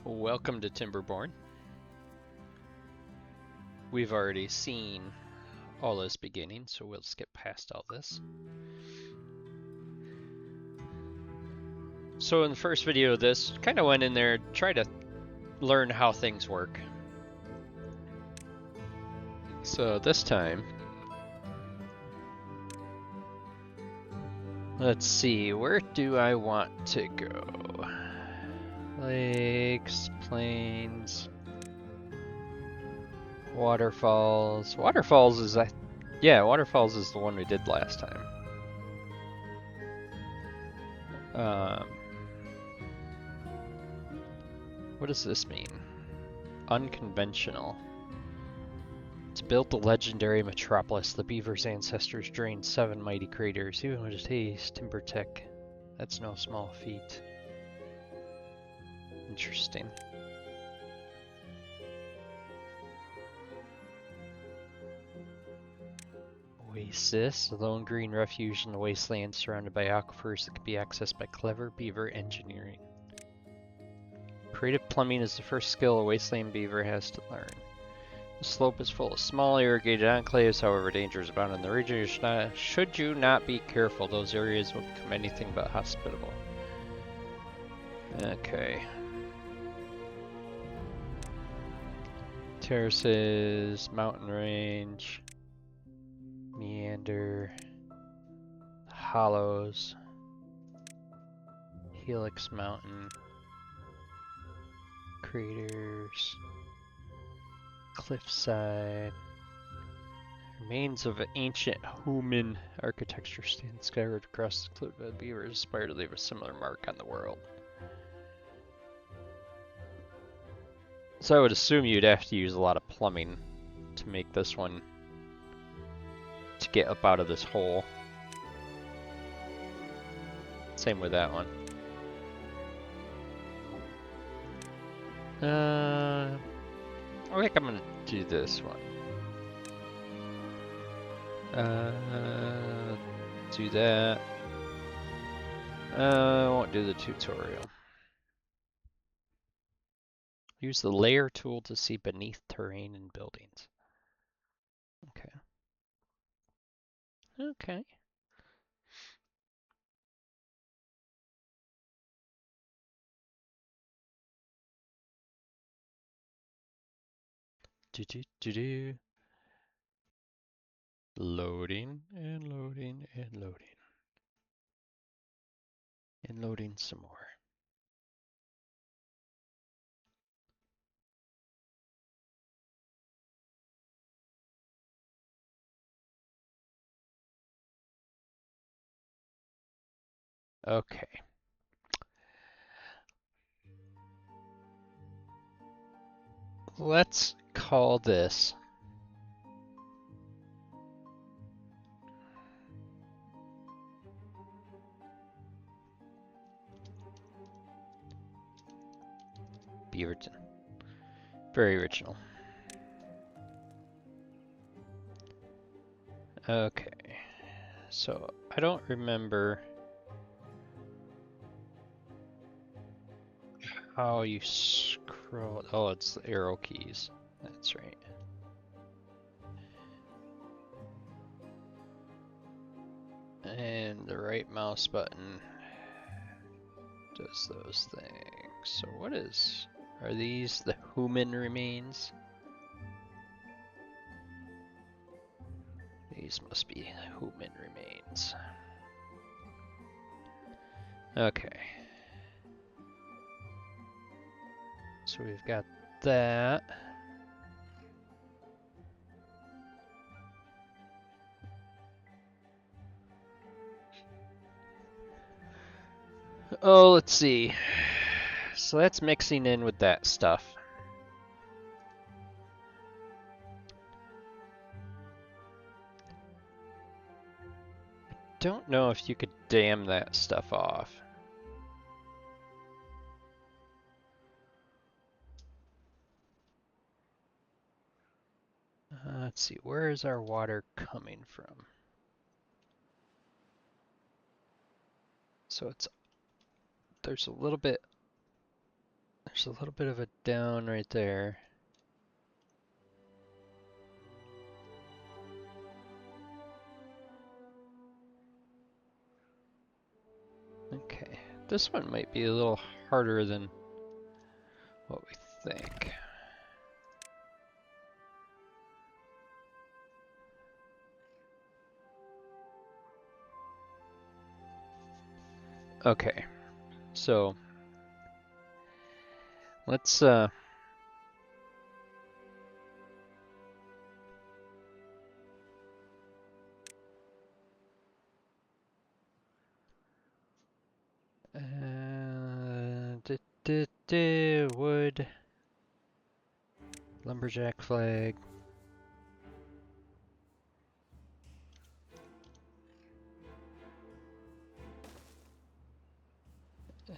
Welcome to Timberborn. We've already seen all this beginning, so we'll skip past all this. So in the first video of this, kind of went in there, try to learn how things work. So this time, let's see, where do I want to go? Lakes, plains, waterfalls. Waterfalls is Waterfalls is the one we did last time. What does this mean? Unconventional. To build the legendary metropolis, the beaver's ancestors drained 7 mighty craters. Even with haste, timber tech, that's no small feat. Interesting. Oasis, a lone green refuge in the wasteland surrounded by aquifers that can be accessed by clever beaver engineering. Creative plumbing is the first skill a wasteland beaver has to learn. The slope is full of small irrigated enclaves, however dangers abound in the region. Should you not be careful, those areas will become anything but hospitable. Okay. Terraces, mountain range, meander, hollows, helix mountain, craters, cliffside. Remains of ancient human architecture stand scattered across the cliff. The beavers aspire to leave a similar mark on the world. So I would assume you'd have to use a lot of plumbing to make this one, to get up out of this hole. Same with that one. I think I'm gonna do this one. Do that. I won't do the tutorial. Use the layer tool to see beneath terrain and buildings. Okay. Okay. Do. Loading and loading and loading. And loading some more. Okay. Let's call this Beaverton. Very original. Okay. So I don't remember how you scroll. Oh, it's the arrow keys. That's right. And the right mouse button does those things. So what are these the human remains? These must be human remains. Okay. So we've got that. Oh, let's see. So that's mixing in with that stuff. Don't know if you could dam that stuff off. Let's see, where is our water coming from? So there's There's a little bit of a down right there. Okay, this one might be a little harder than what we think. Okay, so let's wood, lumberjack flag.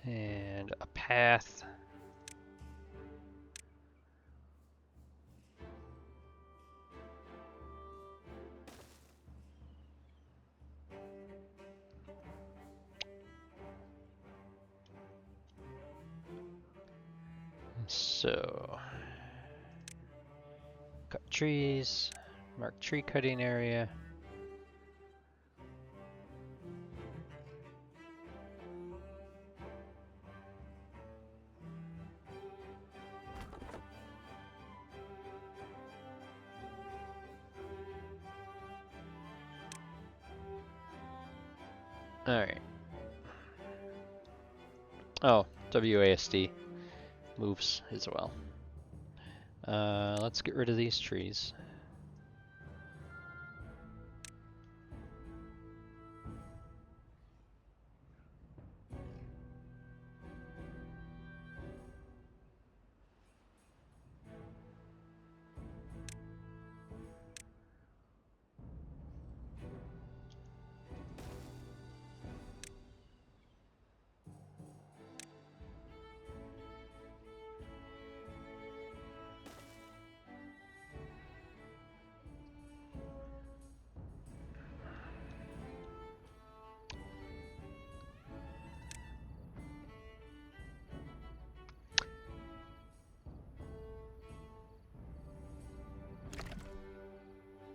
And a path. So, cut trees, mark tree cutting area. Alright. Oh, WASD moves as well. Let's get rid of these trees.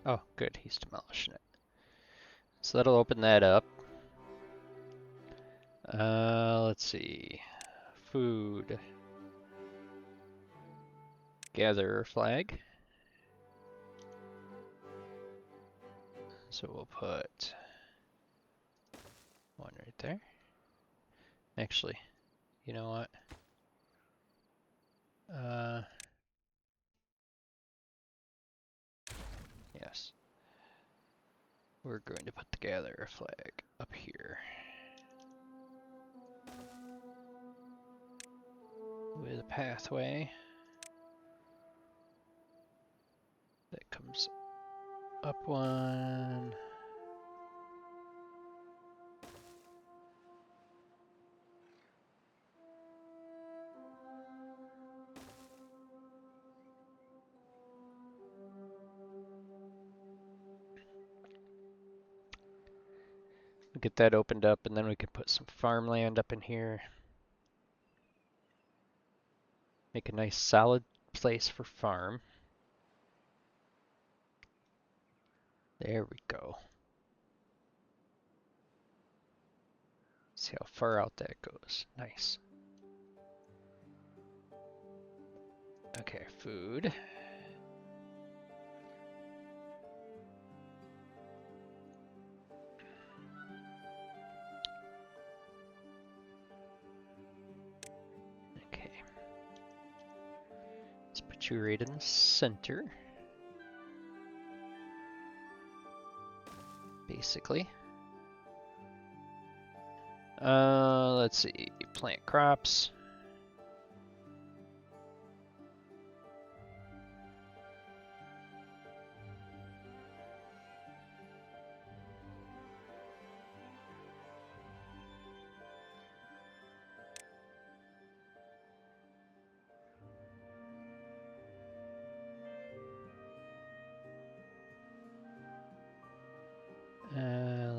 Oh, good, he's demolishing it. So that'll open that up. Let's see. Food. Gatherer flag. So we'll put one right there. Actually, you know what? Yes. We're going to put the gatherer flag up here. With a pathway that comes up one. We'll get that opened up, and then we can put some farmland up in here. Make a nice solid place for farm. There we go. See how far out that goes. Nice. Okay, food. Okay. Let's put you right in the center. Basically. Let's see. Plant crops.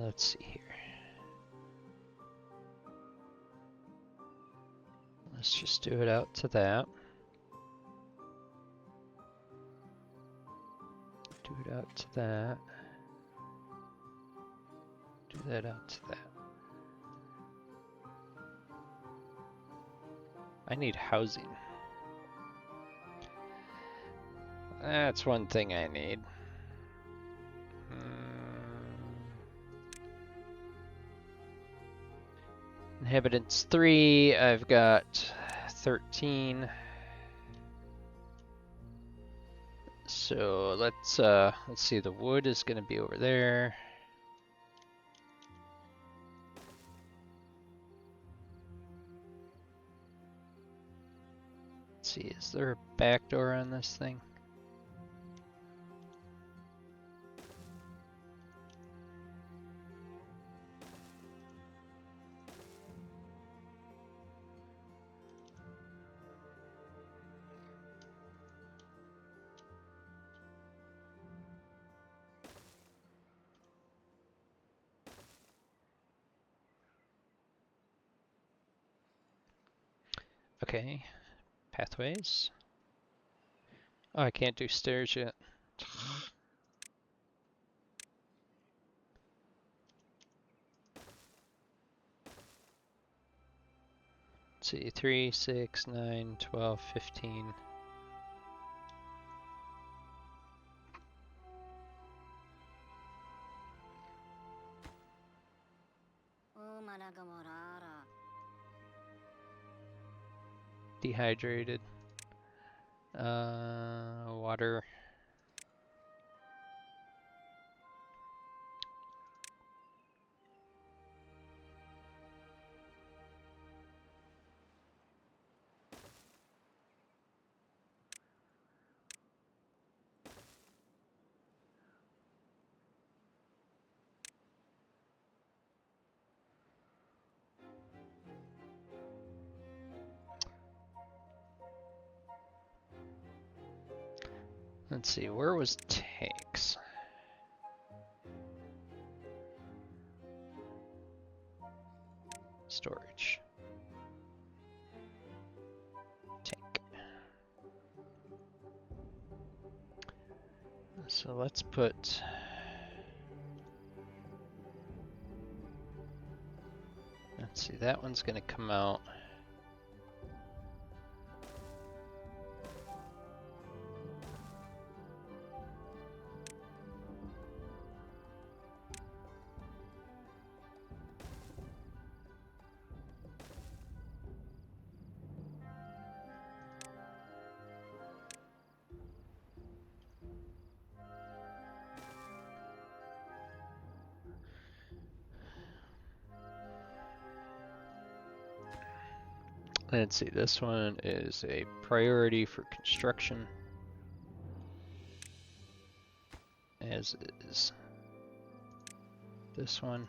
Let's see here. Let's just do it out to that. Do it out to that. Do that out to that. I need housing. That's one thing I need. Inhabitants 3, I've got 13. So let's see, the wood is gonna be over there. Let's see, is there a back door on this thing? Okay, pathways. Oh, I can't do stairs yet. Let's see, 3, 6, 9, 12, 15. Dehydrated. Water. Let's see, where was tanks? Storage. Tank. So let's put... Let's see, that one's gonna come out. Let's see, this one is a priority for construction, as is this one.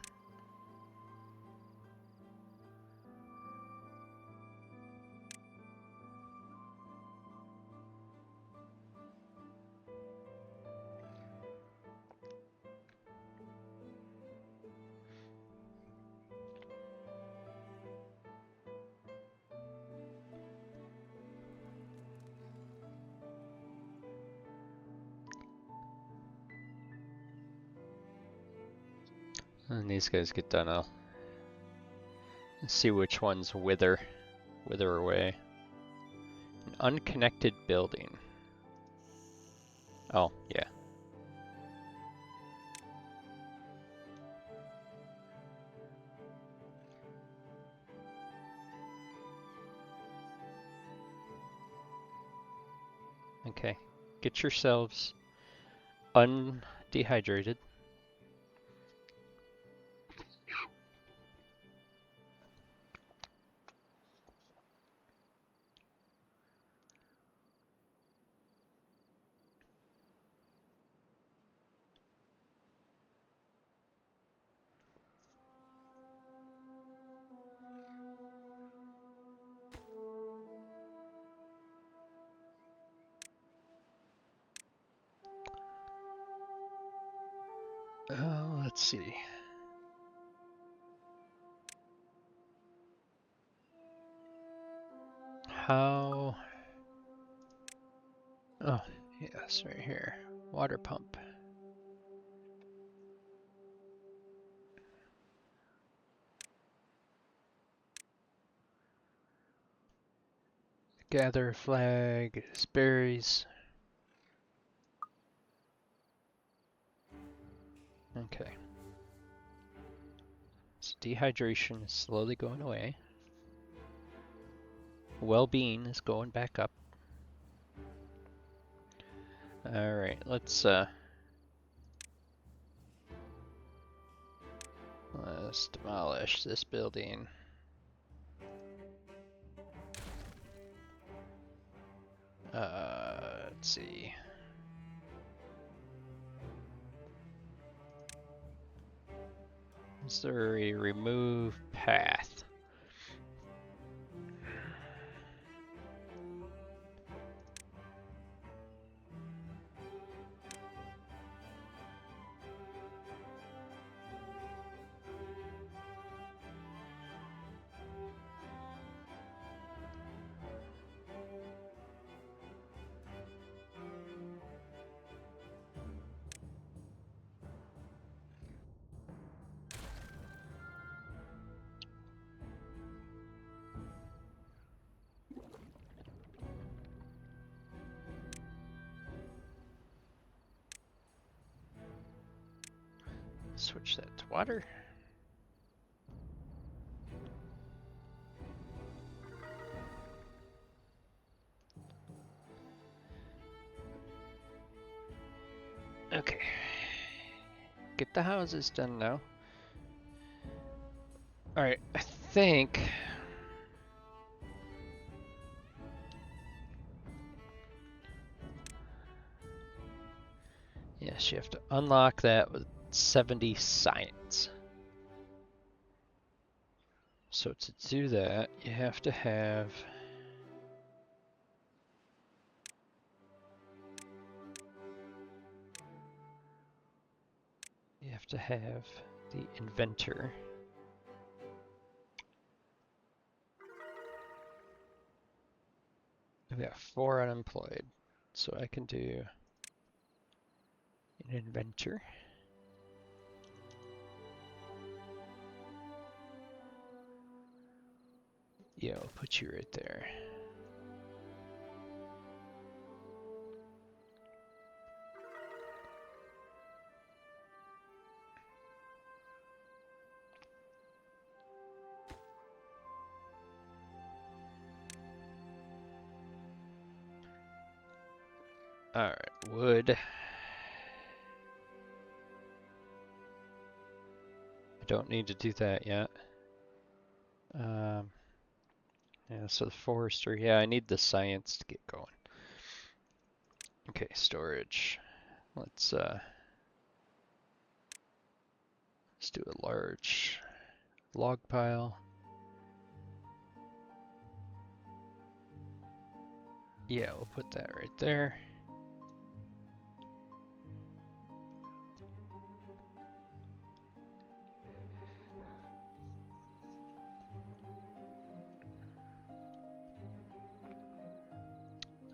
And these guys get done, I'll see which ones wither away. An unconnected building. Oh, yeah. Okay, get yourselves undehydrated. Let's see. how... Oh, yes, right here. Water pump. Gather flag, berries. Okay. So dehydration is slowly going away. Well-being is going back up. Alright, let's demolish this building. Let's see. Is there a remove path? Switch that to water. Okay. Get the houses done now. Alright, I think... Yes, you have to unlock that with 70 science. So to do that, you have to have... You have to have the inventor. I've got 4 unemployed, so I can do an inventor. Yeah, I'll put you right there. Alright, wood. I don't need to do that yet. Yeah, so the forester, yeah, I need the science to get going. Okay, storage. Let's do a large log pile. Yeah, we'll put that right there.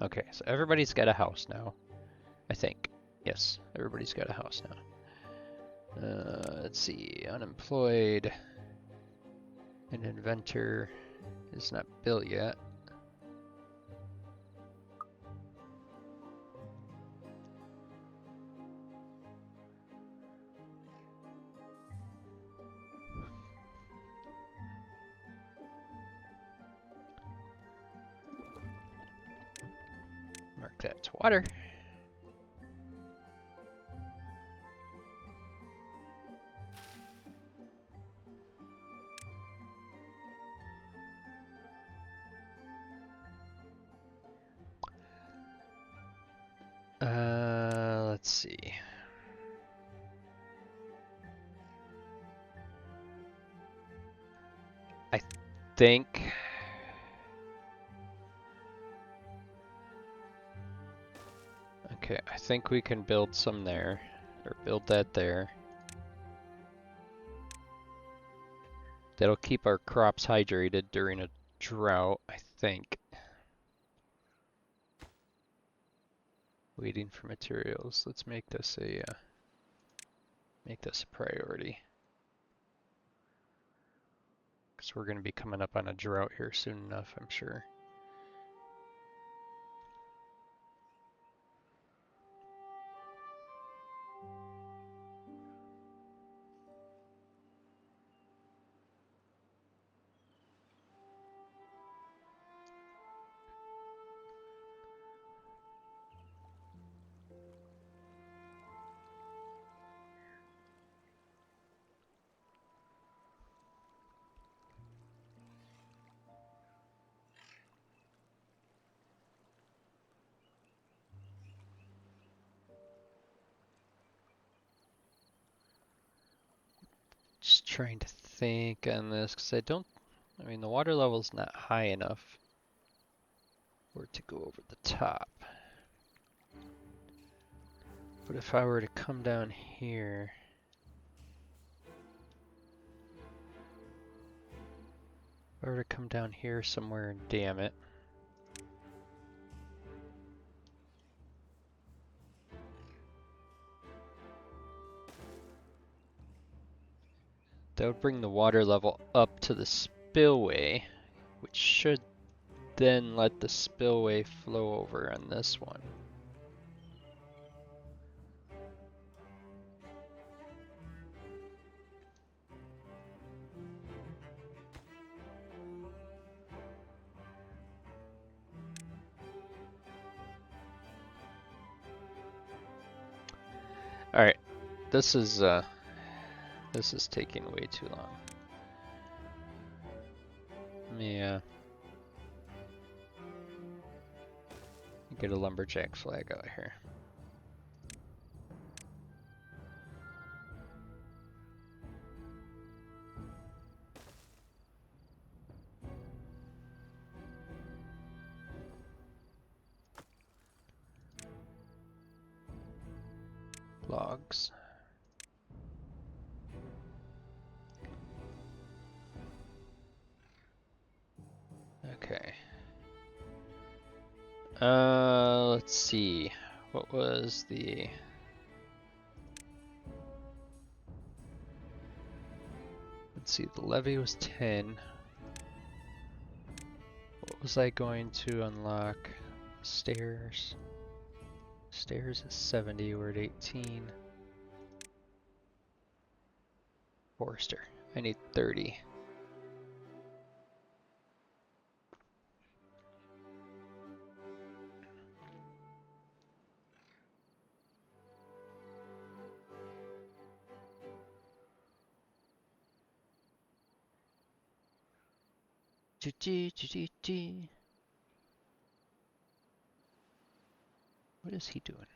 Okay, so everybody's got a house now, I think. Yes, everybody's got a house now. Let's see, unemployed. An inventor is not built yet. Mark that to water. Let's see. I think okay, I think we can build some there, or build that there. That'll keep our crops hydrated during a drought, I think. Waiting for materials. Let's make this a priority. Because we're going to be coming up on a drought here soon enough, I'm sure. Just trying to think on this because I mean, the water level's not high enough for it to go over the top. But if I were to come down here, somewhere and dam it. That would bring the water level up to the spillway, which should then let the spillway flow over on this one. Alright, this is taking way too long. Yeah. Get a lumberjack flag out here. Logs. Okay. Let's see. What was the... Let's see, the levy was 10. What was I going to unlock? Stairs. Stairs is 70, we're at 18. Forester. I need 30. What is he doing?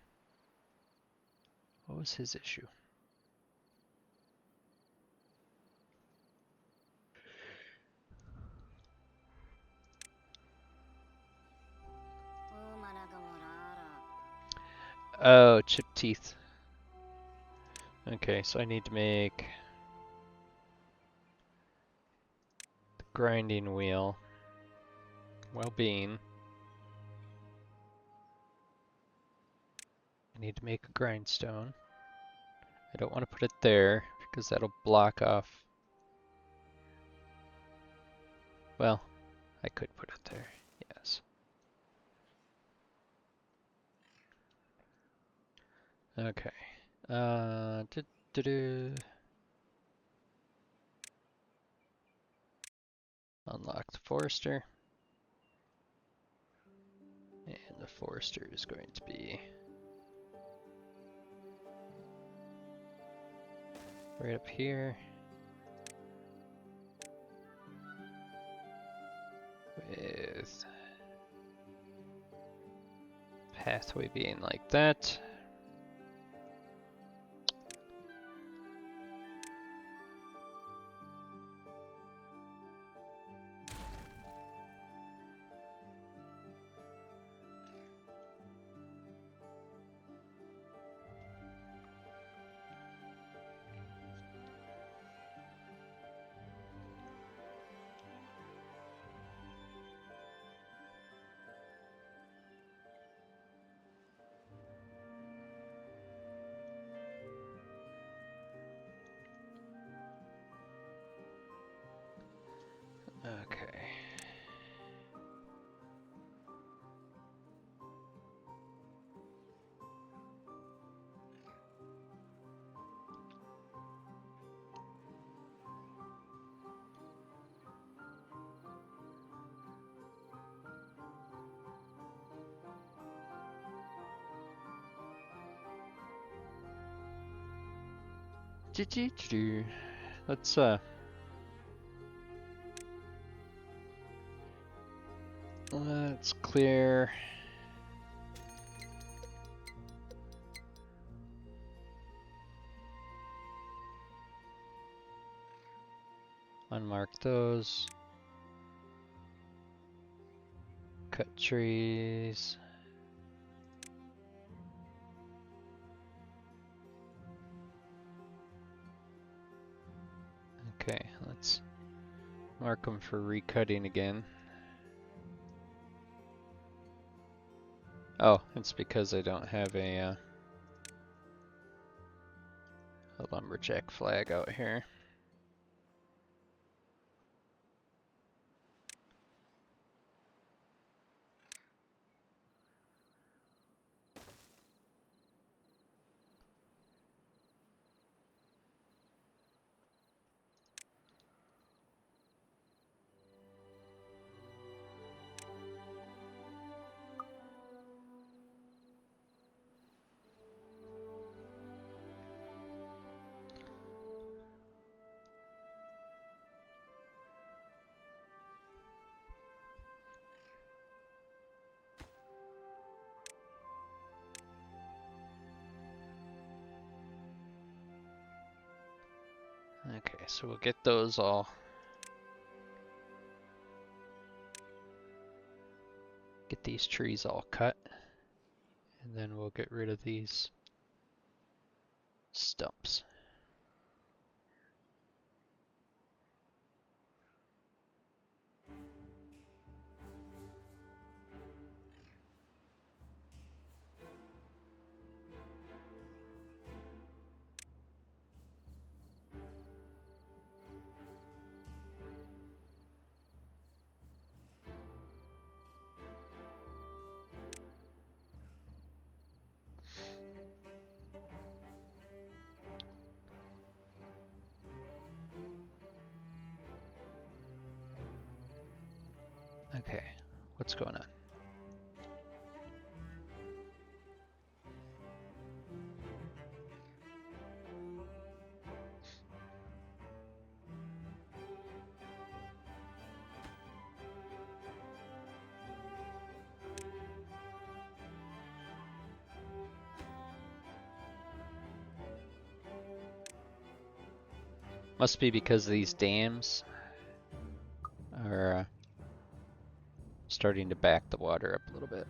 What was his issue? Oh, chipped teeth. Okay, so I need to make the grinding wheel. Well-being. I need to make a grindstone. I don't want to put it there because that'll block off. Well, I could put it there, yes. Okay. Unlock the forester. And the forester is going to be right up here. With pathway being like that. Let's clear. Unmark those. Cut trees. Okay, let's mark them for recutting again. Oh, it's because I don't have a lumberjack flag out here. Okay, so we'll get those all. Get these trees all cut. And then we'll get rid of these stumps. Okay, what's going on? Must be because these dams are starting to back the water up a little bit.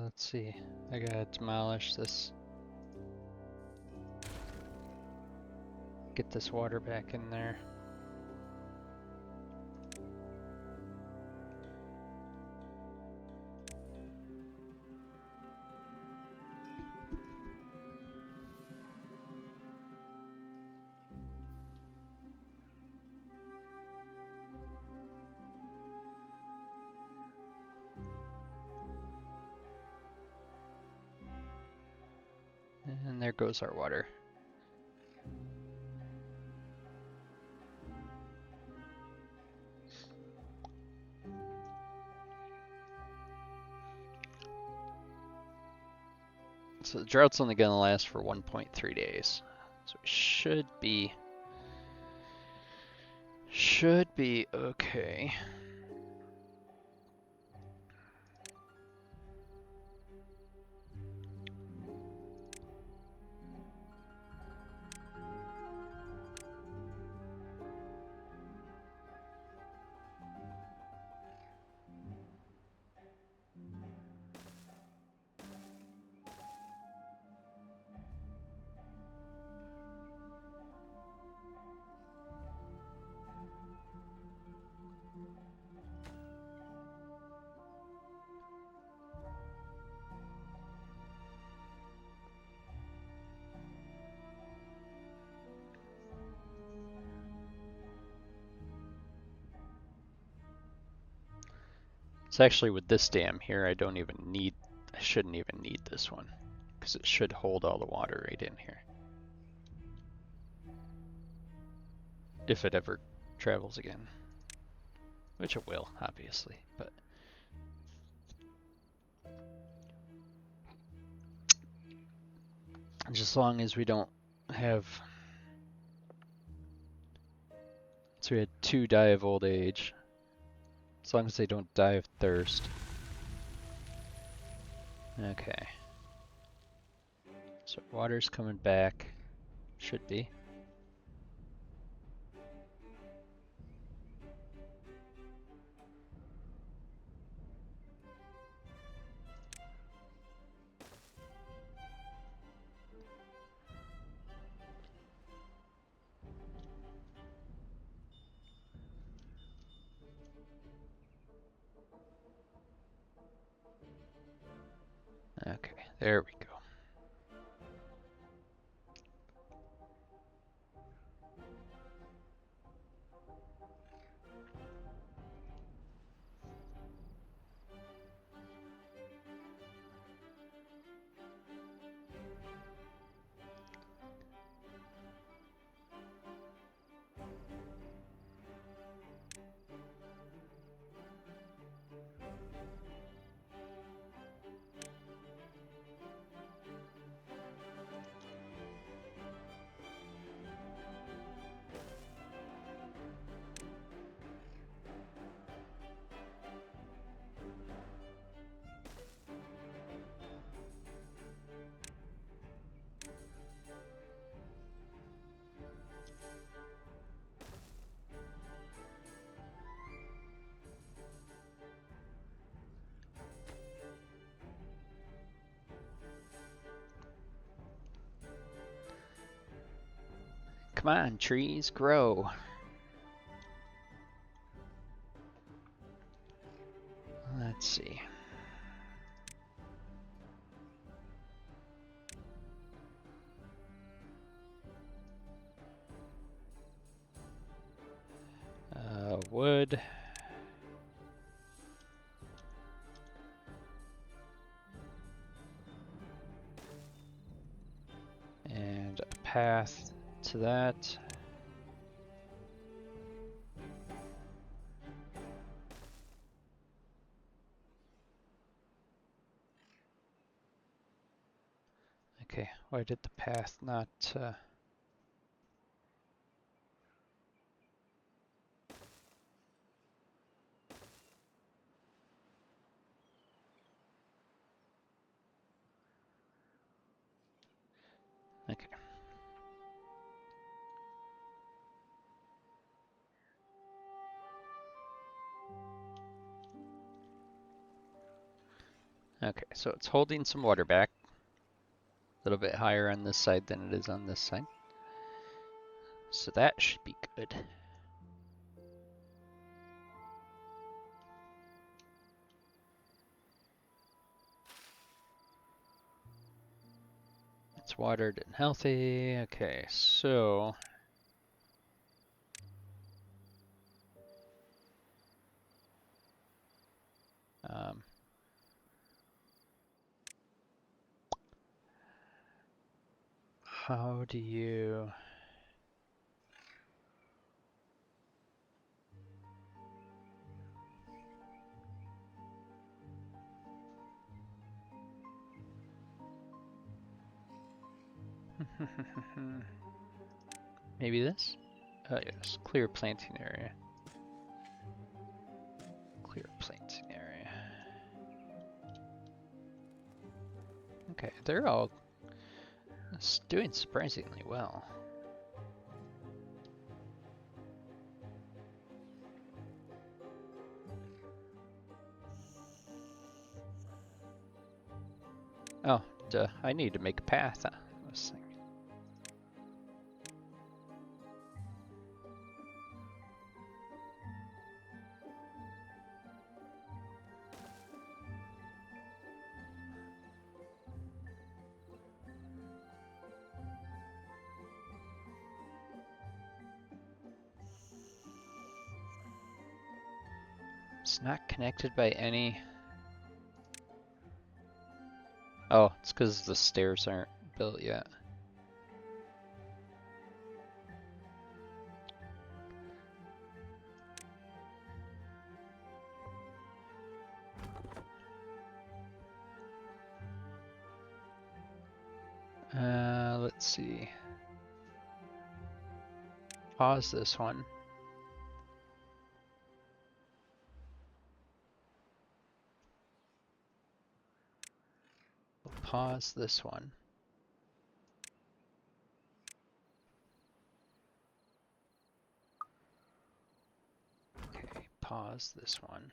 Let's see. I gotta demolish this. Get this water back in there. And there goes our water. So the drought's only gonna last for 1.3 days. So it should be okay. So actually with this dam here, I shouldn't even need this one, because it should hold all the water right in here. If it ever travels again. Which it will, obviously, but... just as long as we don't have... So we had 2 die of old age. As long as they don't die of thirst. Okay. So water's coming back. Should be. Okay, there we go. Come on, trees, grow. Let's see. Wood. And a path to that. Okay, why did the path not... Okay. Okay, so it's holding some water back. A little bit higher on this side than it is on this side. So that should be good. It's watered and healthy. Okay, so... how do you... Maybe this? Yes, clear planting area. Clear planting area. Okay, they're all doing surprisingly well. Oh, duh, I need to make a path. I was thinking. It's not connected by any... Oh, it's because the stairs aren't built yet. Let's see. Pause this one. We'll pause this one. Okay, pause this one.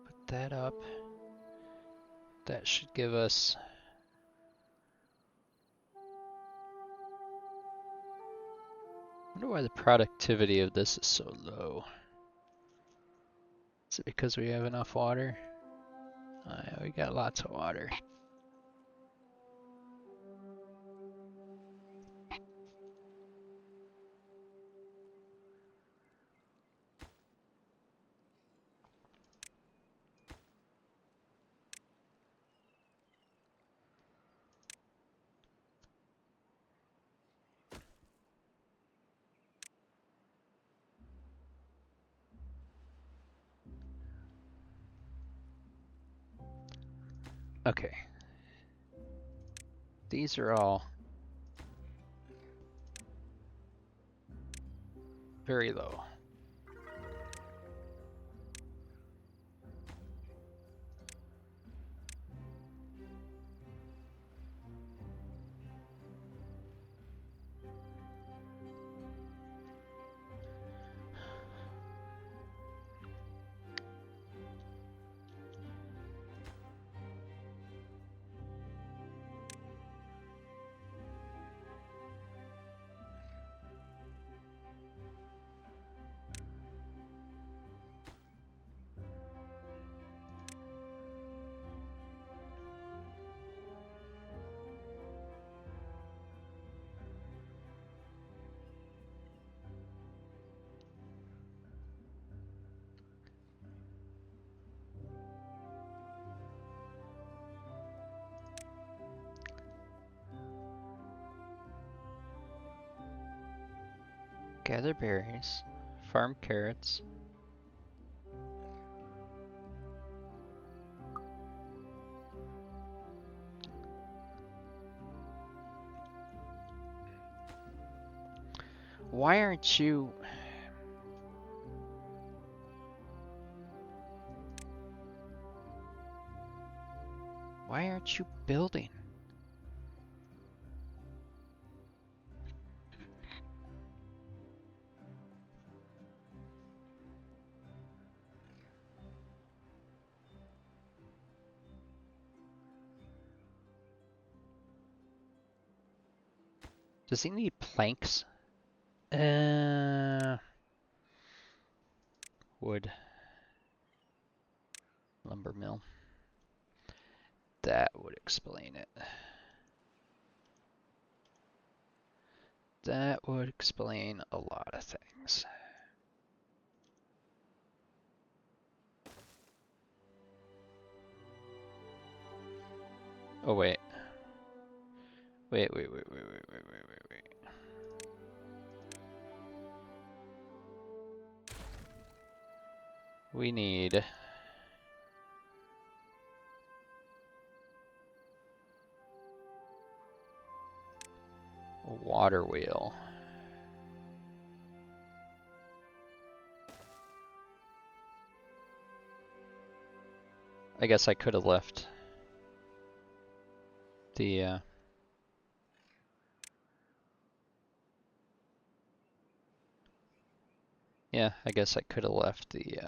Put that up. That should give us... I wonder why the productivity of this is so low. Is it because we have enough water? We got lots of water. Okay. These are all very low. Gather berries, farm carrots. Why aren't you... Why aren't you building? Does he need planks? Wood. Lumber mill. That would explain it. That would explain a lot of things. Oh, wait. Wait. We need... a water wheel. I guess I could have left the yeah, I guess I could have left the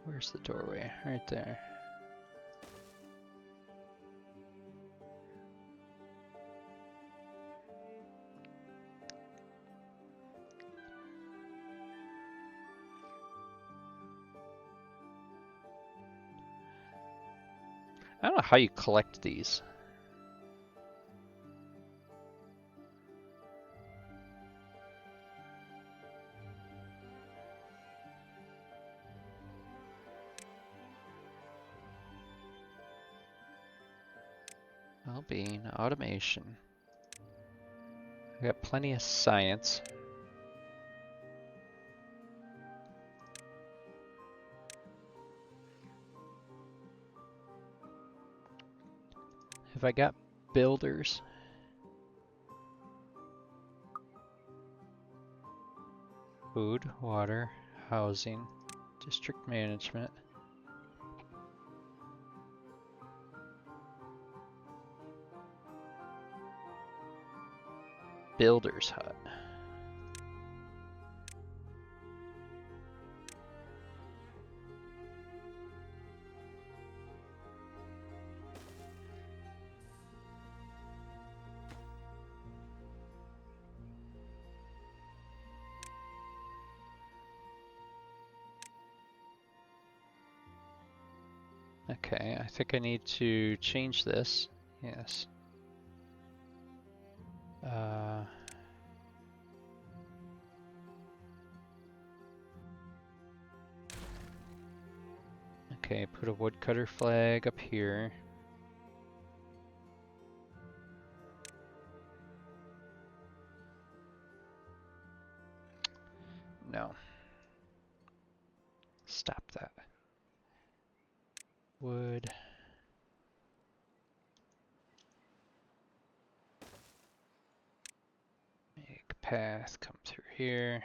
where's the doorway? Right there. I don't know how you collect these. Well-being, automation. I got plenty of science. Have I got builders? Food, water, housing, district management. Builder's hut. Okay, I think I need to change this. Yes. Okay, put a woodcutter flag up here. No. Stop that. Wood. Make a path come through here.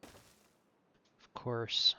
Of course.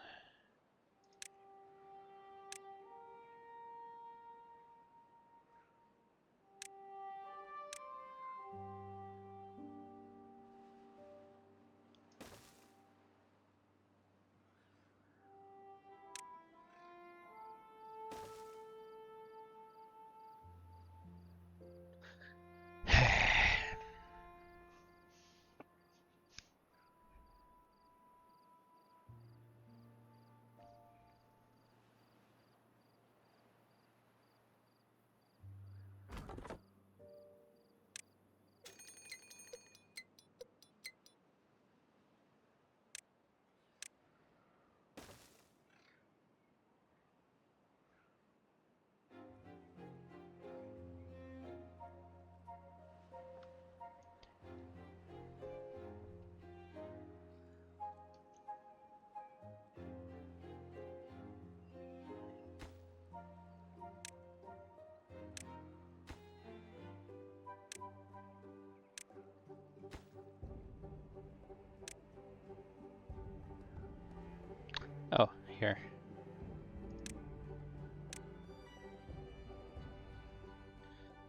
Oh, here.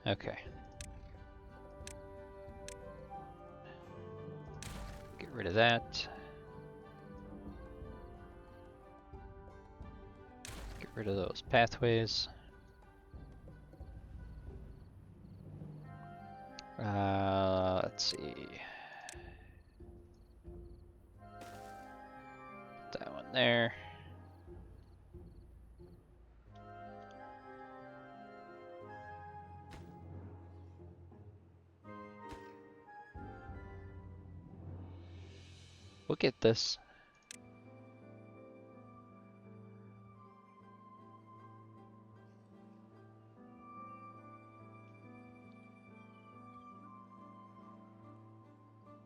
Okay. Get rid of that. Get rid of those pathways. Let's see. That one there. We'll get this.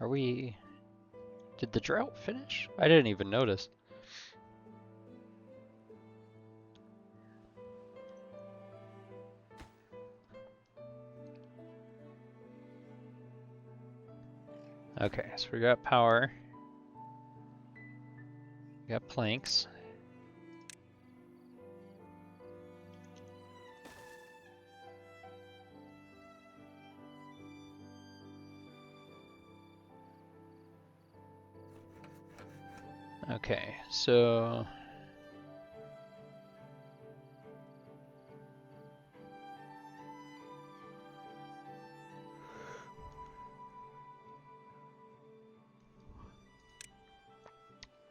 Are we... Did the drought finish? I didn't even notice. Okay, so we got power. We got planks. Okay, so...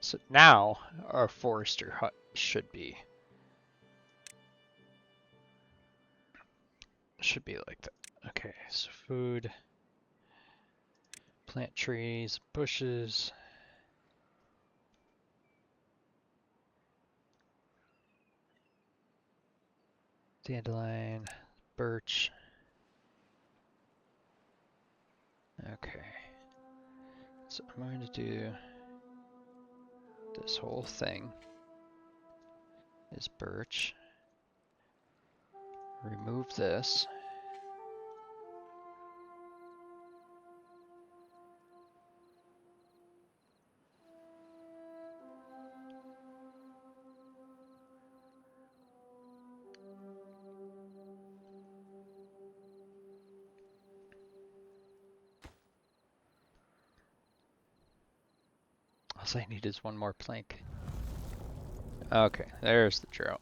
So now our forester hut should be should be like that. Okay, so food, plant trees, bushes. Dandelion, birch. Okay. So I'm going to do this whole thing is birch. Remove this. All I need is one more plank. Okay, there's the drought.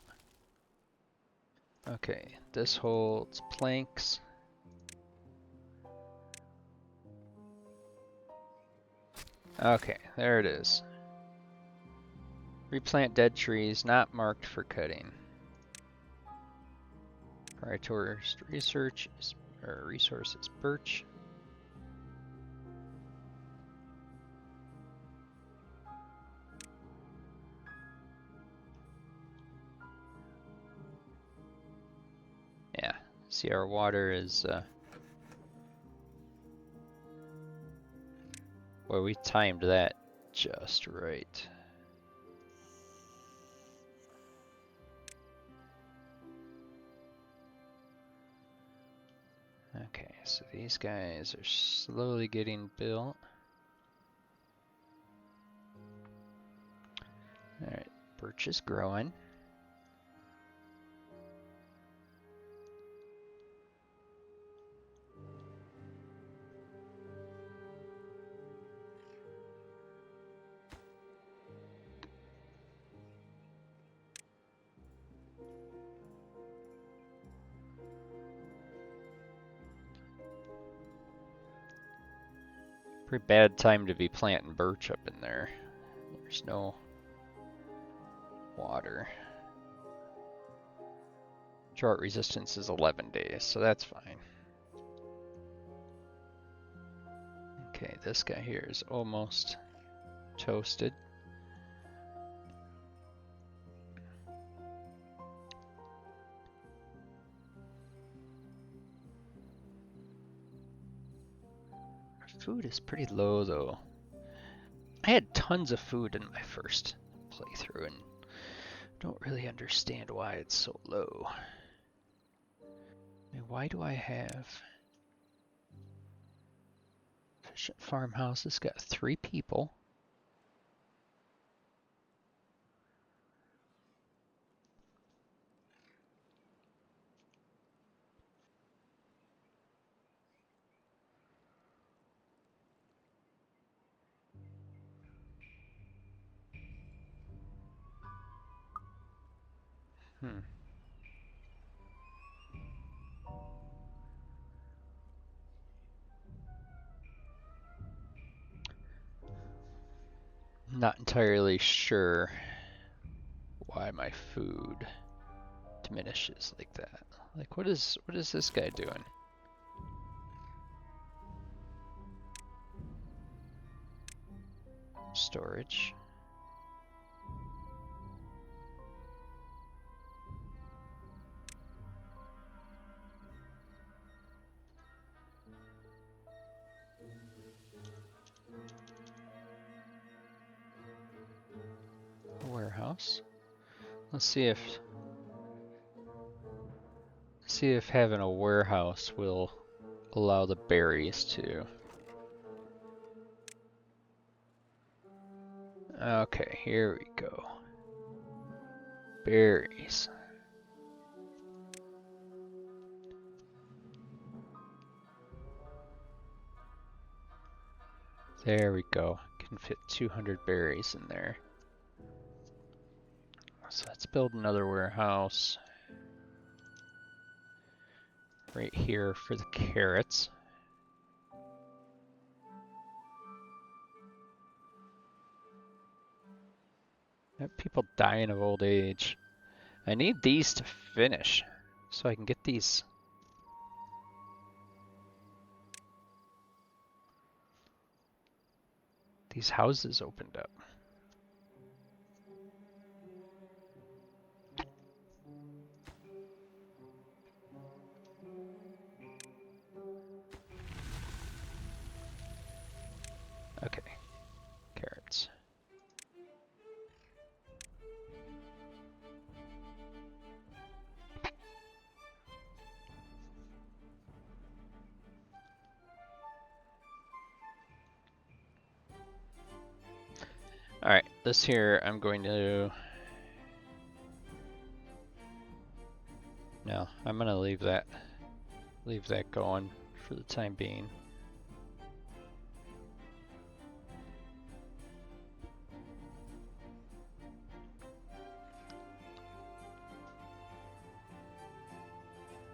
Okay, this holds planks. Okay, there it is. Replant dead trees not marked for cutting. Priority research is, or resources birch. Yeah, see our water is well, we timed that just right. Okay, so these guys are slowly getting built. Alright, birch is growing. Pretty bad time to be planting birch up in there. There's no water. Drought resistance is 11 days, so that's fine. Okay, this guy here is almost toasted. Our food is pretty low though. I had tons of food in my first playthrough and don't really understand why it's so low. I mean, why do I have efficient farmhouse? It's got 3 people. Not entirely sure why my food diminishes like that. Like what is this guy doing? Storage. Warehouse. Let's see if having a warehouse will allow the berries to. Okay, here we go. Berries. There we go. Can fit 200 berries in there. So let's build another warehouse right here for the carrots. I have people dying of old age. I need these to finish so I can get these These houses opened up. Okay, carrots. Alright, this here I'm going to... No, I'm gonna leave that going for the time being.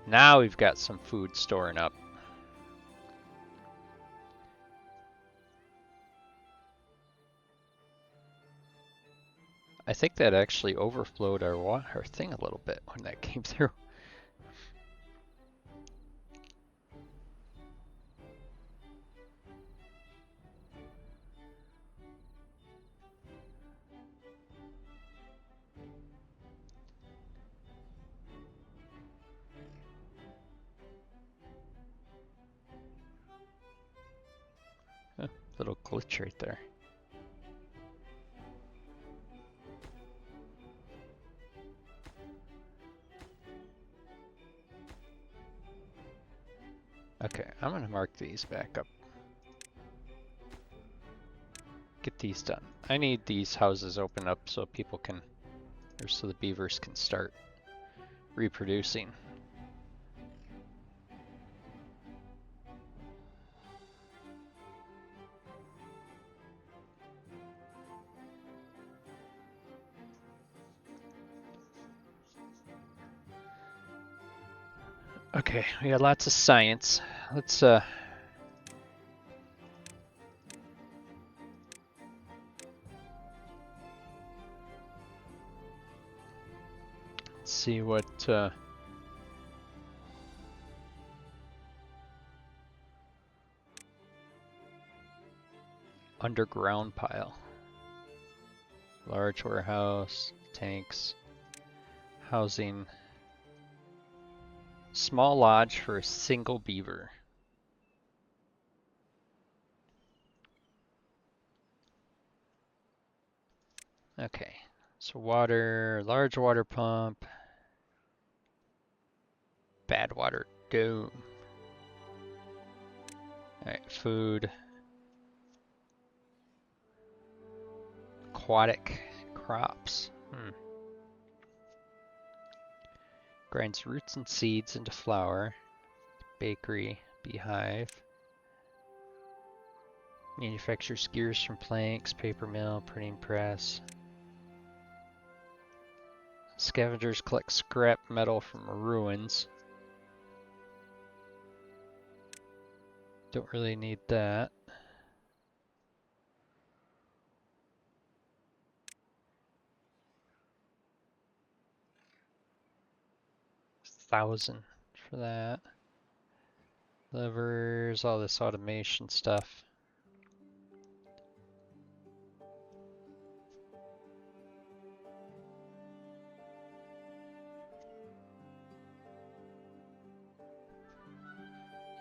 Now we've got some food storing up. I think that actually overflowed our thing a little bit when that came through. Little glitch right there. Okay, I'm gonna mark these back up. Get these done. I need these houses open up so people can, or so the beavers can start reproducing. Okay, we got lots of science. Let's see what underground pile. Large warehouse, tanks, housing. Small lodge for a single beaver. Okay, so water, large water pump, bad water dome. Alright, food. Aquatic crops. Grinds roots and seeds into flour. Bakery, beehive. Manufactures gears from planks, paper mill, printing press. Scavengers collect scrap metal from ruins. Don't really need that. $1,000 for that. Levers, all this automation stuff.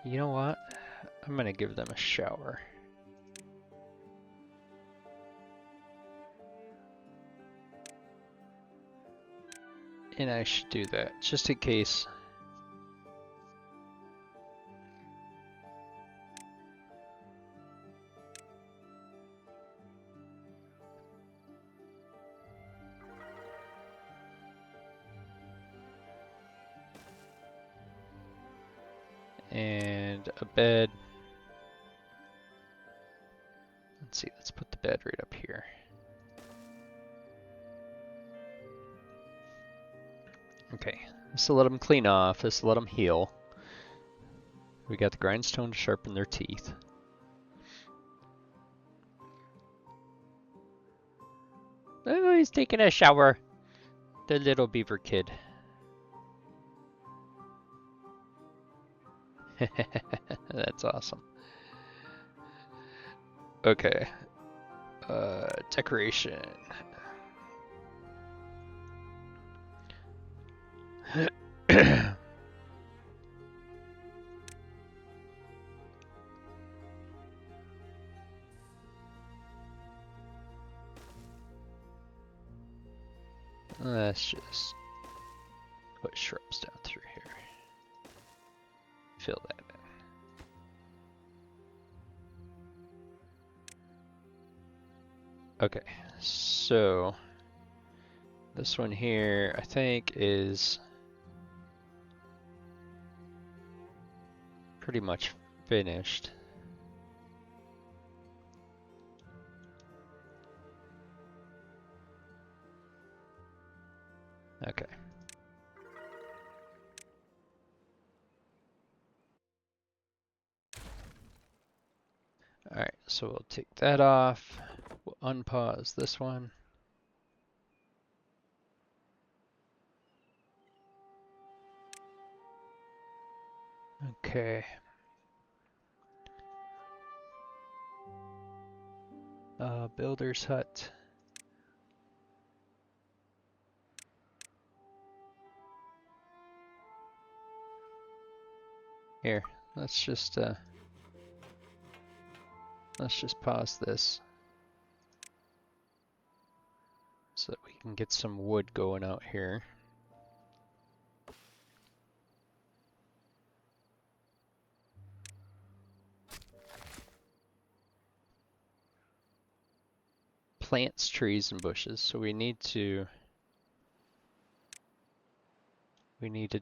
You know what? I'm gonna give them a shower. And I should do that, just in case. And a bed. Let's see, let's put the bed right up here. Okay, this will let them clean off, this will let them heal. We got the grindstone to sharpen their teeth. Oh, he's taking a shower. The little beaver kid. That's awesome. Okay. Decoration. Let's just put shrubs down through here. Fill that in. Okay, so this one here I think is pretty much finished. Okay. Alright, so we'll take that off. We'll unpause this one. Okay. Builder's hut. Here, let's just pause this so that we can get some wood going out here. Plants, trees, and bushes. So we need to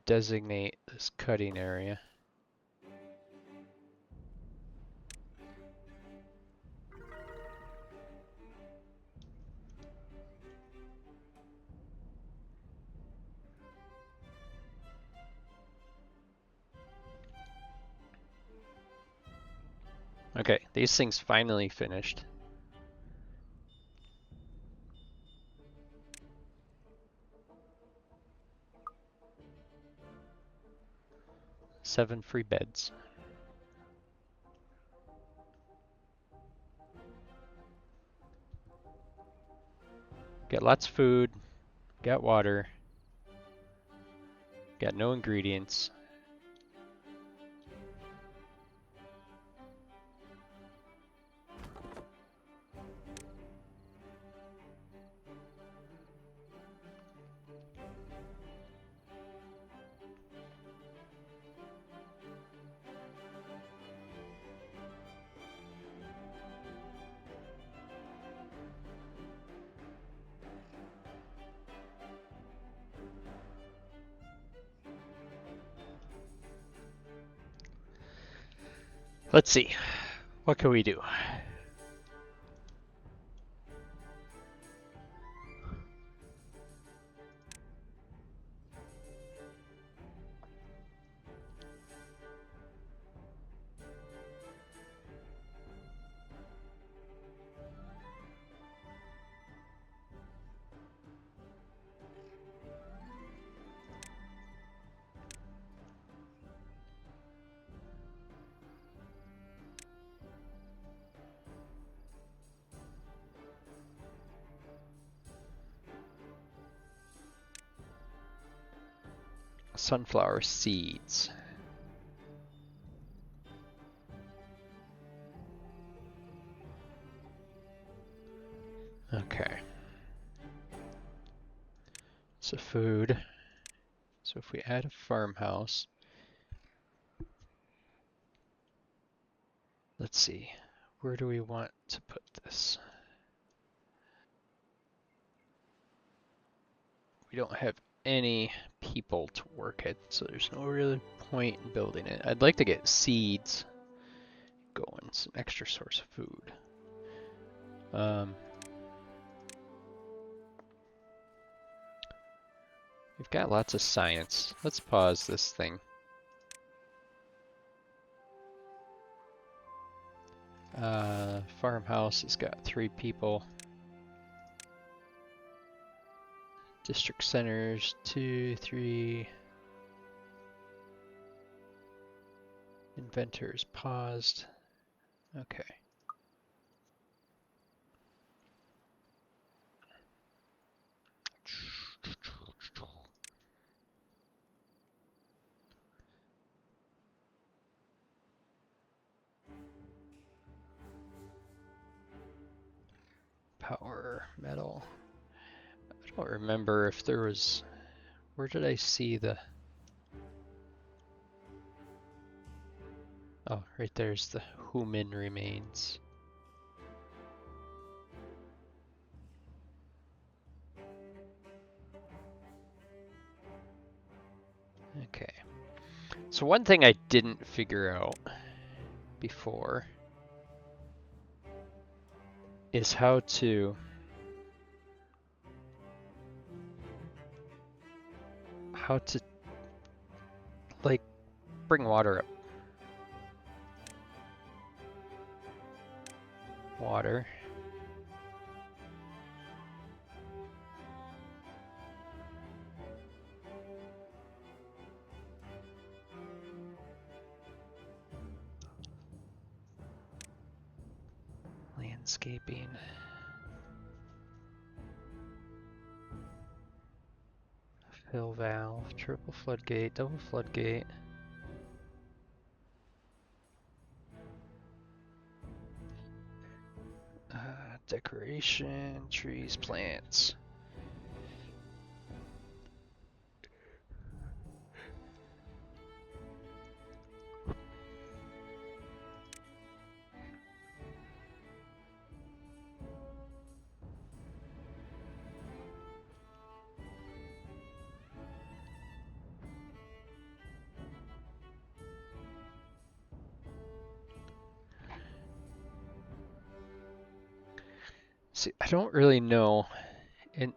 designate this cutting area. Okay, these things finally finished. Seven free beds. Got lots of food, got water, got no ingredients. Let's see, what can we do? Sunflower seeds. Okay. So food. So if we add a farmhouse, let's see, where do we want to put this? We don't have any people to work it, so there's no really point in building it. I'd like to get seeds going, some extra source of food. We've got lots of science. Let's pause this thing. Farmhouse has got 3 people. District centers, 2, 3. Inventors paused. Okay. Power, metal. I don't remember if there was... Where did I see the... Oh, right there's the human remains. Okay. So one thing I didn't figure out before is how to like bring water up. Water. Landscaping. Fill valve, triple floodgate, double floodgate. Decoration, trees, plants. See, I don't really know. And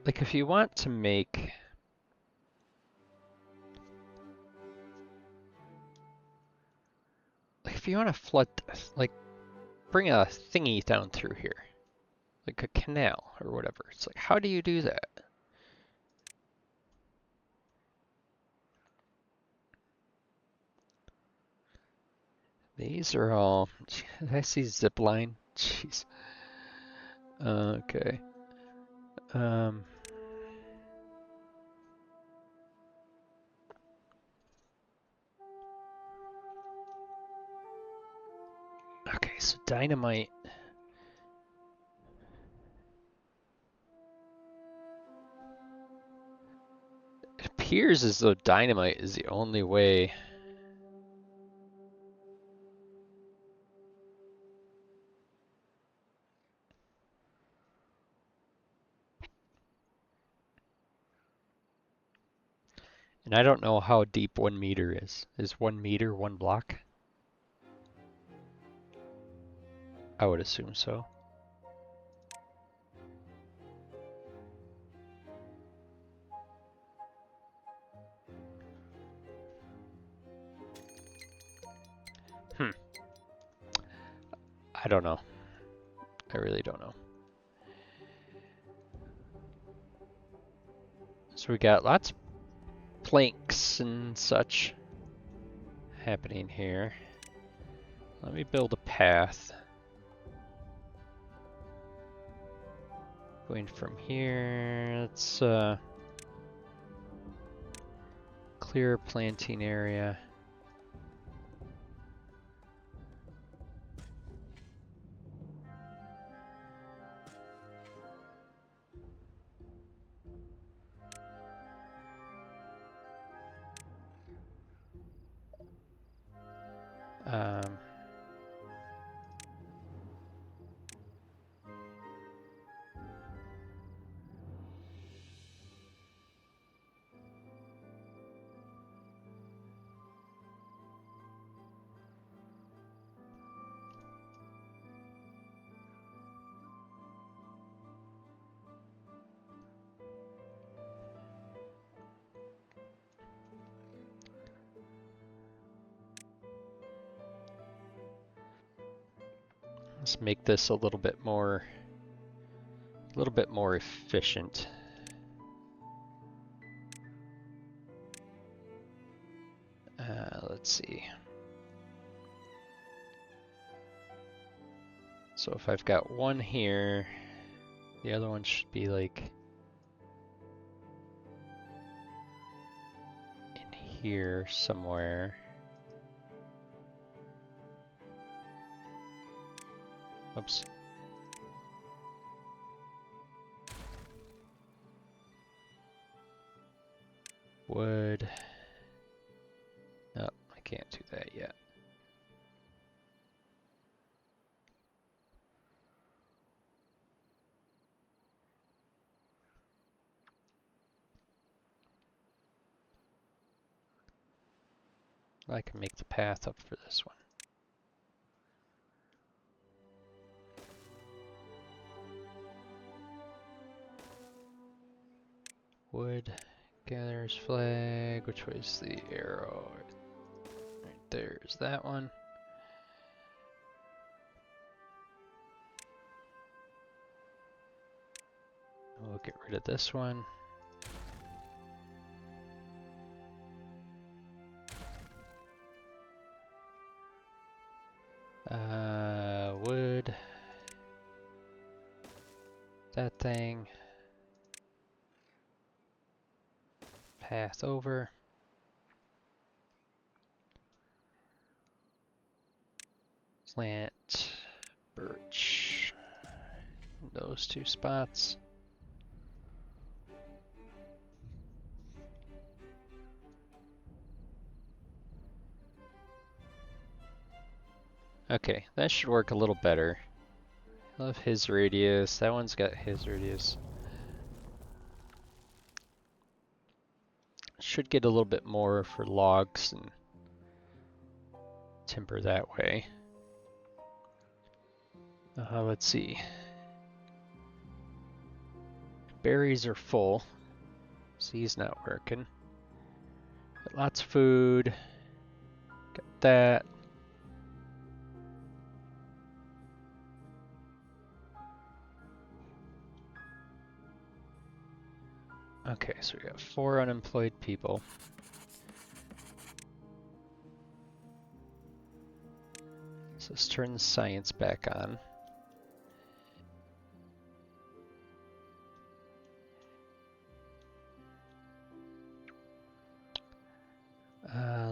like if you want to make if you want to flood, like bring a thingy down through here, like a canal or whatever. It's like, how do you do that? These are all, I see zip line. Jeez. Okay. Okay, so dynamite. It appears as though dynamite is the only way. And I don't know how deep 1 meter is. Is 1 meter 1 block? I would assume so. I don't know. I really don't know. So we got lots of planks and such happening here. Let me build a path. Going from here, let's clear a planting area. Let's make this a little bit more efficient. Let's see. So if I've got one here, the other one should be like in here somewhere. Oops. Wood. No, I can't do that yet. I can make the path up for this one. Wood, gatherer's flag. Which way is the arrow? Right there's that one. We'll get rid of this one. Wood. That thing. Path over. Plant birch. Those two spots. Okay, that should work a little better. I love his radius. That one's got his radius. Should get a little bit more for logs and timber that way. Let's see. Berries are full, so he's not working. Got lots of food. Got that. Okay, so we got 4 unemployed people. So let's turn the science back on.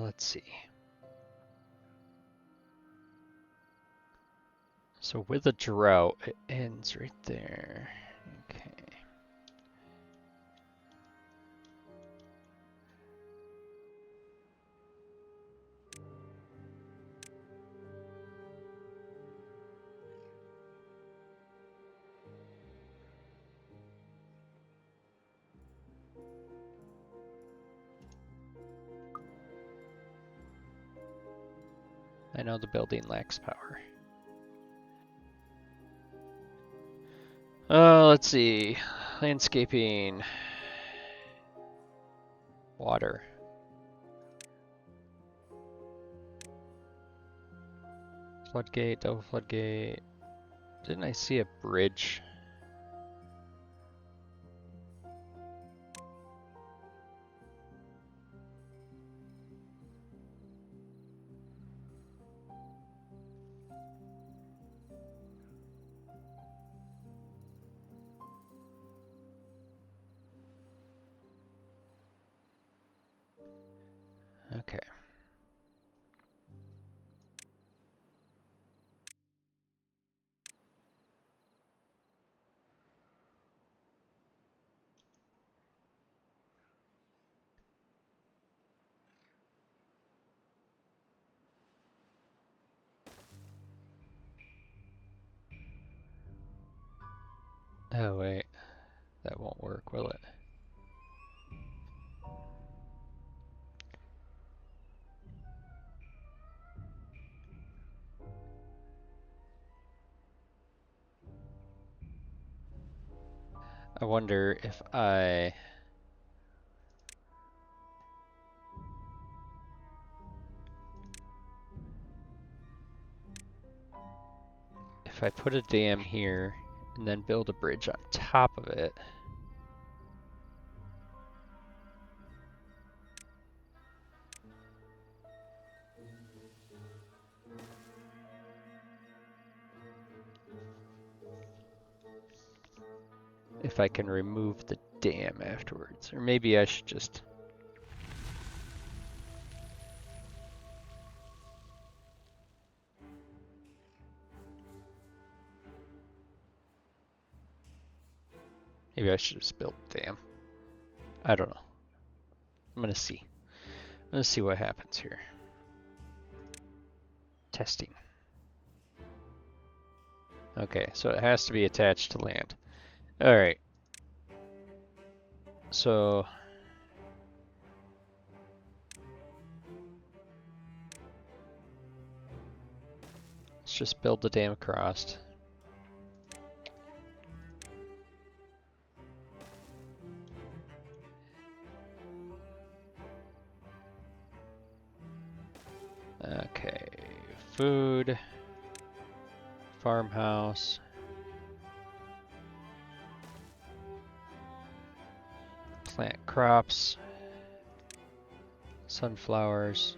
Let's see. So with a drought, it ends right there. Okay. I know the building lacks power. Let's see. Landscaping. Water. Floodgate, double floodgate. Didn't I see a bridge? Okay. Oh wait, that won't work, will it? I wonder if I put a dam here and then build a bridge on top of it. If I can remove the dam afterwards, or maybe I should just... Maybe I should just build a dam. I don't know. I'm gonna see. Let's see what happens here. Testing. Okay, so it has to be attached to land. Alright. So let's just build the dam across. Okay, food, farmhouse, plant crops, sunflowers.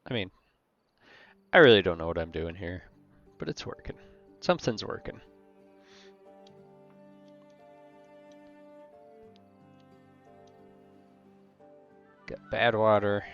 I mean, I really don't know what I'm doing here, but it's working. Something's working. Got bad water.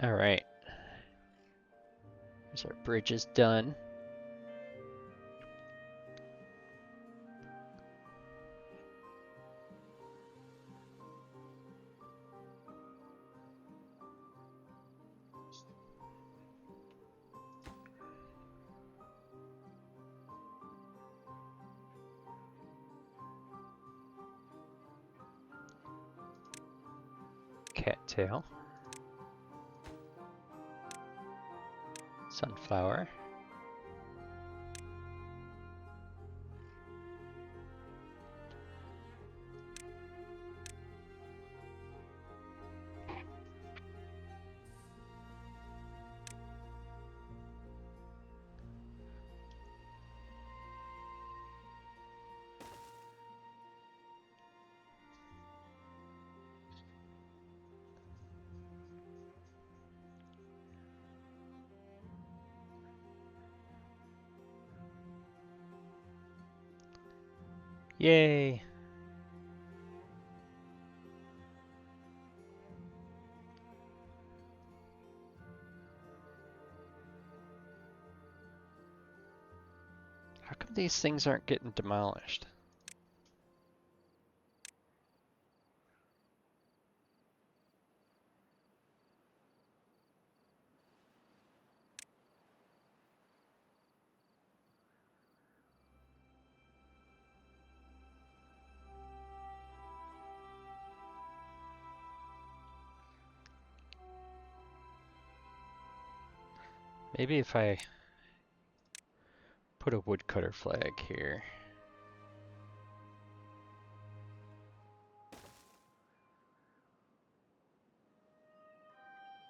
All right. There's our bridges done. Cattail. Sunflower. Yay! How come these things aren't getting demolished? Maybe if I put a woodcutter flag here.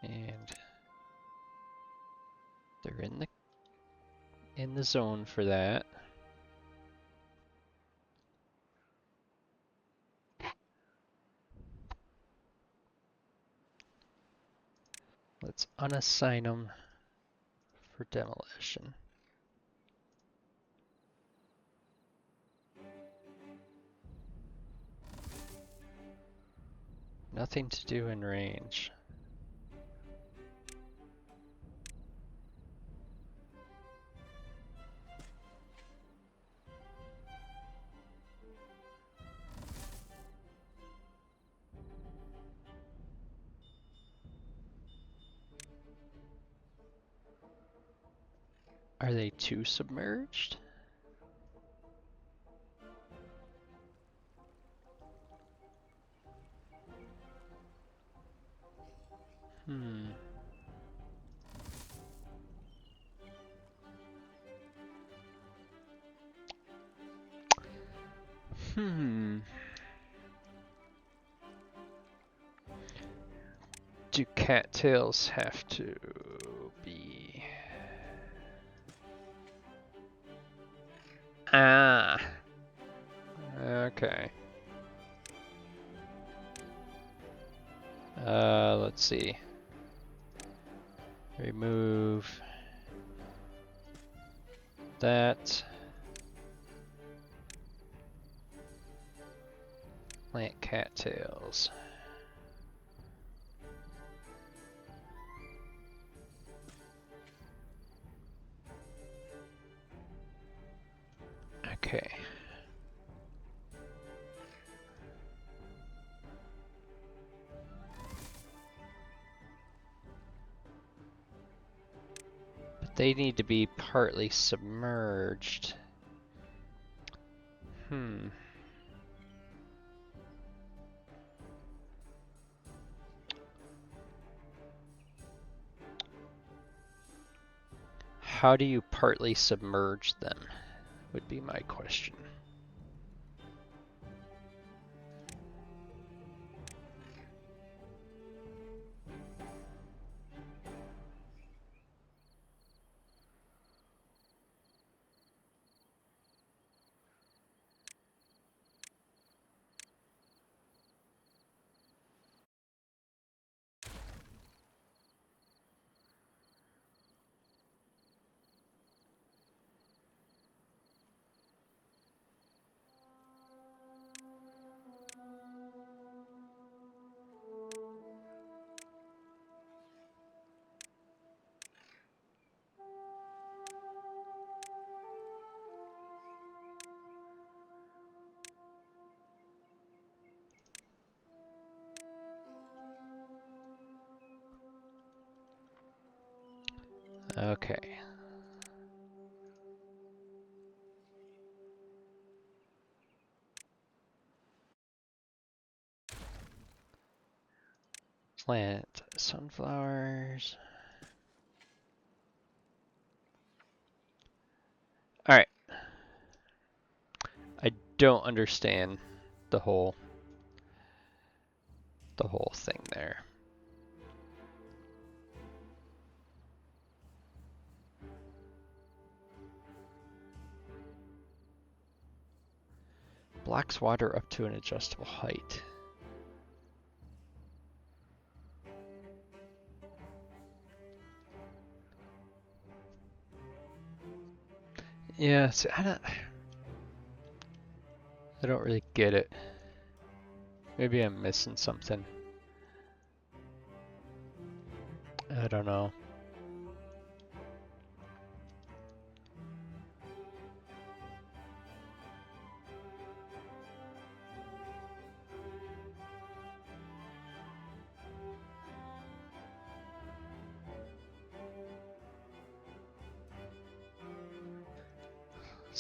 And they're in the zone for that. Let's unassign them for demolition. Nothing to do in range. Are they too submerged? Hmm. Do cattails have to be... Ah. Okay. Let's see. Remove that. Plant cattails. Okay. But they need to be partly submerged. How do you partly submerge them, would be my question. Okay. Plant sunflowers. Alright. I don't understand the whole thing there. Blocks water up to an adjustable height. Yeah, see, I don't really get it. Maybe I'm missing something. I don't know.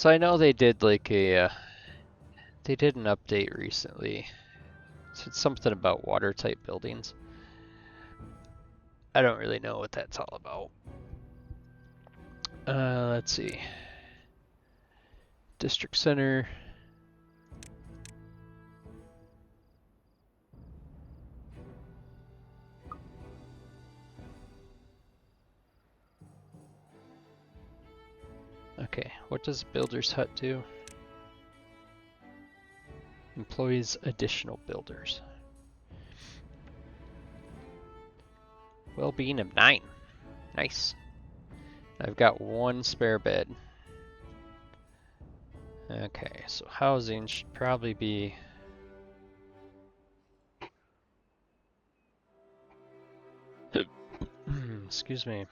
So I know they did like they did an update recently. It's something about water type buildings. I don't really know what that's all about. Let's see. District Center. Okay, what does Builder's Hut do? Employs additional builders. Well-being of 9. Nice. I've got 1 spare bed. Okay, so housing should probably be... Excuse me.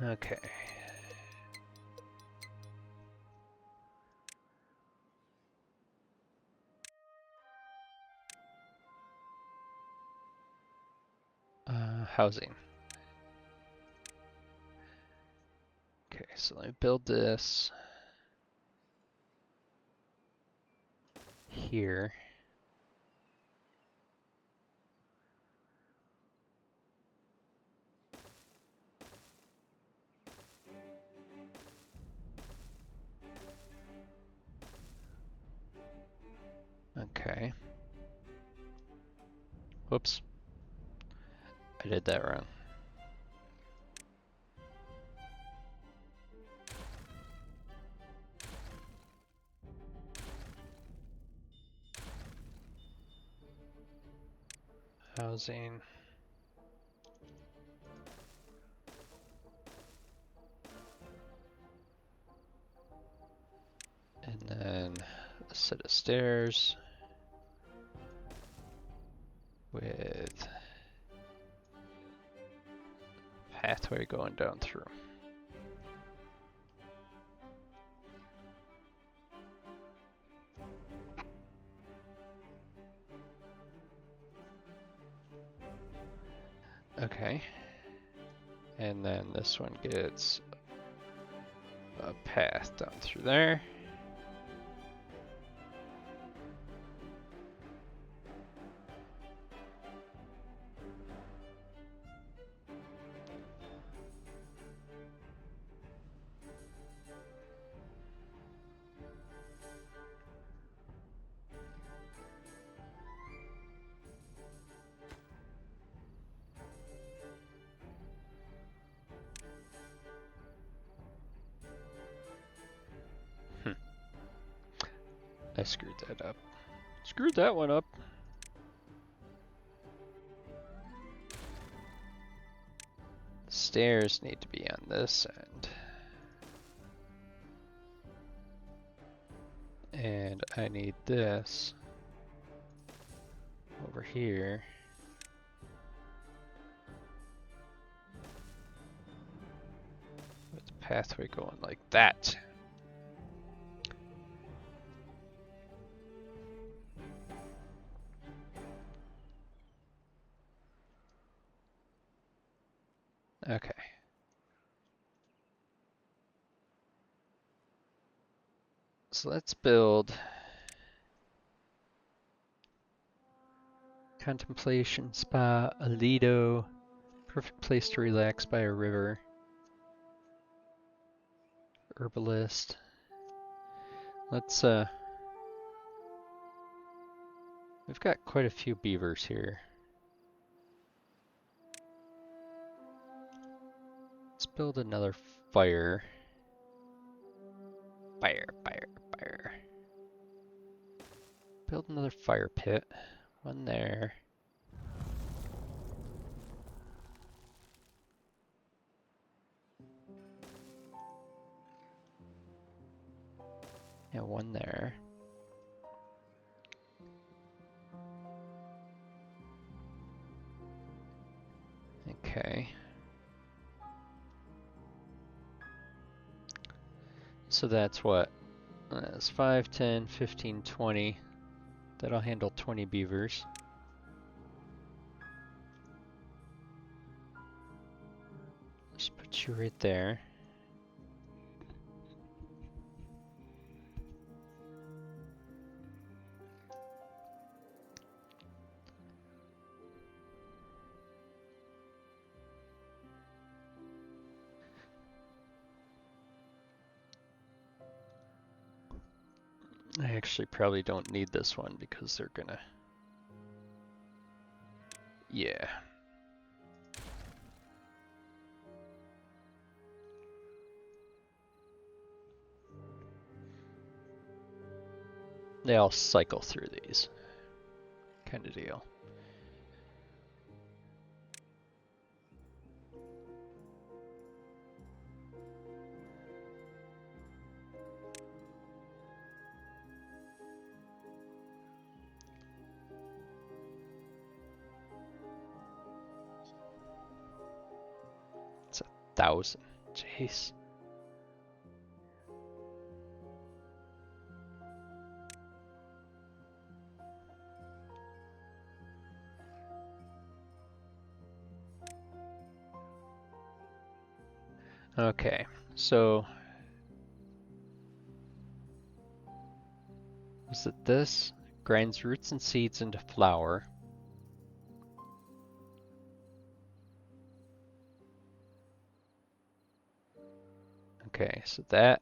Okay. Housing. Okay, so let me build this here. Okay. Whoops. I did that wrong. Housing. And then a set of stairs with pathway going down through. Okay. And then this one gets a path down through there. I screwed that up. Screwed that one up. The stairs need to be on this end. And I need this over here. With the pathway going like that. Okay. So let's build contemplation spa, a lido, perfect place to relax by a river, herbalist. Let's we've got quite a few beavers here. Let's build another fire. Fire. build another fire pit. One there. Yeah, one there. Okay. So that's what? That's 5, 10, 15, 20. That'll handle 20 beavers. Just put you right there. I actually probably don't need this one because they're gonna... Yeah. They all cycle through these. Kind of deal. It's 1,000. Jeez. Okay, so is it this? Grinds roots and seeds into flour. Okay, so that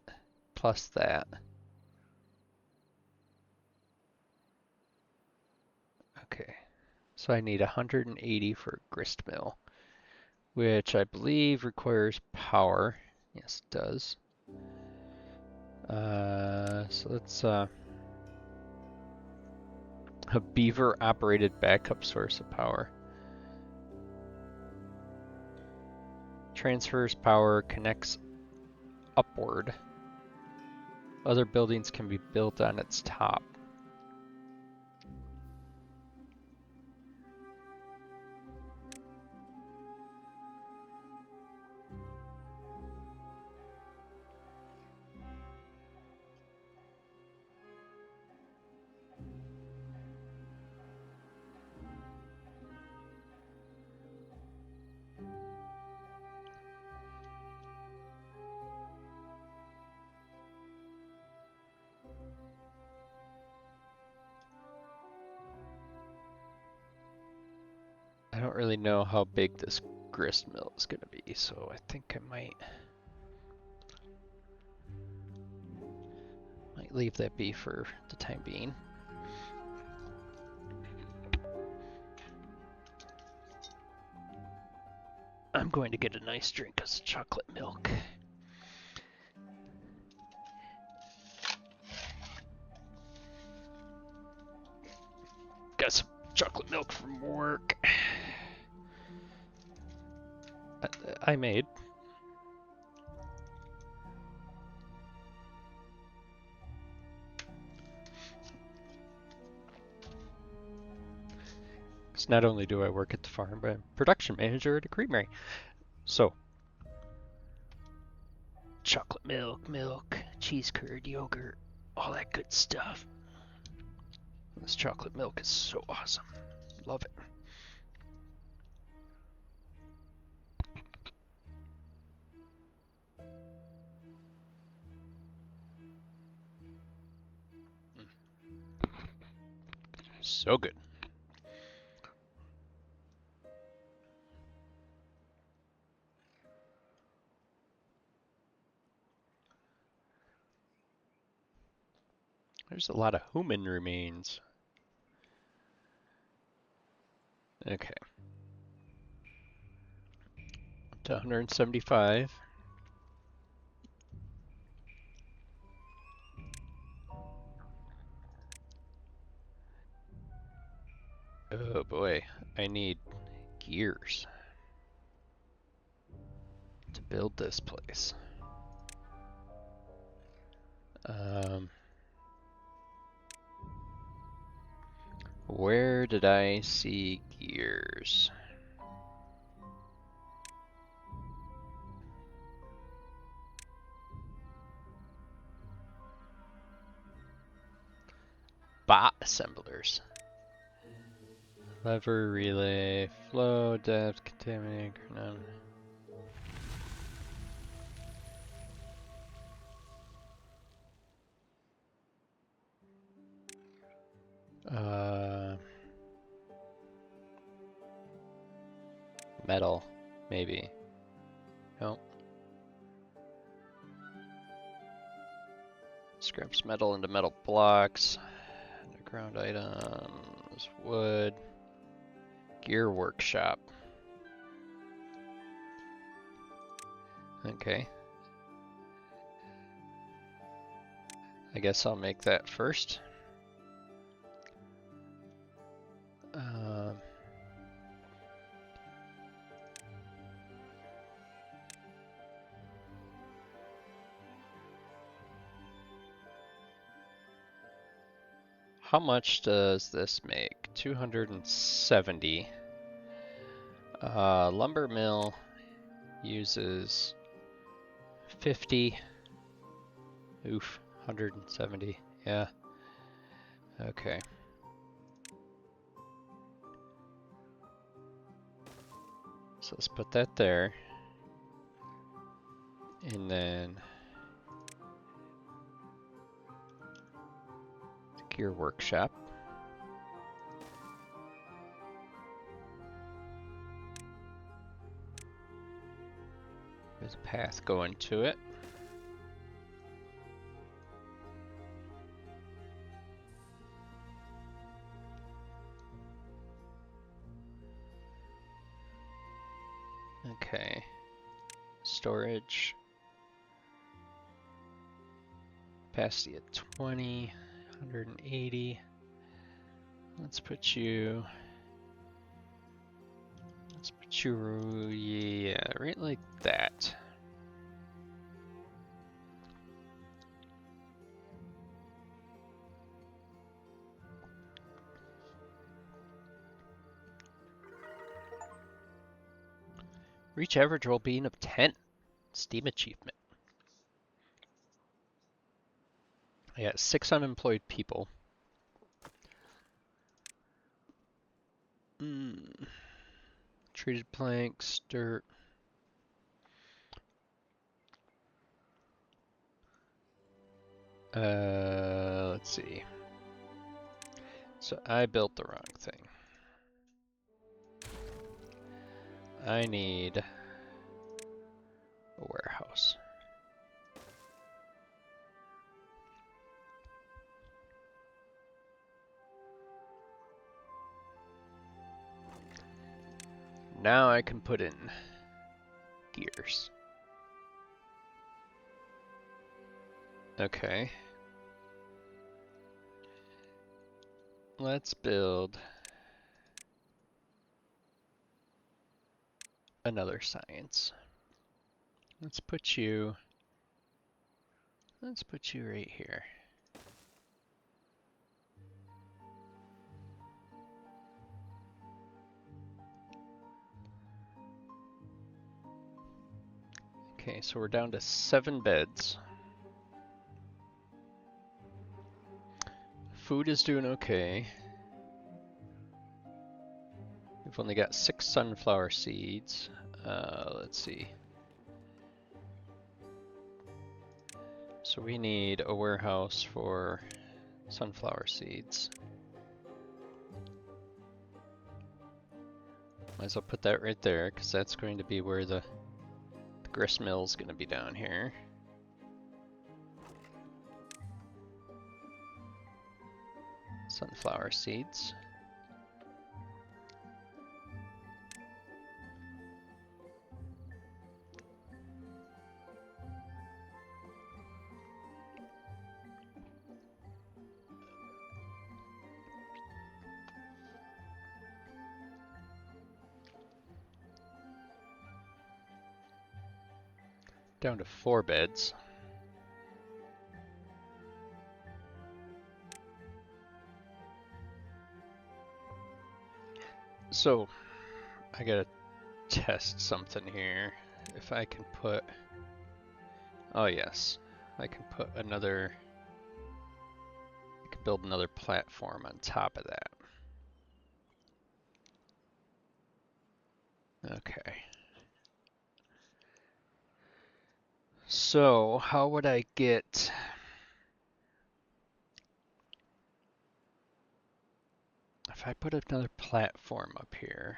plus that. Okay, so I need 180 for a grist mill, which I believe requires power. Yes, it does. So let's a beaver operated backup source of power. Transfers power, connects upward. Other buildings can be built on its top. I don't really know how big this grist mill is going to be, so I think I might leave that be for the time being. I'm going to get a nice drink of chocolate milk. Got some chocolate milk from work. I made. Because not only do I work at the farm, but I'm production manager at a creamery. So, chocolate milk, cheese curd, yogurt, all that good stuff. This chocolate milk is so awesome. Love it. So good. There's a lot of human remains. Okay. Up to 175. boy, I need gears to build this place. Where did I see gears? Bot assemblers. Lever, relay, flow, depth, contaminating, metal, maybe. Nope. Scraps metal into metal blocks. Underground items, wood. Gear workshop. Okay. I guess I'll make that first. How much does this make? 270. Lumber mill uses 50. Oof, 170. Yeah. Okay. So let's put that there. And then the gear workshop. There's a path going to it. Okay. Storage. Capacity at 20, 180. Let's put you, yeah, right like that. Reach average well-being of 10. Steam achievement. I got 6 unemployed people. Treated planks, dirt. Let's see. So I built the wrong thing. I need a warehouse. Now I can put in gears. Okay. Let's build another science. Let's put you right here. Okay, so we're down to 7 beds. Food is doing okay. We've only got 6 sunflower seeds. Let's see. So we need a warehouse for sunflower seeds. Might as well put that right there, because that's going to be where the grist mill is going to be down here. Sunflower seeds. Down to 4 beds. So, I gotta test something here. If I can put... Oh yes, I can put another... I can build another platform on top of that. Okay. So, how would I get... If I put another platform up here...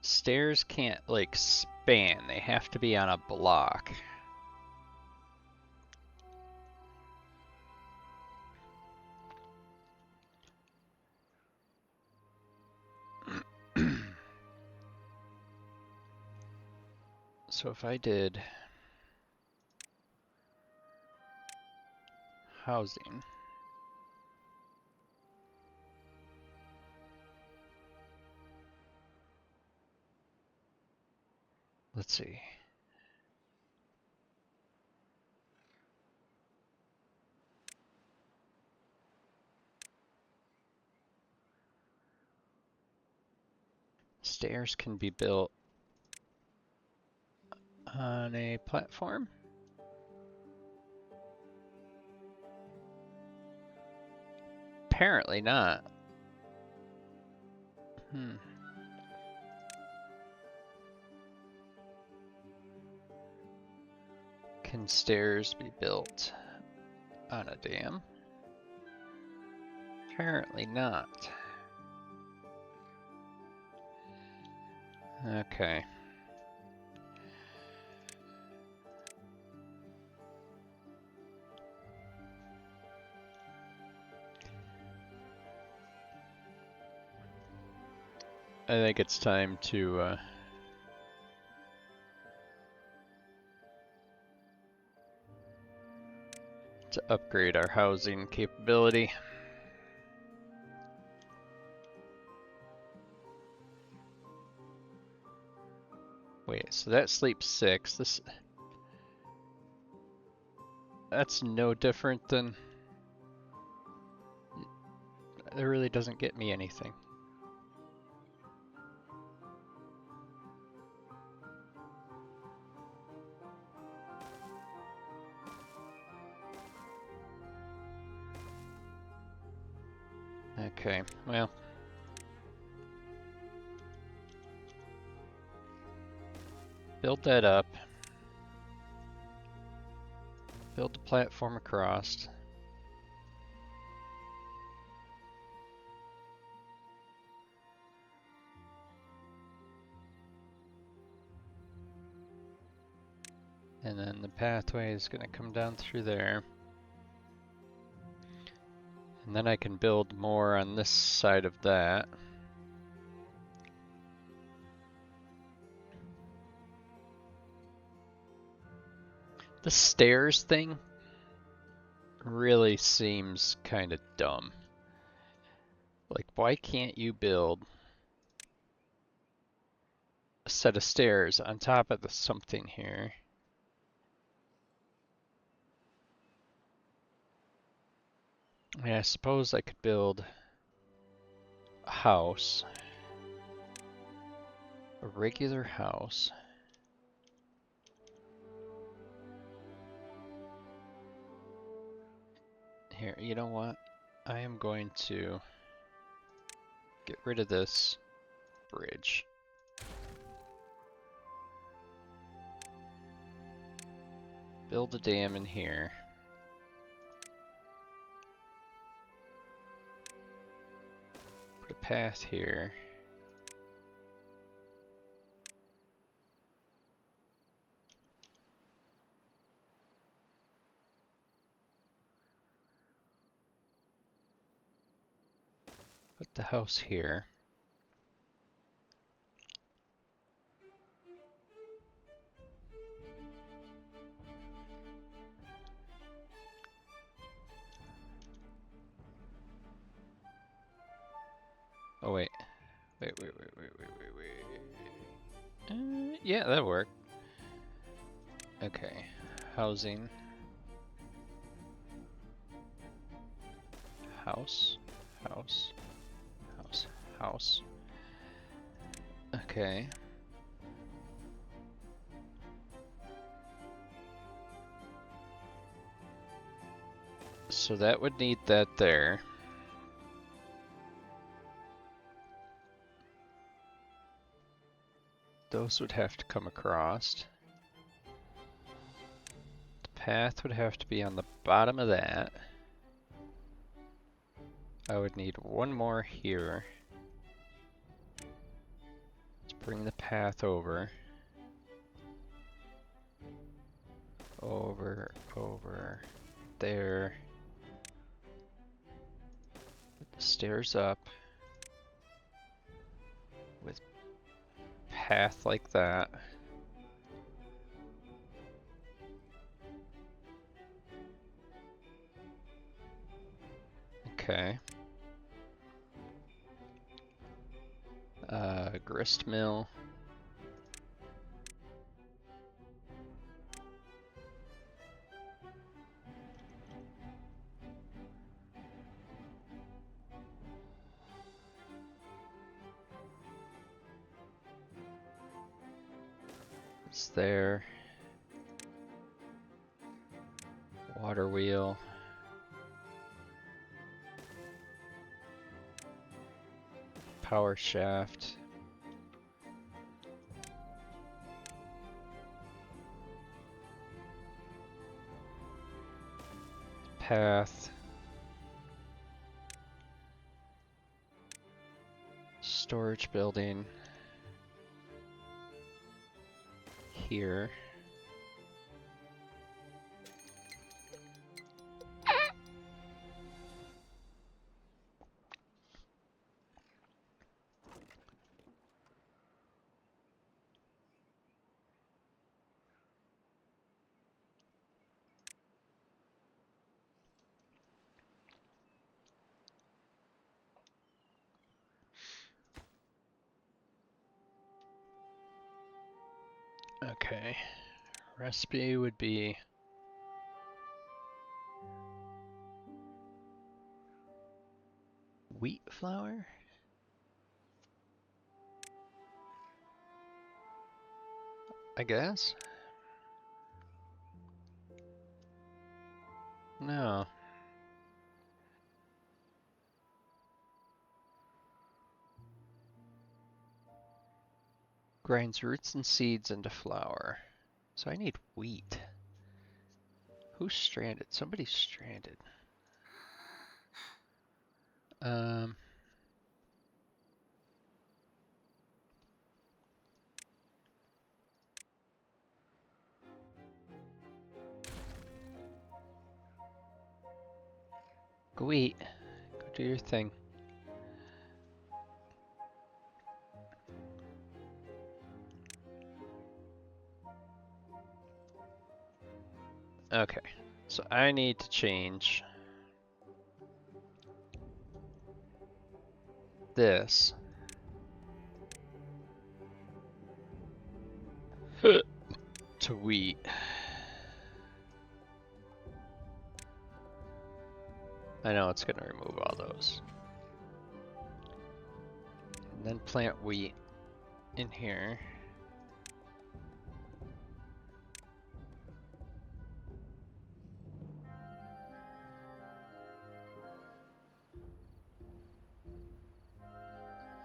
Stairs can't, like, span. They have to be on a block. So if I did housing, let's see. Stairs can be built on a platform. Apparently not. Can stairs be built on a dam? Apparently not. Okay. I think it's time to upgrade our housing capability. Wait, so that sleeps 6. That's no different than... It really doesn't get me anything. Okay, well. Build that up. Build the platform across. And then the pathway is going to come down through there. And then I can build more on this side of that. The stairs thing really seems kind of dumb. Like, why can't you build a set of stairs on top of the something here? I mean, I suppose I could build a house, a regular house. Here, you know what? I am going to get rid of this bridge. Build a dam in here. Put a path here. Put the house here. Oh wait. Wait. Yeah, that'll work. Okay, housing. House, house, house, house. Okay. So that would need that there. Those would have to come across. The path would have to be on the bottom of that. I would need one more here. Let's bring the path over. Over, there. Put the stairs up. With path like that. Okay. Grist mill. It's there. Water wheel. Power shaft. Path. Storage building. Here. Okay. Recipe would be wheat flour? I guess? No. Grinds roots and seeds into flour. So I need wheat. Who's stranded? Somebody's stranded. Go eat. Go do your thing. Okay, so I need to change this to wheat. I know it's gonna remove all those. And then plant wheat in here.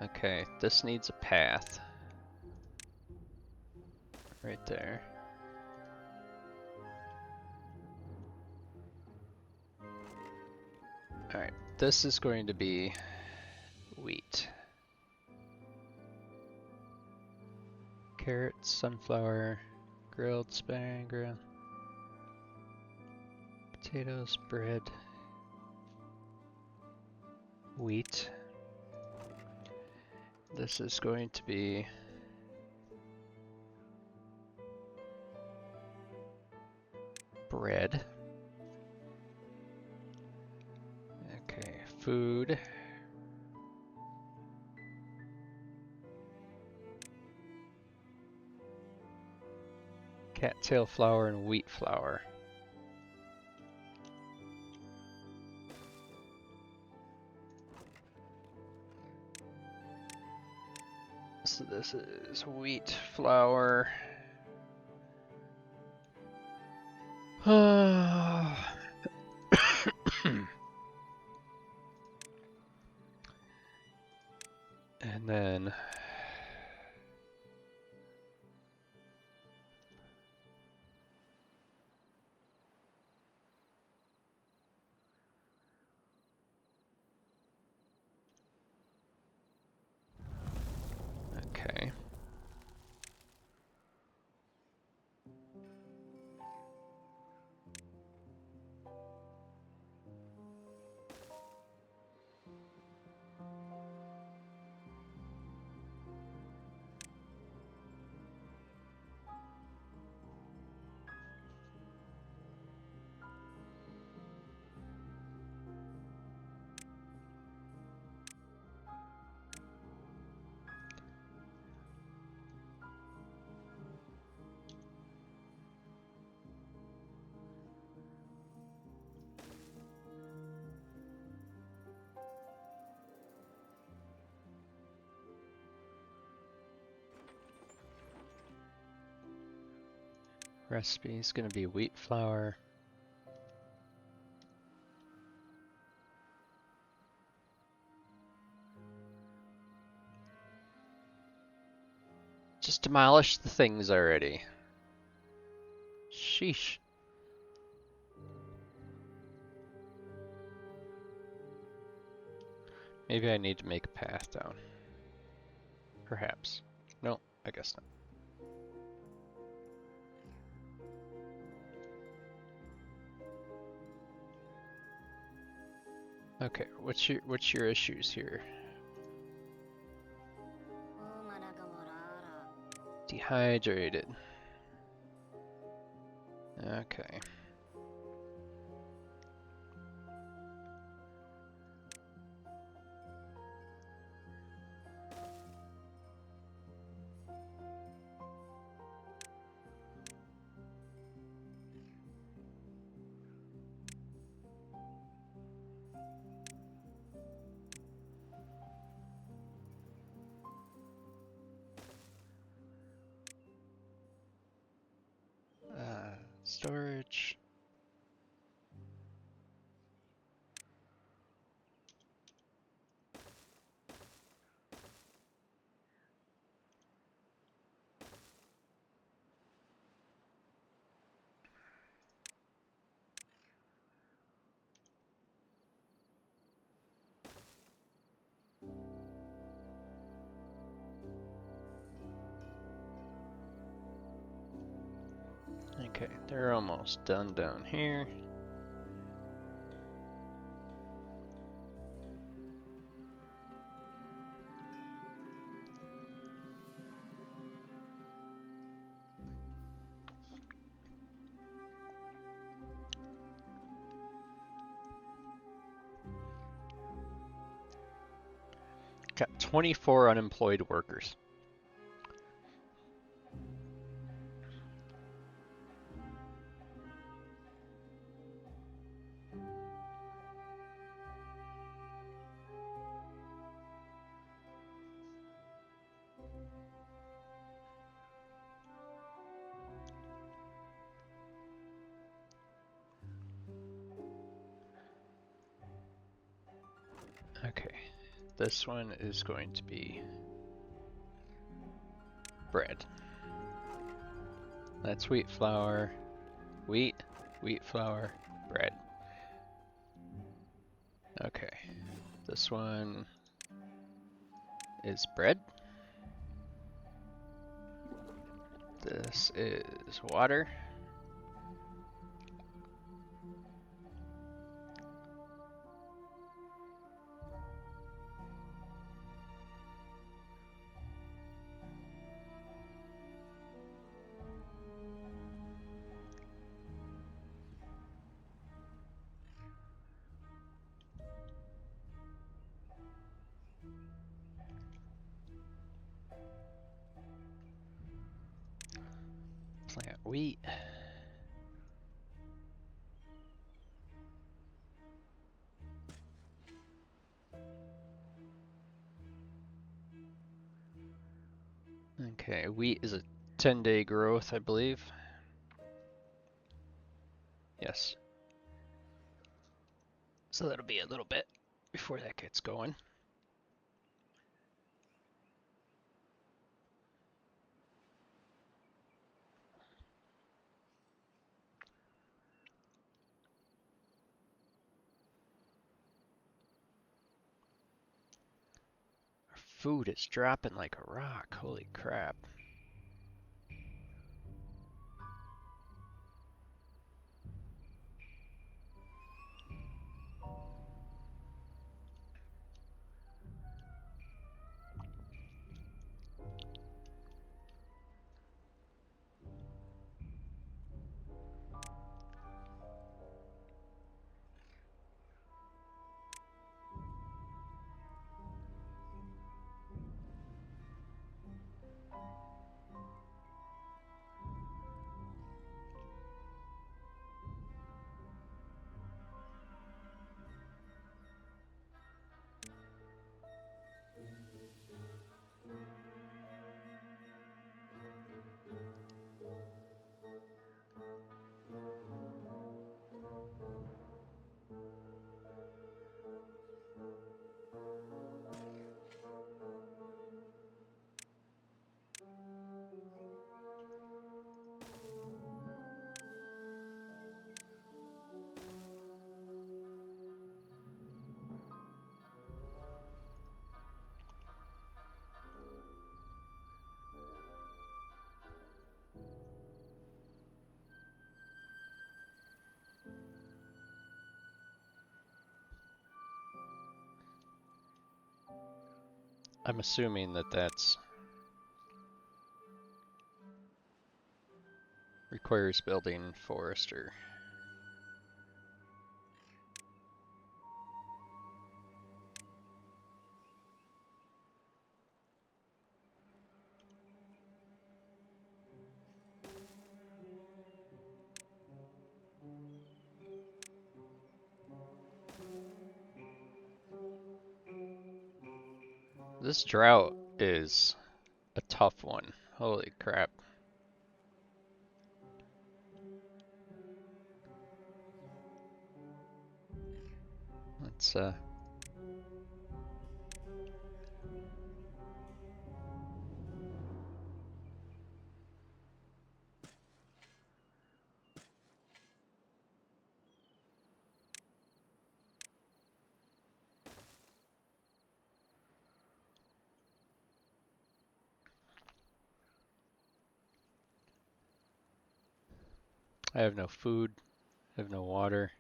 Okay, this needs a path. Right there. Alright, this is going to be wheat. Carrots, sunflower, grilled, spring, grilled. Potatoes, bread. Wheat. This is going to be bread. Okay, food. Cattail flour and wheat flour. So this is wheat flour. And then okay. Recipe is going to be wheat flour. Just demolish the things already. Sheesh. Maybe I need to make a path down. Perhaps. No, I guess not. Okay, what's your issues here? Dehydrated. Okay. Storage. Okay, they're almost done down here. Got 24 unemployed workers. Okay, this one is going to be bread. That's wheat flour, wheat flour, bread. Okay, this one is bread. This is water. Plant Wheat. Okay, wheat is a 10-day growth, I believe. Yes. So that'll be a little bit before that gets going. Our food is dropping like a rock. Holy crap. I'm assuming that that's requires building forester. This drought is a tough one. Holy crap. Let's I have no food, I have no water.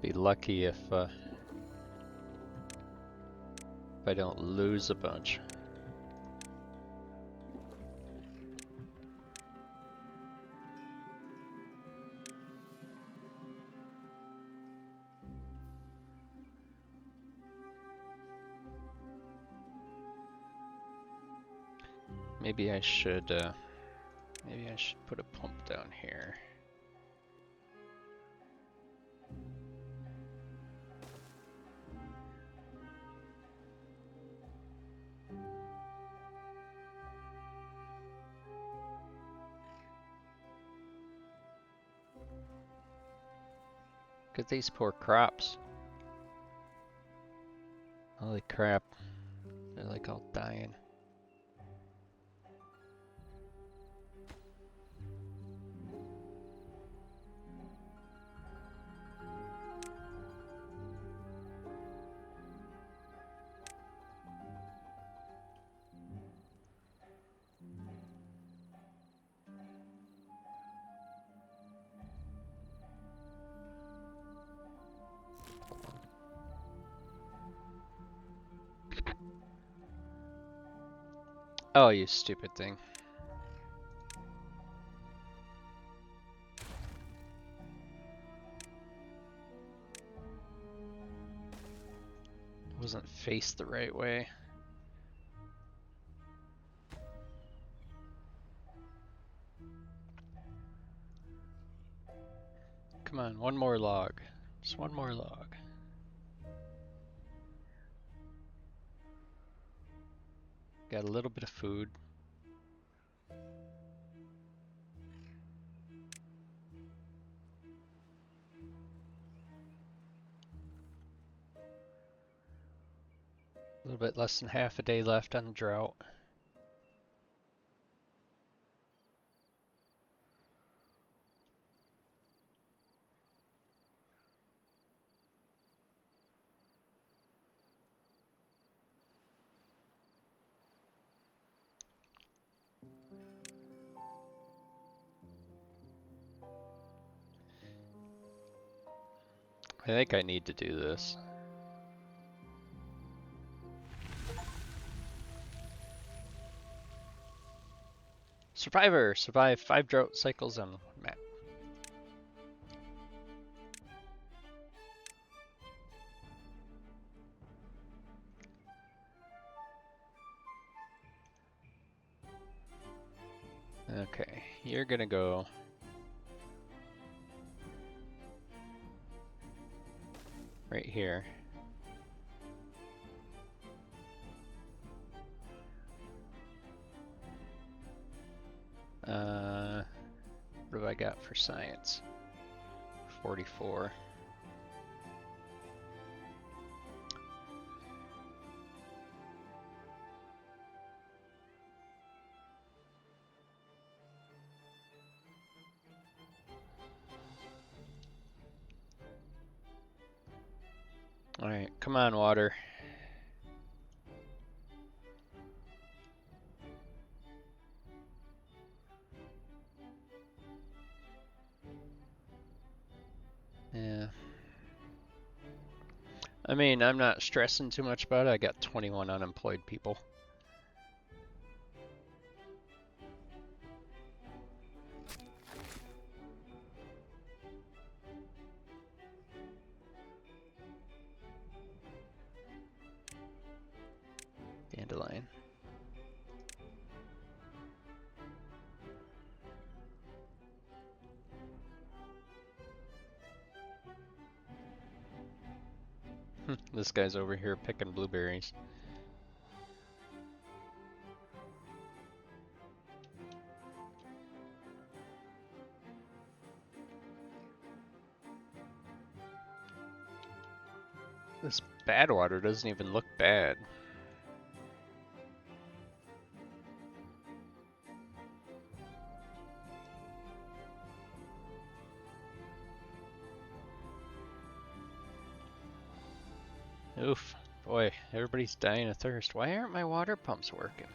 Be lucky if I don't lose a bunch. Maybe I should put a pump down here. Look at these poor crops. Holy crap. They're like all dying. Oh, you stupid thing. Wasn't faced the right way. Come on, one more log. Just one more log. Got a little bit of food. A little bit less than half a day left on the drought. I think I need to do this. Survivor! Survive 5 drought cycles on map. Okay, you're gonna go right here. What have I got for science? 44. Alright, come on, water. Yeah. I mean, I'm not stressing too much about it. I got 21 unemployed people. Dandelion. This guy's over here picking blueberries. This bad water doesn't even look bad. Oof. Boy, everybody's dying of thirst. Why aren't my water pumps working?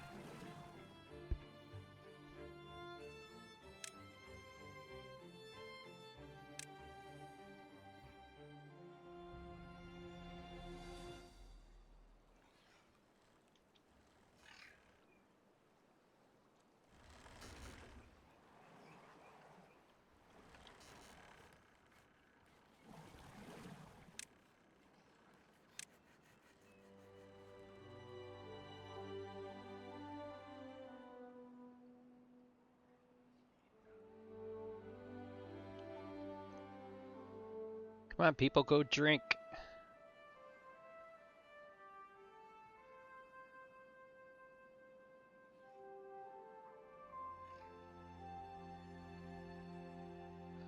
Come on, people, go drink.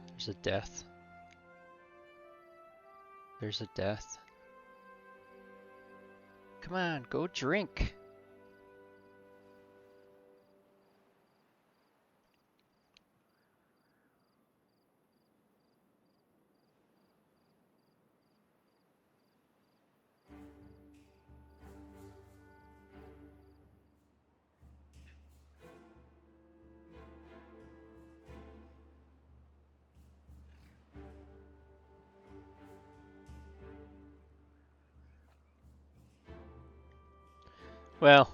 There's a death. There's a death. Come on, go drink. Well,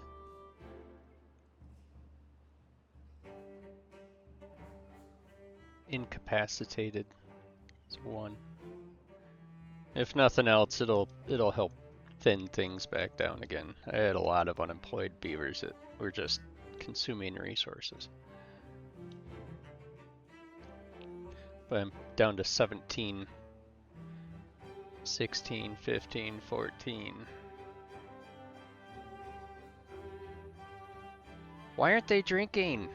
incapacitated. It's 1. If nothing else, it'll help thin things back down again. I had a lot of unemployed beavers that were just consuming resources. But I'm down to 17, 16, 15, 14. Why aren't they drinking?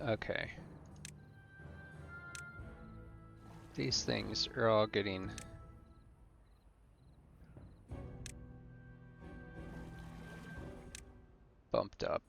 Okay. These things are all getting bumped up.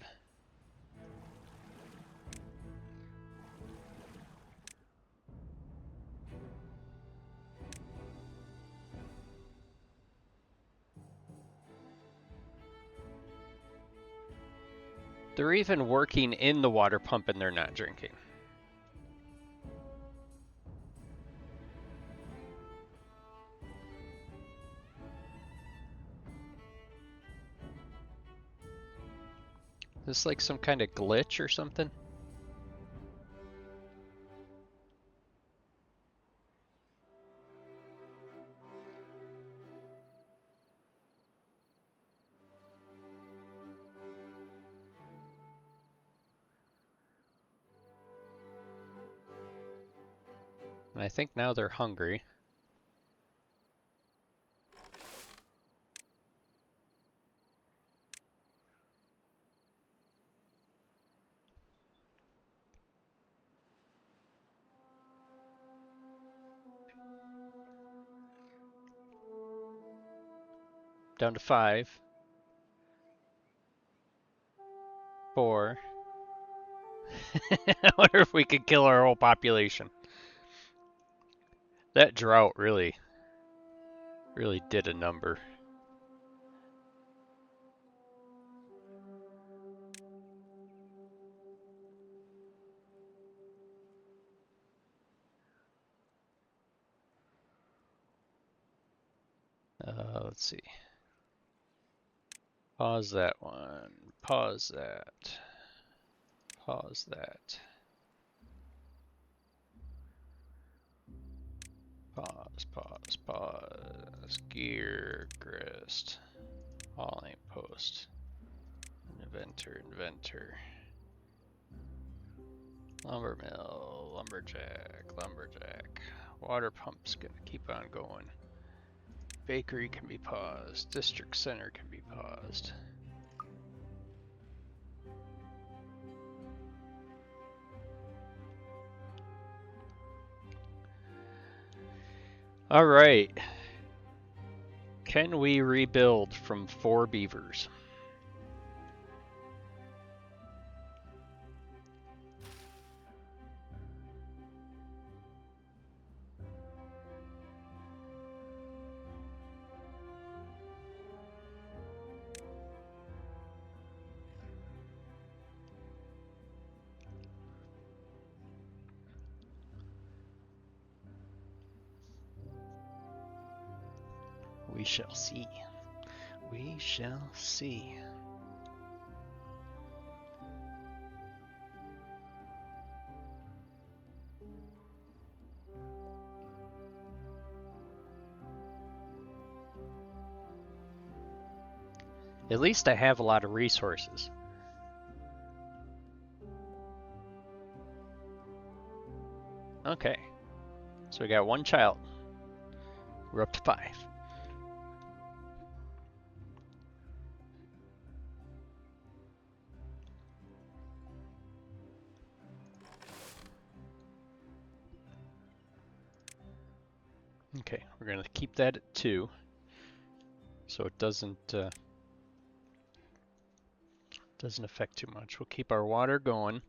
They're even working in the water pump and they're not drinking. Is this like some kind of glitch or something? And I think now they're hungry. Down to 5. 4. I wonder if we could kill our whole population. That drought really did a number. Let's see. Pause that one. Pause that. Pause that. Pause. Gear, grist. Hauling post. Inventor. Lumber mill, lumberjack. Water pump's gonna keep on going. Bakery can be paused. District center can be paused. All right. Can we rebuild from 4 beavers? We shall see. We shall see. At least I have a lot of resources. Okay. So we got 1 child. We're up to 5. Okay, we're gonna keep that at 2, so it doesn't affect too much. We'll keep our water going,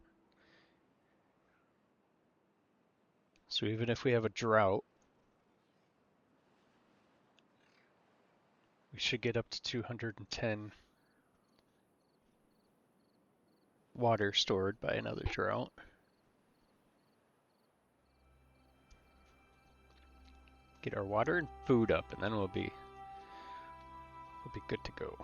so even if we have a drought, we should get up to 210 water stored by another drought. Get our water and food up, and then we'll be good to go.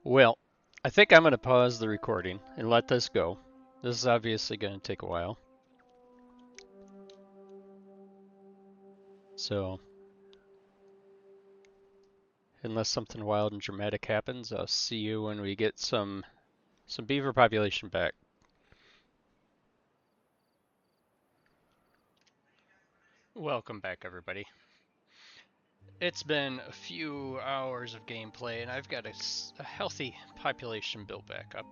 Well, I think I'm going to pause the recording and let this go. This is obviously going to take a while. So, unless something wild and dramatic happens, I'll see you when we get some beaver population back. Welcome back, everybody. It's been a few hours of gameplay, and I've got a healthy population built back up.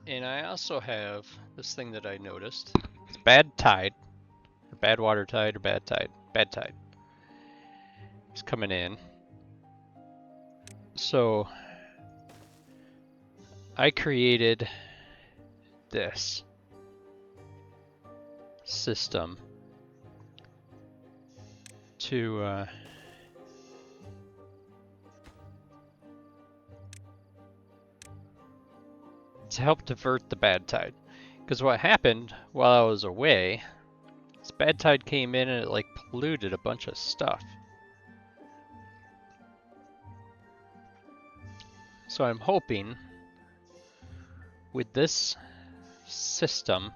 And I also have this thing that I noticed. It's bad tide, or bad water tide, or bad tide. Bad tide. It's coming in. So, I created this system to help divert the bad tide. Because what happened while I was away, this bad tide came in and it like polluted a bunch of stuff. So I'm hoping with this system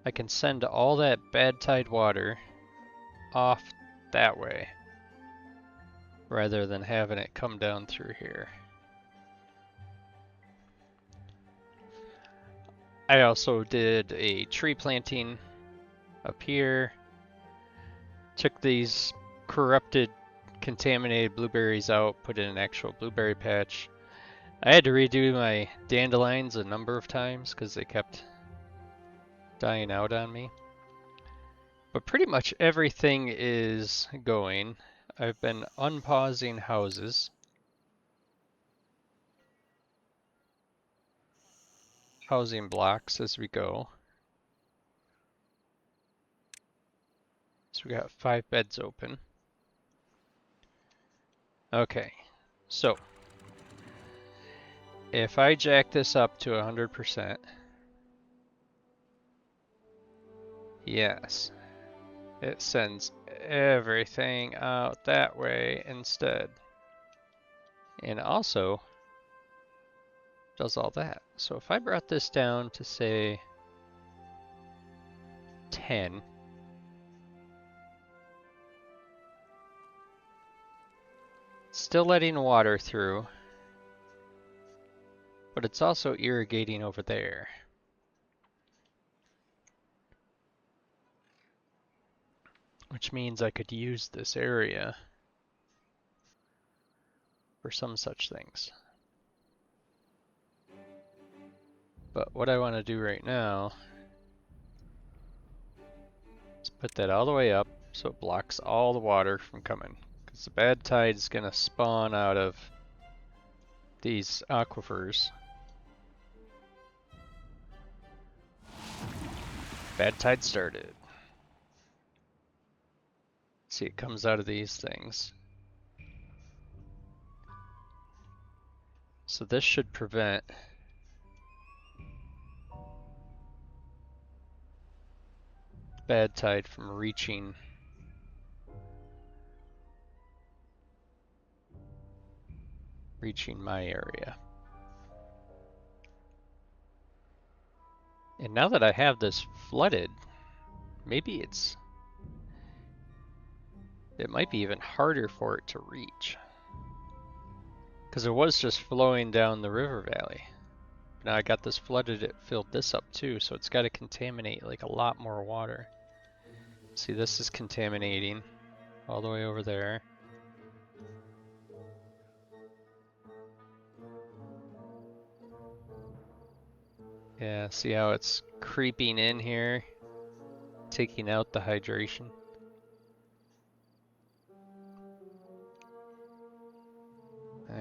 I can send all that bad tide water off that way rather than having it come down through here. I also did a tree planting up here. Took these corrupted, contaminated blueberries out, put in an actual blueberry patch. I had to redo my dandelions a number of times because they kept dying out on me. But pretty much everything is going. I've been unpausing houses. Housing blocks as we go. So we got 5 beds open. Okay, so if I jack this up to 100%, yes, it sends everything out that way instead. And also does all that. So if I brought this down to say 10, still letting water through, but it's also irrigating over there. Which means I could use this area for some such things. But what I want to do right now Let's put that all the way up so it blocks all the water from coming. Because the bad tide is going to spawn out of these aquifers. Bad tide started. See, it comes out of these things. So this should prevent bad tide from reaching my area. And now that I have this flooded, maybe it might be even harder for it to reach. Because it was just flowing down the river valley. Now I got this flooded, it filled this up too, so it's got to contaminate like a lot more water. See, this is contaminating all the way over there. Yeah, see how it's creeping in here, taking out the hydration.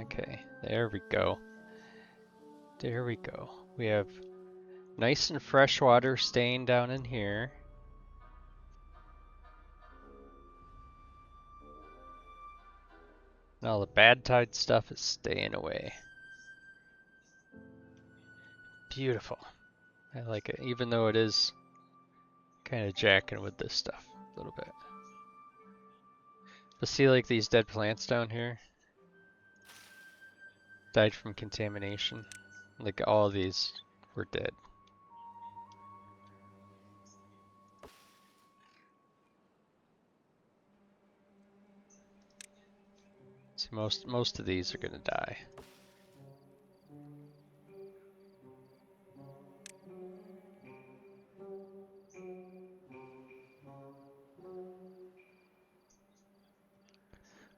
Okay, there we go. There we go. We have nice and fresh water staying down in here. Now the bad tide stuff is staying away. Beautiful. I like it, even though it is kind of jacking with this stuff a little bit. But see, like these dead plants down here? Died from contamination. Like all of these were dead. See, most of these are gonna die.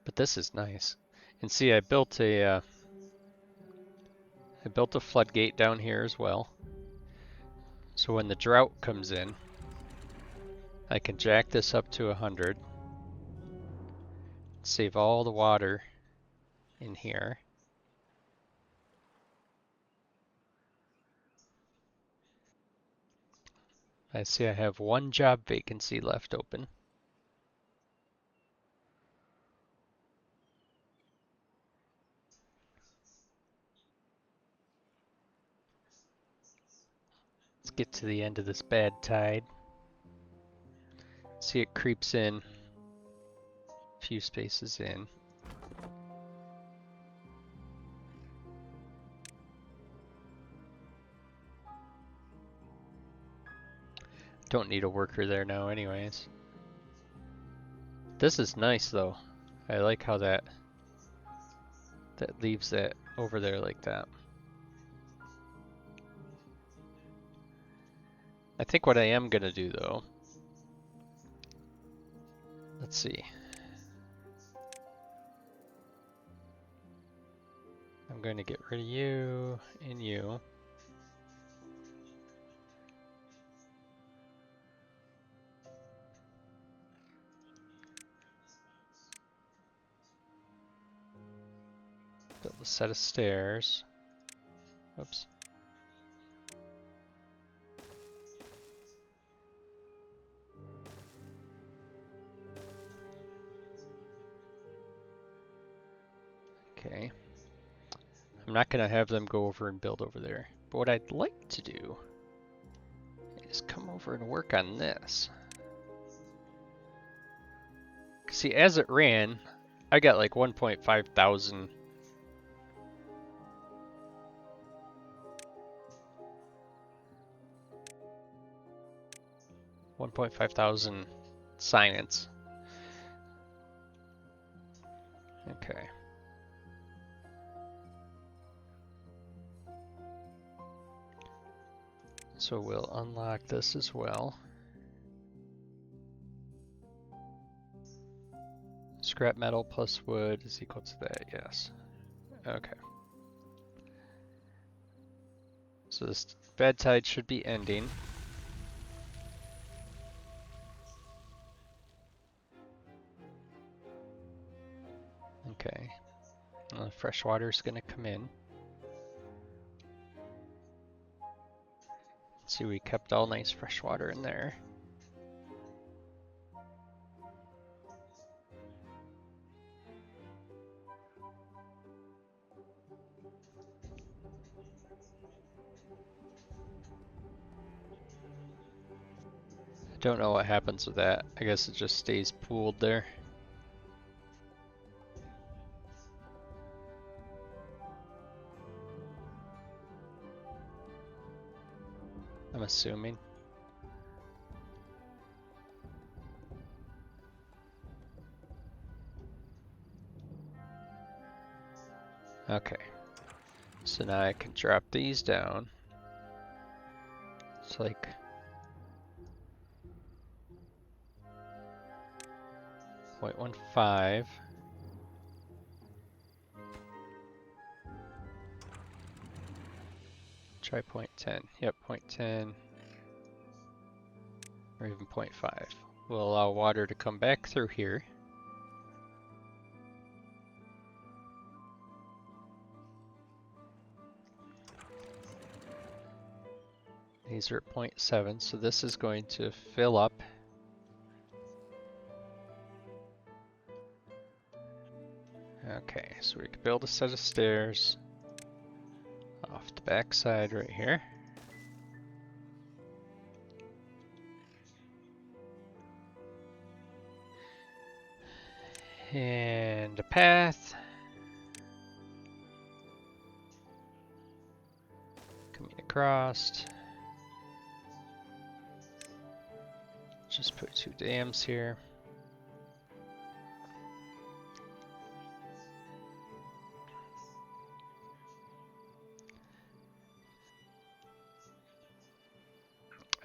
But this is nice. And see, I built a floodgate down here as well. So when the drought comes in, I can jack this up to 100. Save all the water in here. I see I have one job vacancy left open. Let's get to the end of this bad tide. See, it creeps in a few spaces in. Don't need a worker there now anyways. This is nice though. I like how that leaves that over there like that. I think what I am gonna do though, let's see. I'm going to get rid of you and you. Build a set of stairs. Oops. Okay. I'm not going to have them go over and build over there. But what I'd like to do is come over and work on this. See, as it ran, I got like 1.5 thousand. 1.5 thousand sign-ins. Okay. So we'll unlock this as well. Scrap metal plus wood is equal to that, yes. Okay. So this bad tide should be ending. fresh water is going to come in. Let's see, we kept all nice fresh water in there. Don't know what happens with that. I guess it just stays pooled there. I'm assuming. Okay. So now I can drop these down. It's like 0.15. Try 0.10. Yep, 0.10. Or even 0.5. We'll allow water to come back through here. These are at 0.7, so this is going to fill up. Okay, so we can build a set of stairs off the back side right here. And a path. Coming across. Just put 2 dams here.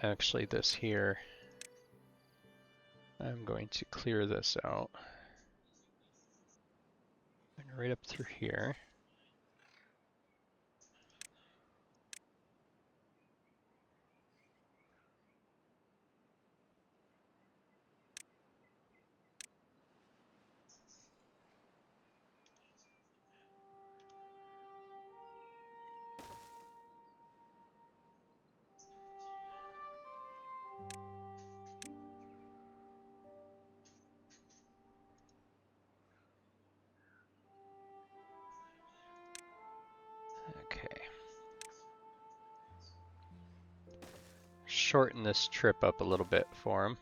Actually, this here, I'm going to clear this out. And right up through here. Okay. Shorten this trip up a little bit for him.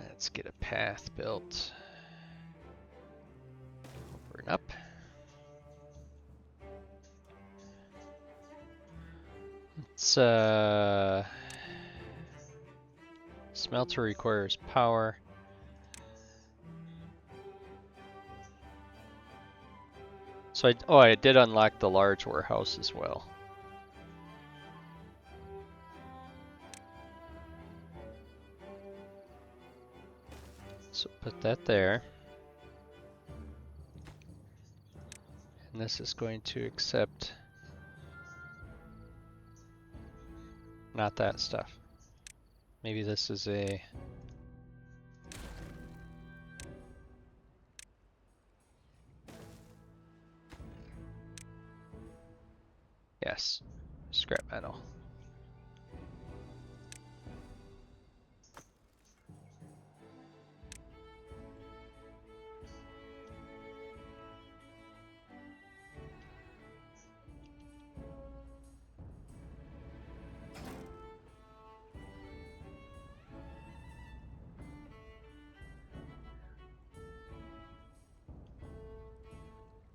Let's get a path built over and up. It's smelter requires power. So I did unlock the large warehouse as well. So put that there. And this is going to accept not that stuff. Maybe this is a yes, scrap metal.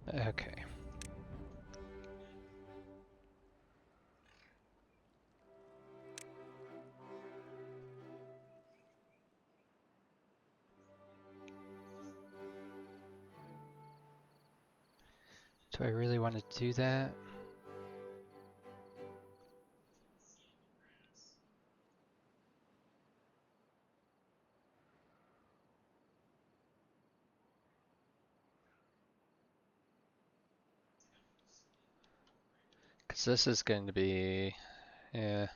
Okay. Do I really want to do that? Because this is going to be... Yeah.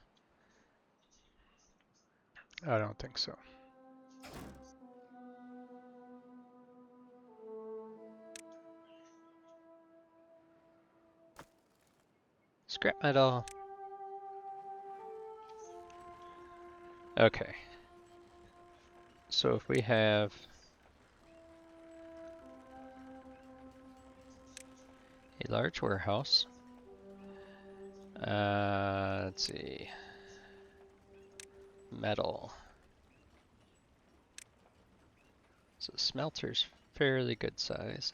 I don't think so. Scrap metal. Okay. So if we have a large warehouse, let's see, metal. So the smelter's fairly good size.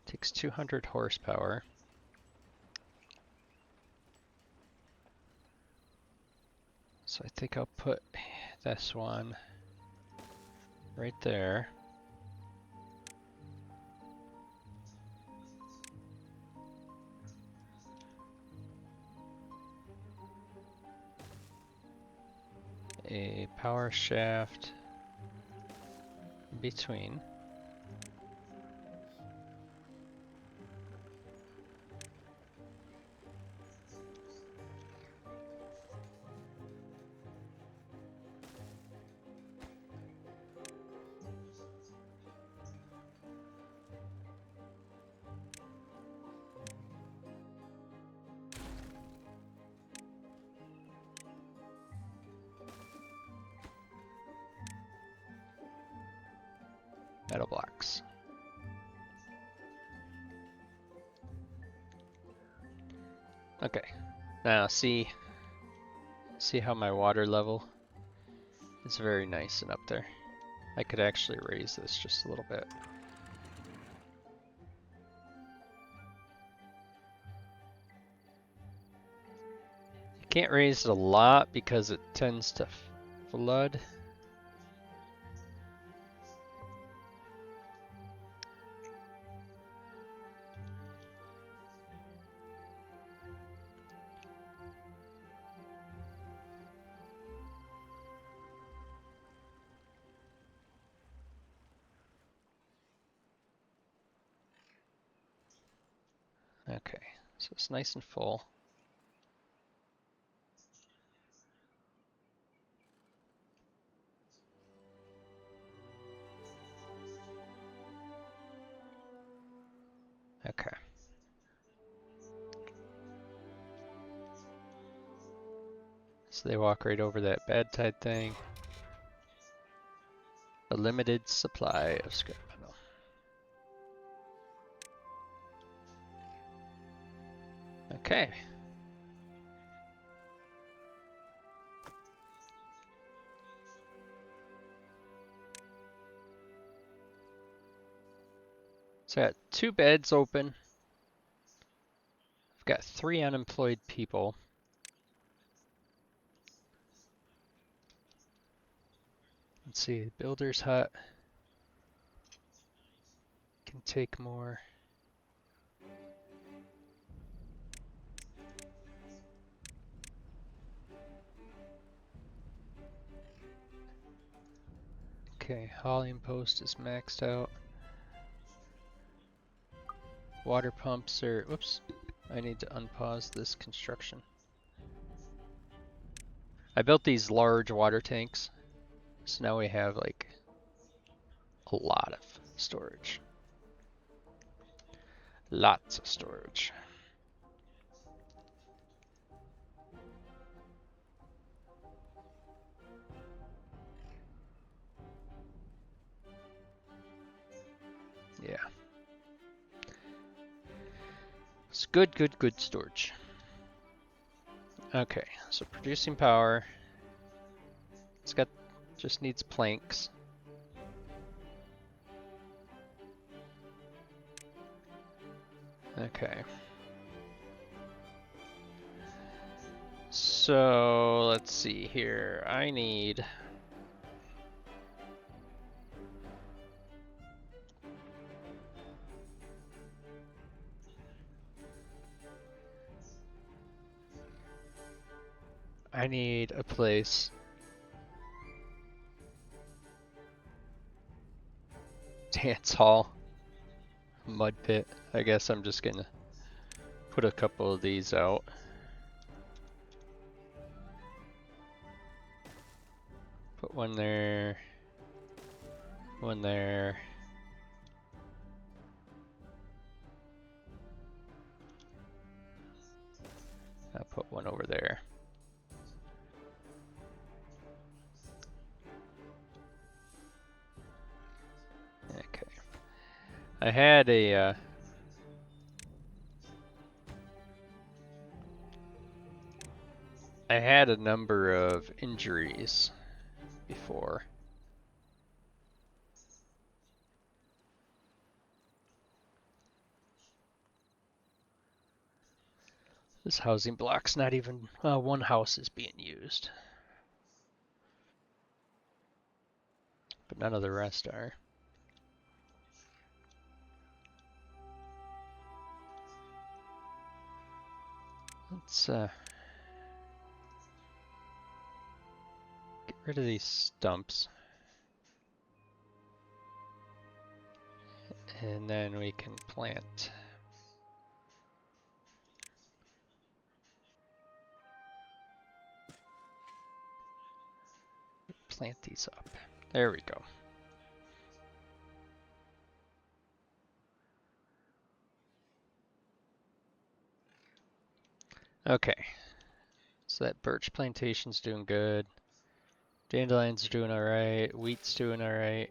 Takes 200 horsepower. So I think I'll put this one right there. A power shaft in between. Metal blocks. Okay, now see how my water level is very nice and up there. I could actually raise this just a little bit. You can't raise it a lot because it tends to flood. Okay, so it's nice and full. Okay. So they walk right over that bad tide thing. A limited supply of scrap metal. Okay. So I got 2 beds open. I've got 3 unemployed people. Let's see, builder's hut can take more. Okay, hauling post is maxed out. Water pumps are, whoops, I need to unpause this construction. I built these large water tanks, so now we have like a lot of storage. Lots of storage. Yeah. It's good storage. Okay, so producing power. It's got, just needs planks. Okay. So let's see here. I need a place. Dance hall. Mud pit. I guess I'm just gonna put a couple of these out. Put one there. One there. I'll put one over there. Okay. I had a number of injuries before. This housing block's not even, one house is being used. But none of the rest are. Let's get rid of these stumps. And then we can plant. Plant these up. There we go. Okay. So that birch plantation's doing good. Dandelion's doing alright. Wheat's doing alright.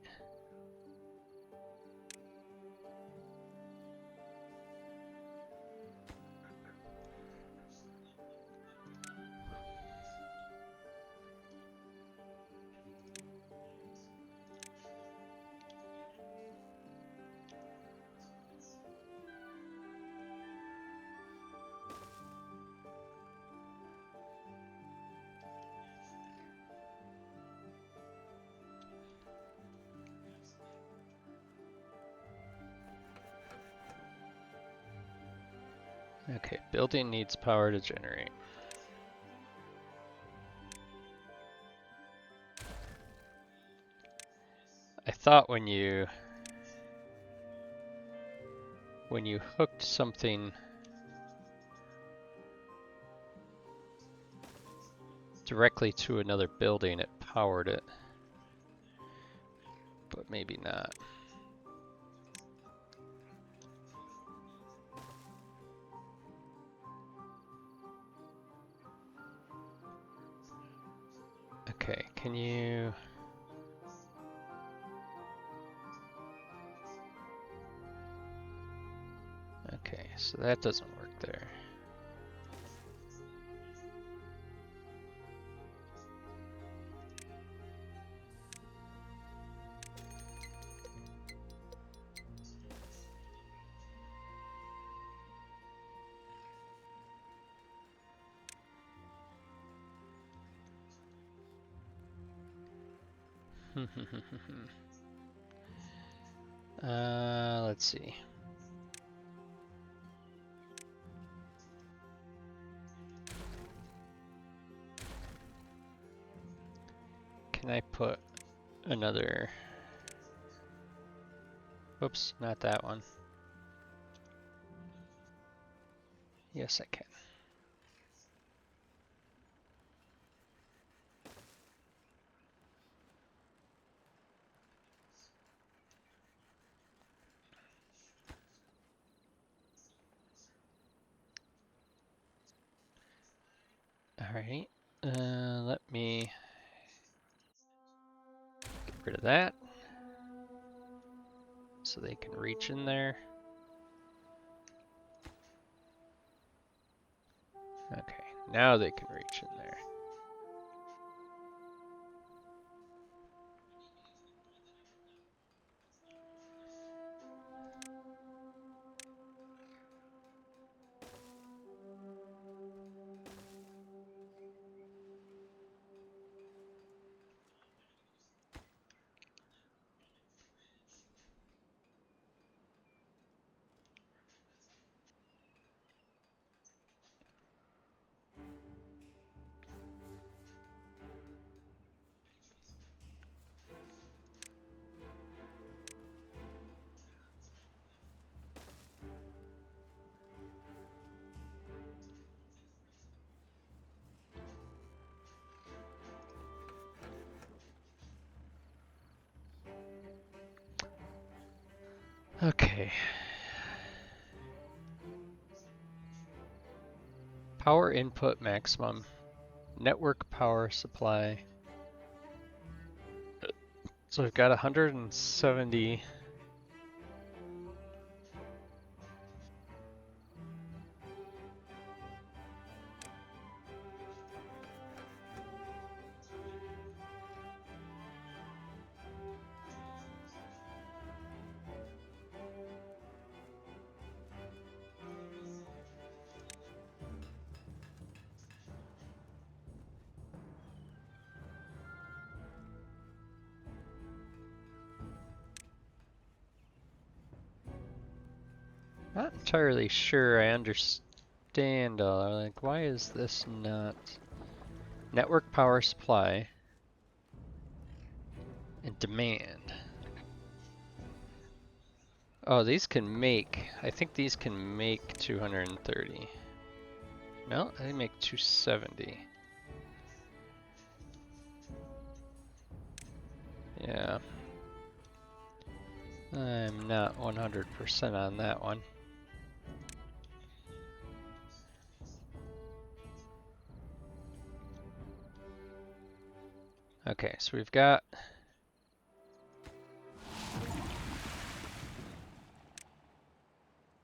Okay, building needs power to generate. I thought when you hooked something directly to another building, it powered it. But maybe not. Okay, can you... Okay, so that doesn't work there. Let's see. Can I put another... Oops, not that one. Yes, I can. Alright, let me get rid of that so they can reach in there. Okay, now they can reach in there. Okay. Power input maximum. Network power supply. So we've got 170. Not entirely sure I understand like why is this not network power supply and demand? Oh, these can make, I think these can make 230. No, they make 270. Yeah. I'm not 100% on that one. Okay, so we've got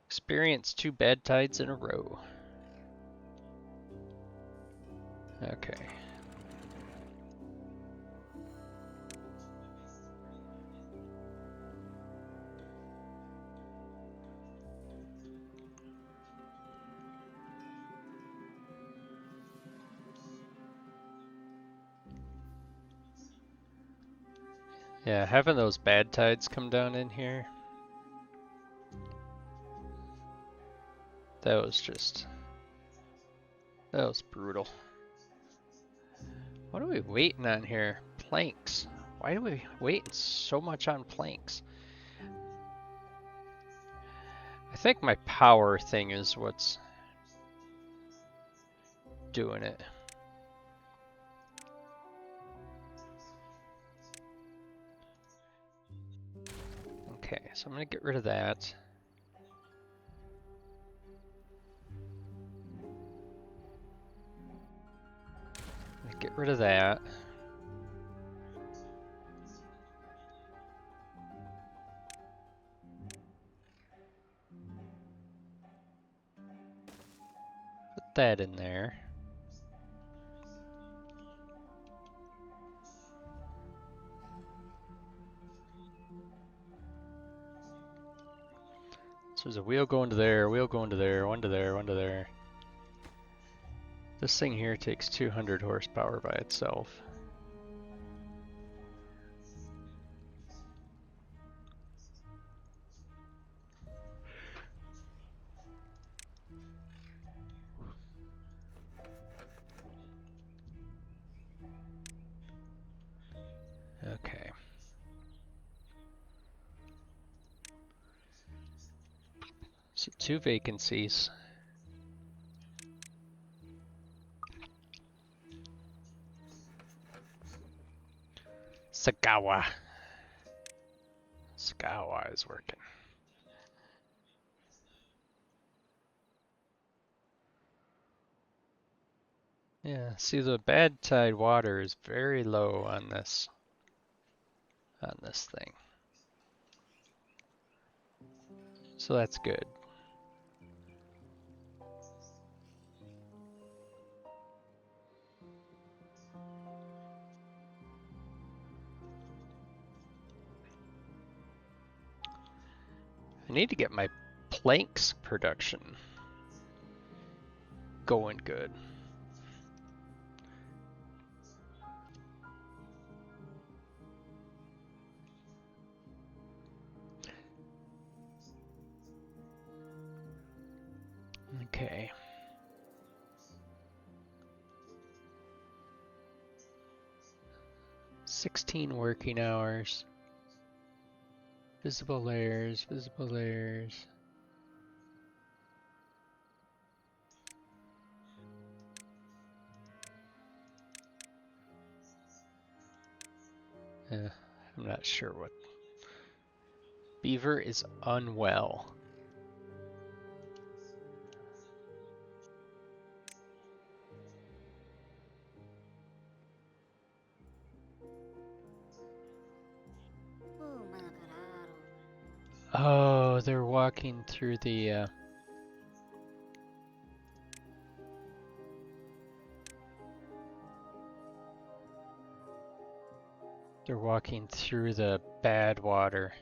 experienced 2 bad tides in a row. Okay. Yeah, having those bad tides come down in here, that was brutal. What are we waiting on here? Planks. Why are we waiting so much on planks? I think my power thing is what's doing it. Okay, so I'm gonna get rid of that. Get rid of that. Put that in there. So there's a wheel going to there, wheel going to there, one to there, one to there. This thing here takes 200 horsepower by itself. Okay. So 2 vacancies. Sagawa. Sagawa is working. Yeah, see the bad tide water is very low on this thing. So that's good. I need to get my planks production going good. Okay. "16 working hours. Visible layers, visible layers." I'm not sure what. Beaver is unwell. Oh, they're walking through the they're walking through the bad water.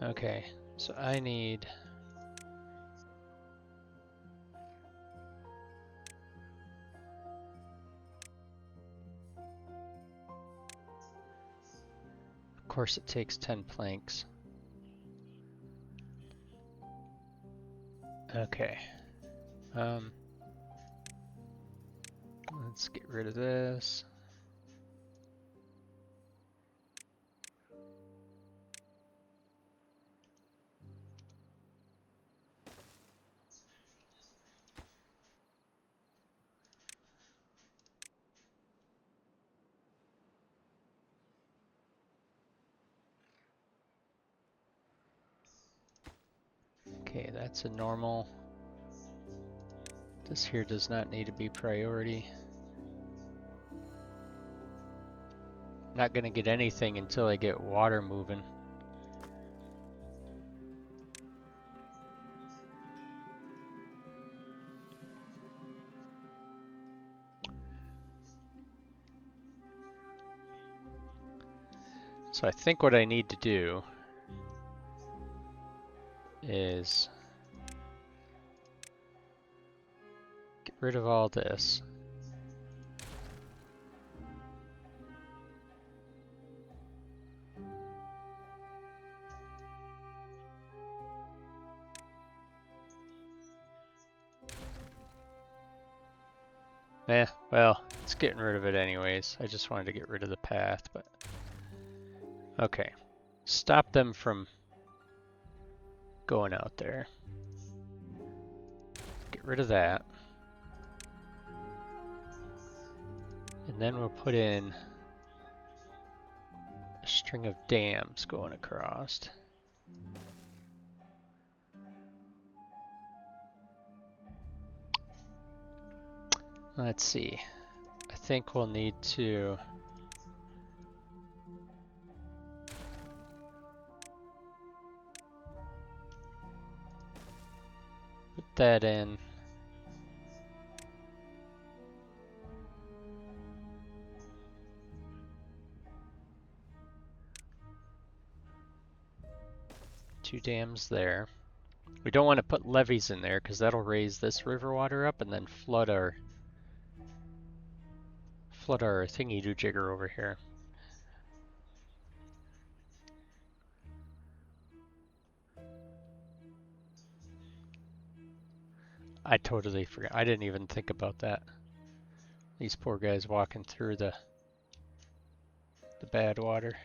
Okay, so I need... Of course it takes 10 planks. Okay. Let's get rid of this. Okay, that's a normal. This here does not need to be priority. Not gonna get anything until I get water moving. So I think what I need to do is get rid of all this. Well, it's getting rid of it anyways. I just wanted to get rid of the path, but... Okay. Stop them from going out there. Get rid of that. And then we'll put in a string of dams going across. Let's see. I think we'll need to put that in. Two dams there. We don't want to put levees in there because that'll raise this river water up and then flood our thingy-do-jigger over here. I totally forgot. I didn't even think about that. These poor guys walking through the bad water.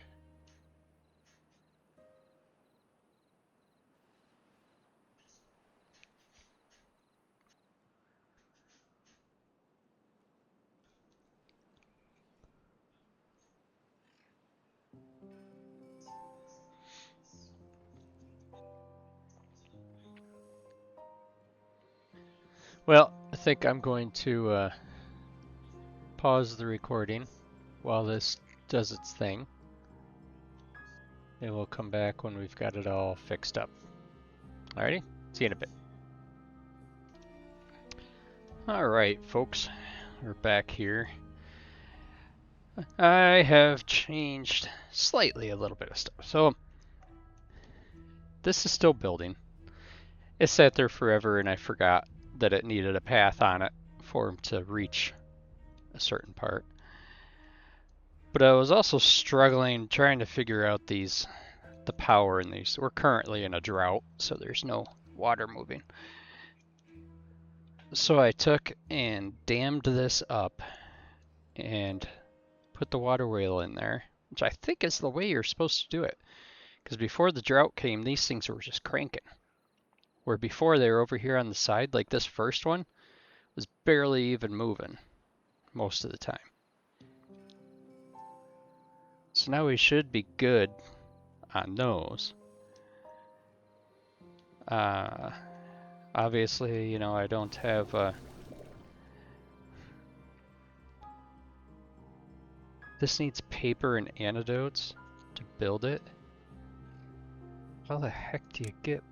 Well, I think I'm going to pause the recording while this does its thing. And we'll come back when we've got it all fixed up. Alrighty, see you in a bit. Alright, folks, we're back here. I have changed slightly a little bit of stuff. So, this is still building. It sat there forever and I forgot that it needed a path on it for him to reach a certain part. But I was also struggling trying to figure out the power in these. We're currently in a drought, so there's no water moving. So I took and dammed this up and put the water wheel in there, which I think is the way you're supposed to do it. Because before the drought came, these things were just cranking. Where before they were over here on the side, like this first one, was barely even moving most of the time. So now we should be good on those. Obviously, you know, I don't have this needs paper and antidotes to build it. How the heck do you get?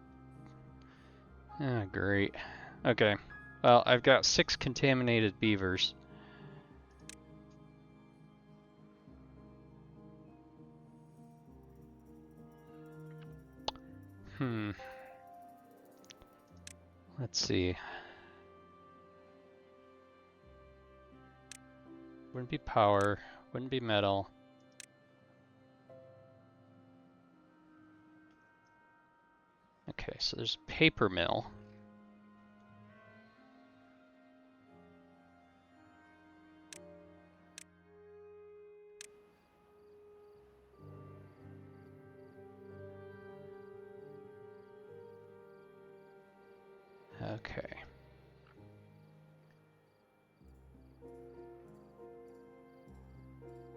Ah, great. Okay. Well, I've got 6 contaminated beavers. Let's see. Wouldn't be power, wouldn't be metal. Okay, so there's paper mill. Okay.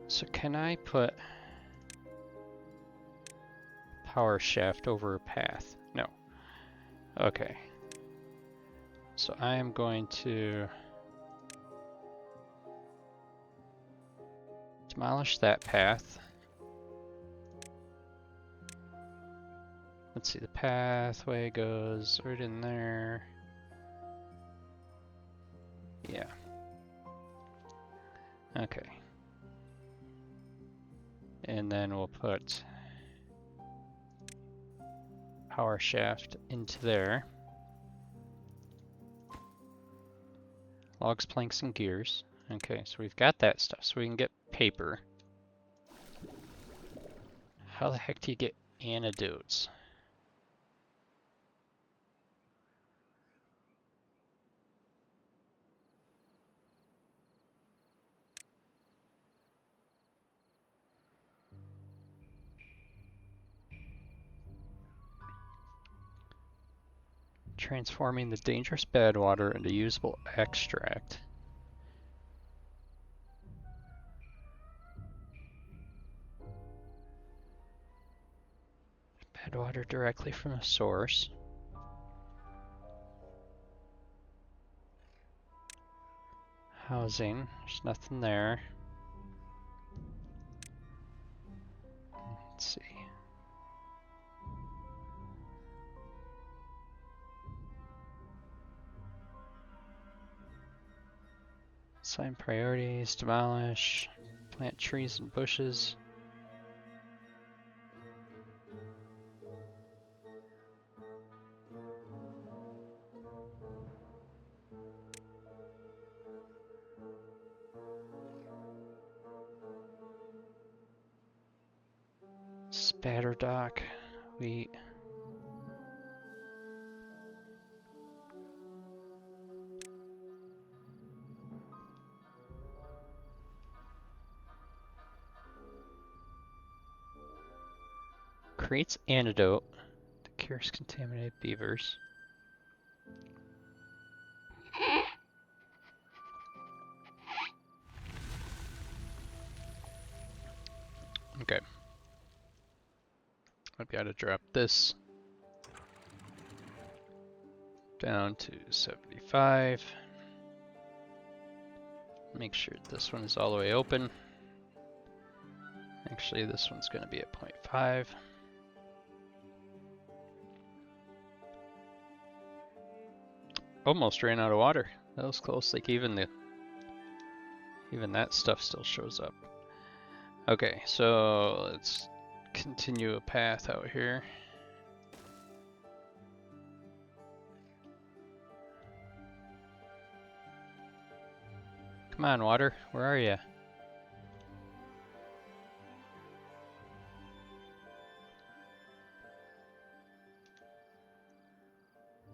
So can I put power shaft over a path? No. Okay. So I am going to demolish that path. Let's see, the pathway goes right in there. Yeah. Okay. And then we'll put power shaft into there. Logs, planks, and gears. Okay, so we've got that stuff, so we can get paper. How the heck do you get antidotes? Transforming the dangerous bad water into usable extract. Bad water directly from the source. Housing, there's nothing there. Let's see. Assign priorities, demolish, plant trees and bushes. Spatter dock, wheat. Creates antidote that cures contaminated beavers. Okay. I've got to drop this down to 75. Make sure this one is all the way open. Actually, this one's going to be at 0.5. Almost ran out of water. That was close. Like even that stuff still shows up. Okay, so let's continue a path out here. Come on, water. Where are you?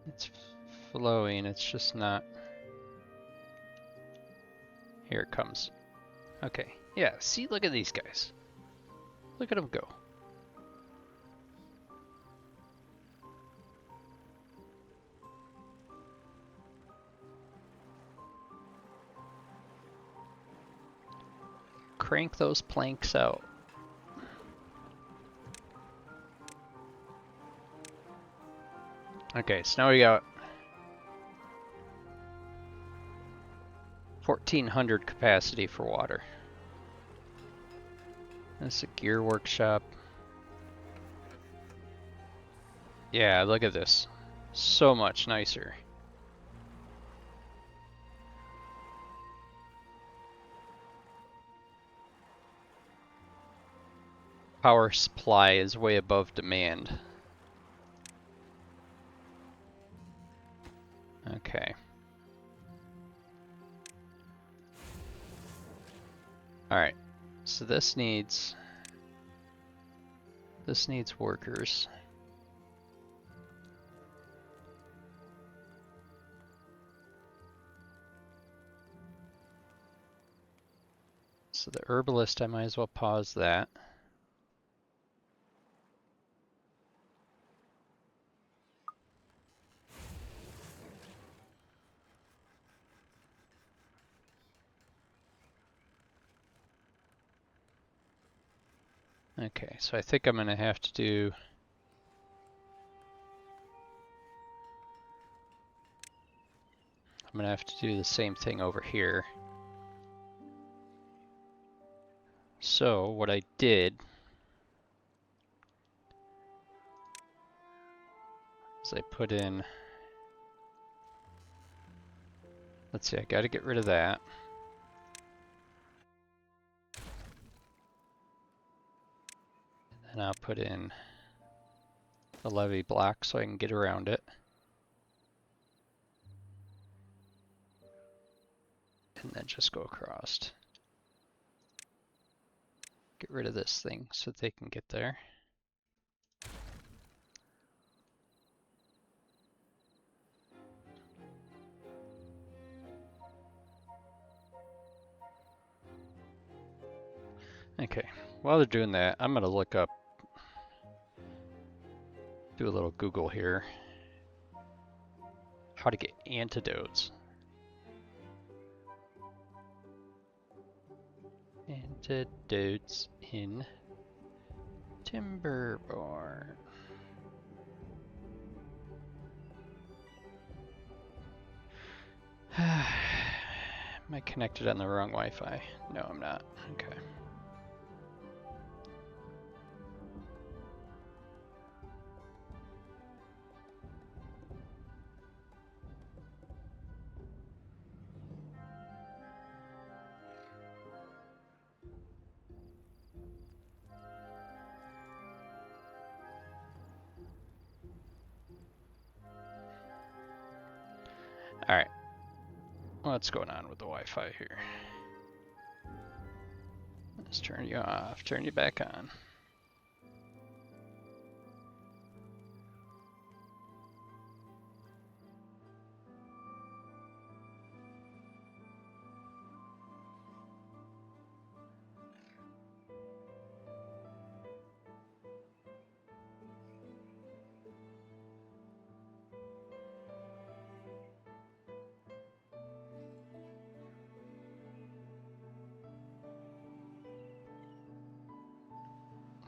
It's flowing. It's just not. Here it comes. Okay. Yeah, see, look at these guys. Look at them go. Crank those planks out. Okay, so now we got 1,400 capacity for water. That's a gear workshop. Yeah, look at this. So much nicer. Power supply is way above demand. Okay. Alright. So this needs workers. So the herbalist, I might as well pause that. Okay, so I think I'm gonna have to do the same thing over here. So what I did is I put in, let's see, I gotta get rid of that. And I'll put in the levee block so I can get around it. And then just go across. Get rid of this thing so they can get there. Okay, while they're doing that, I'm gonna look up, do a little Google here, how to get antidotes. Antidotes in Timberborn. Am I connected on the wrong Wi-Fi? No, I'm not. Okay. Alright. What's going on with the Wi-Fi here? Let's turn you off, turn you back on.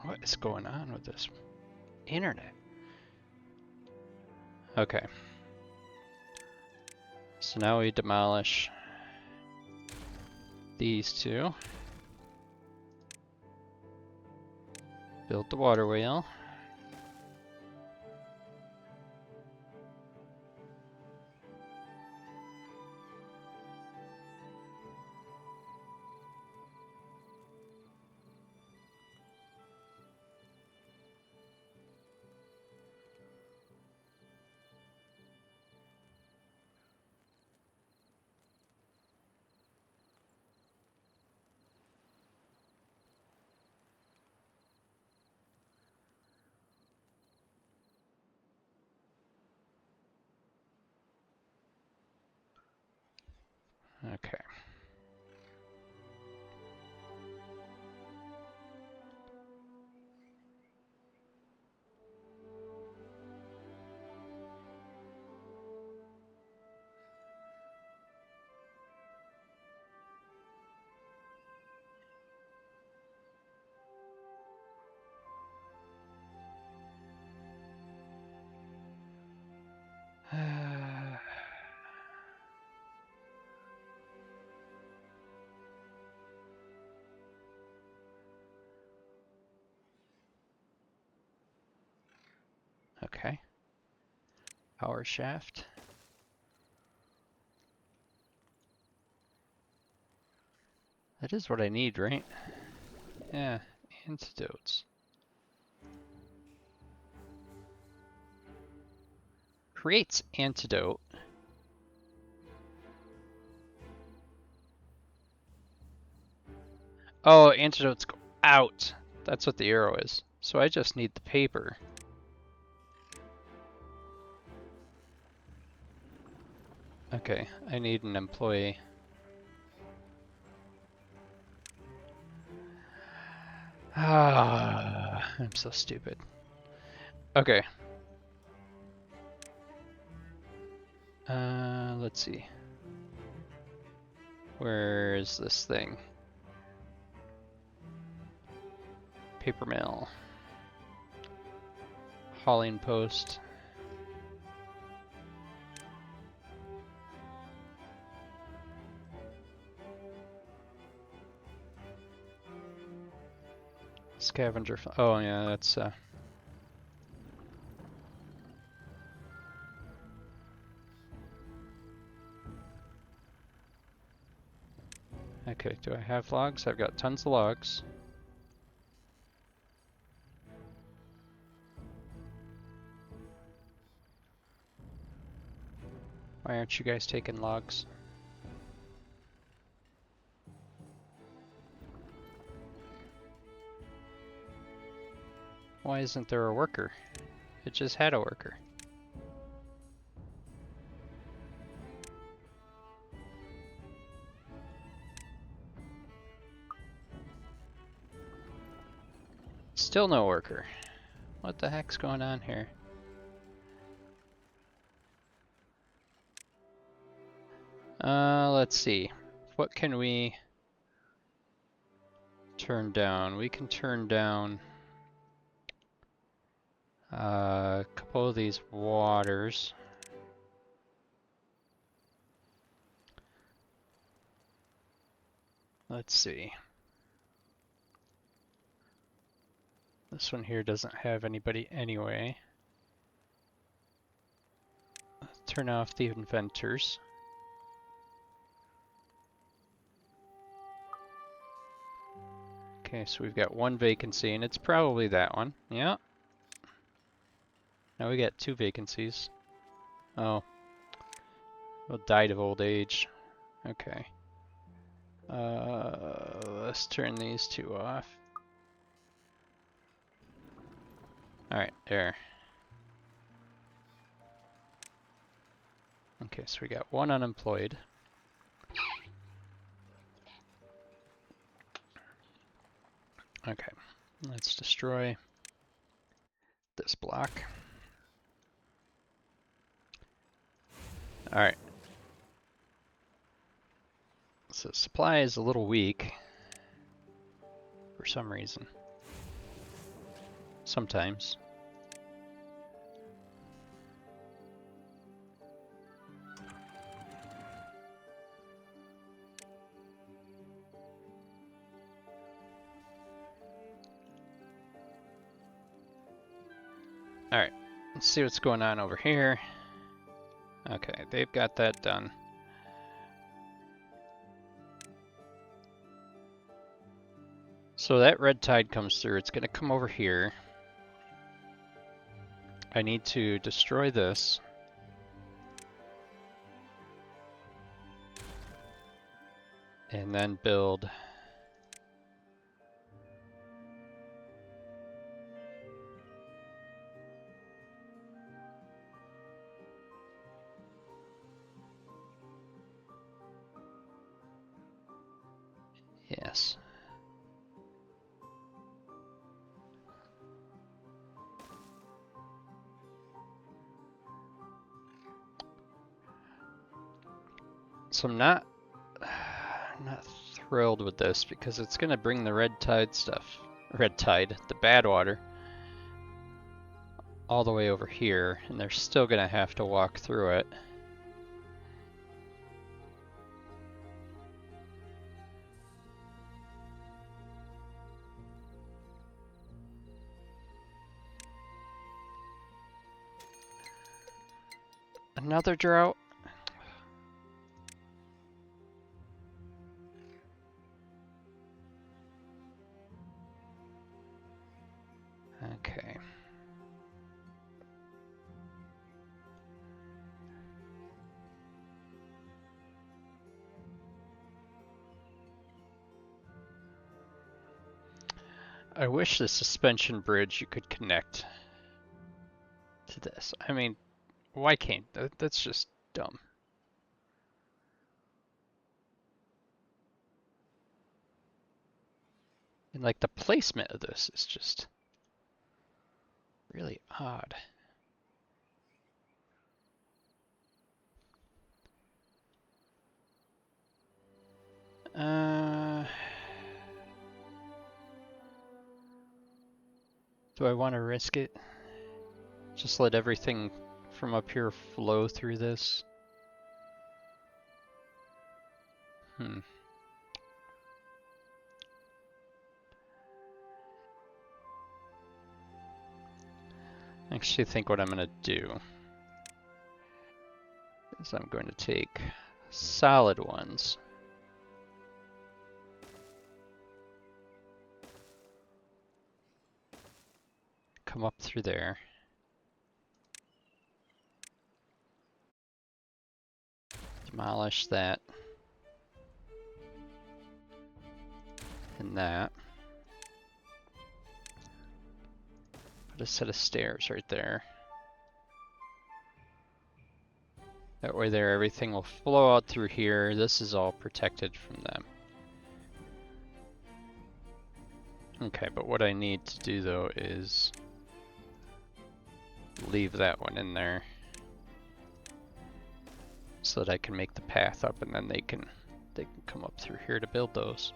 What is going on with this internet? Okay. So now we demolish these two. Build the water wheel. Okay. Okay. Power shaft. That is what I need, right? Yeah, antidotes. Creates antidote. Oh, antidotes go out. That's what the arrow is. So I just need the paper. Okay, I need an employee. Ah, I'm so stupid. Okay. Let's see. Where is this thing? Paper mill. Hauling post. Scavenger. Oh yeah, that's okay, do I have logs? I've got tons of logs. Why aren't you guys taking logs? Why isn't there a worker? It just had a worker. Still no worker. What the heck's going on here? Let's see. What can we turn down? We can turn down a couple of these waters. Let's see. This one here doesn't have anybody anyway. Let's turn off the inventors. Okay, so we've got one vacancy, and it's probably that one. Yeah. Now we got 2 vacancies. Oh. Well, died of old age. Okay. Let's turn these 2 off. Alright, there. Okay, so we got 1 unemployed. Okay, let's destroy this block. Alright. So supply is a little weak for some reason. Sometimes. Alright, let's see what's going on over here. Okay, they've got that done. So that red tide comes through, it's gonna come over here. I need to destroy this. And then build yes. So I'm not thrilled with this because it's gonna bring the red tide stuff, the bad water, all the way over here, and they're still gonna have to walk through it. Another drought? Okay. I wish the suspension bridge you could connect to this. I mean, why can't that's just dumb. And like the placement of this is just really odd. Do I want to risk it? Just let everything from up here flow through this? I actually think what I'm going to do is I'm going to take solid ones. Come up through there. Demolish that. And that. Put a set of stairs right there. That way there everything will flow out through here. This is all protected from them. Okay, but what I need to do though is leave that one in there so that I can make the path up and then they can come up through here to build those.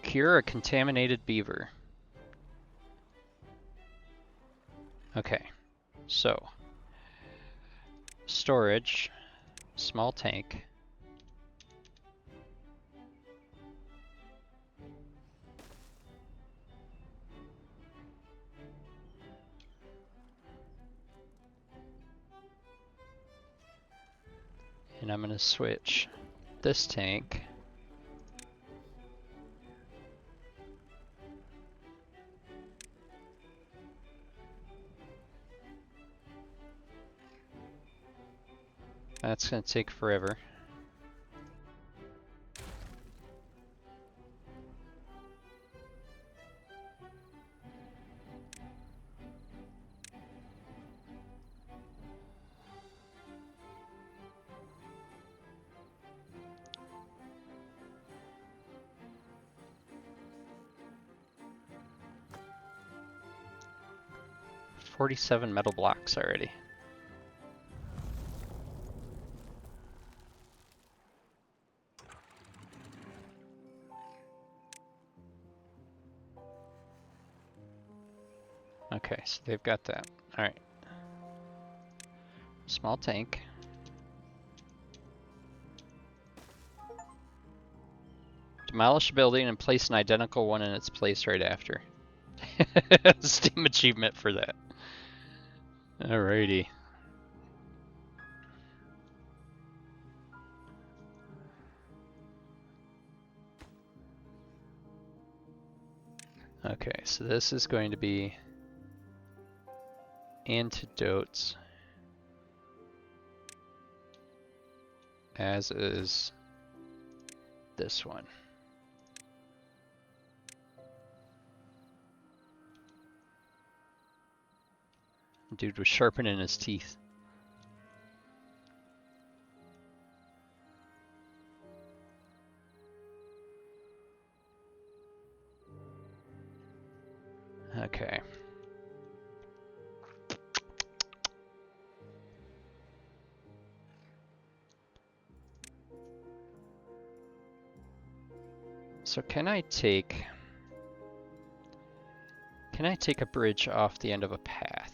Cure a contaminated beaver. Okay, so storage, small tank. And I'm gonna switch this tank that's gonna take forever. $47 metal blocks already. Okay, so they've got that. Alright. Small tank. Demolish a building and place an identical one in its place right after. Steam achievement for that. Alrighty. Okay, so this is going to be antidotes, as is this one. Dude was sharpening his teeth. Okay. So can I take a bridge off the end of a path?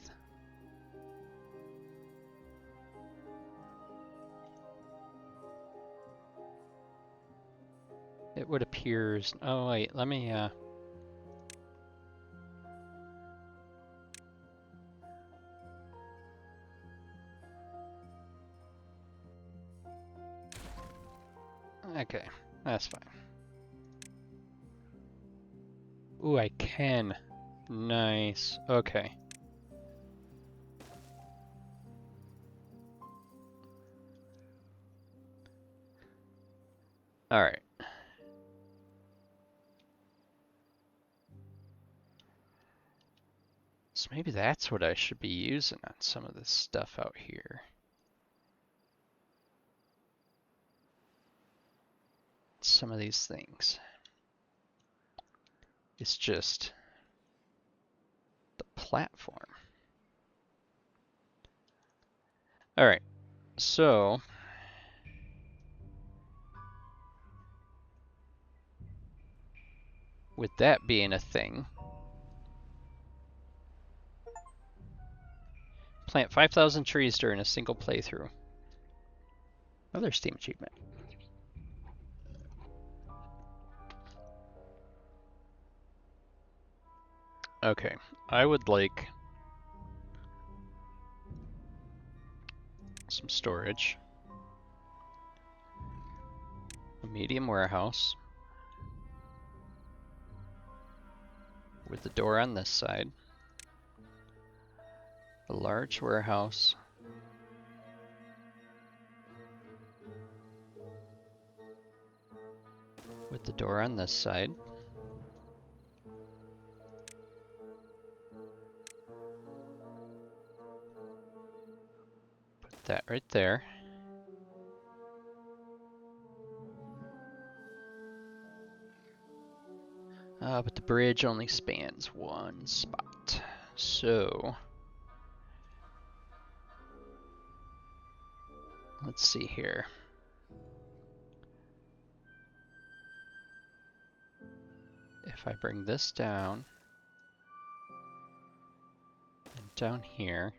It would appear... Oh wait, let me... Okay, that's fine. Ooh, I can. Nice. Okay. Alright. So maybe that's what I should be using on some of this stuff out here. Some of these things. It's just the platform. Alright, so with that being a thing, plant 5,000 trees during a single playthrough. Another Steam achievement. Okay, I would like some storage, a medium warehouse with the door on this side, a large warehouse, with the door on this side, put that right there. But the bridge only spans one spot. So, let's see here. If I bring this down, and down here,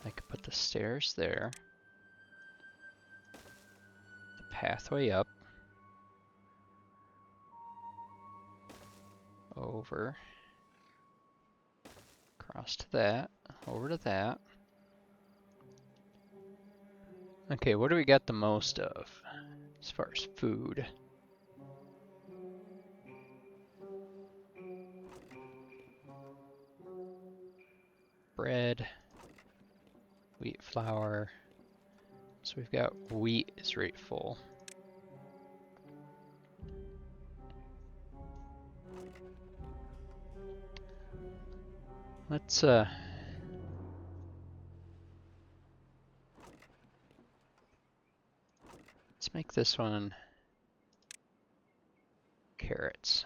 I could put the stairs there, the pathway up, over, across to that, over to that. Okay, what do we got the most of as far as food? Bread, wheat flour. So we've got wheat is right full. Let's make this one carrots.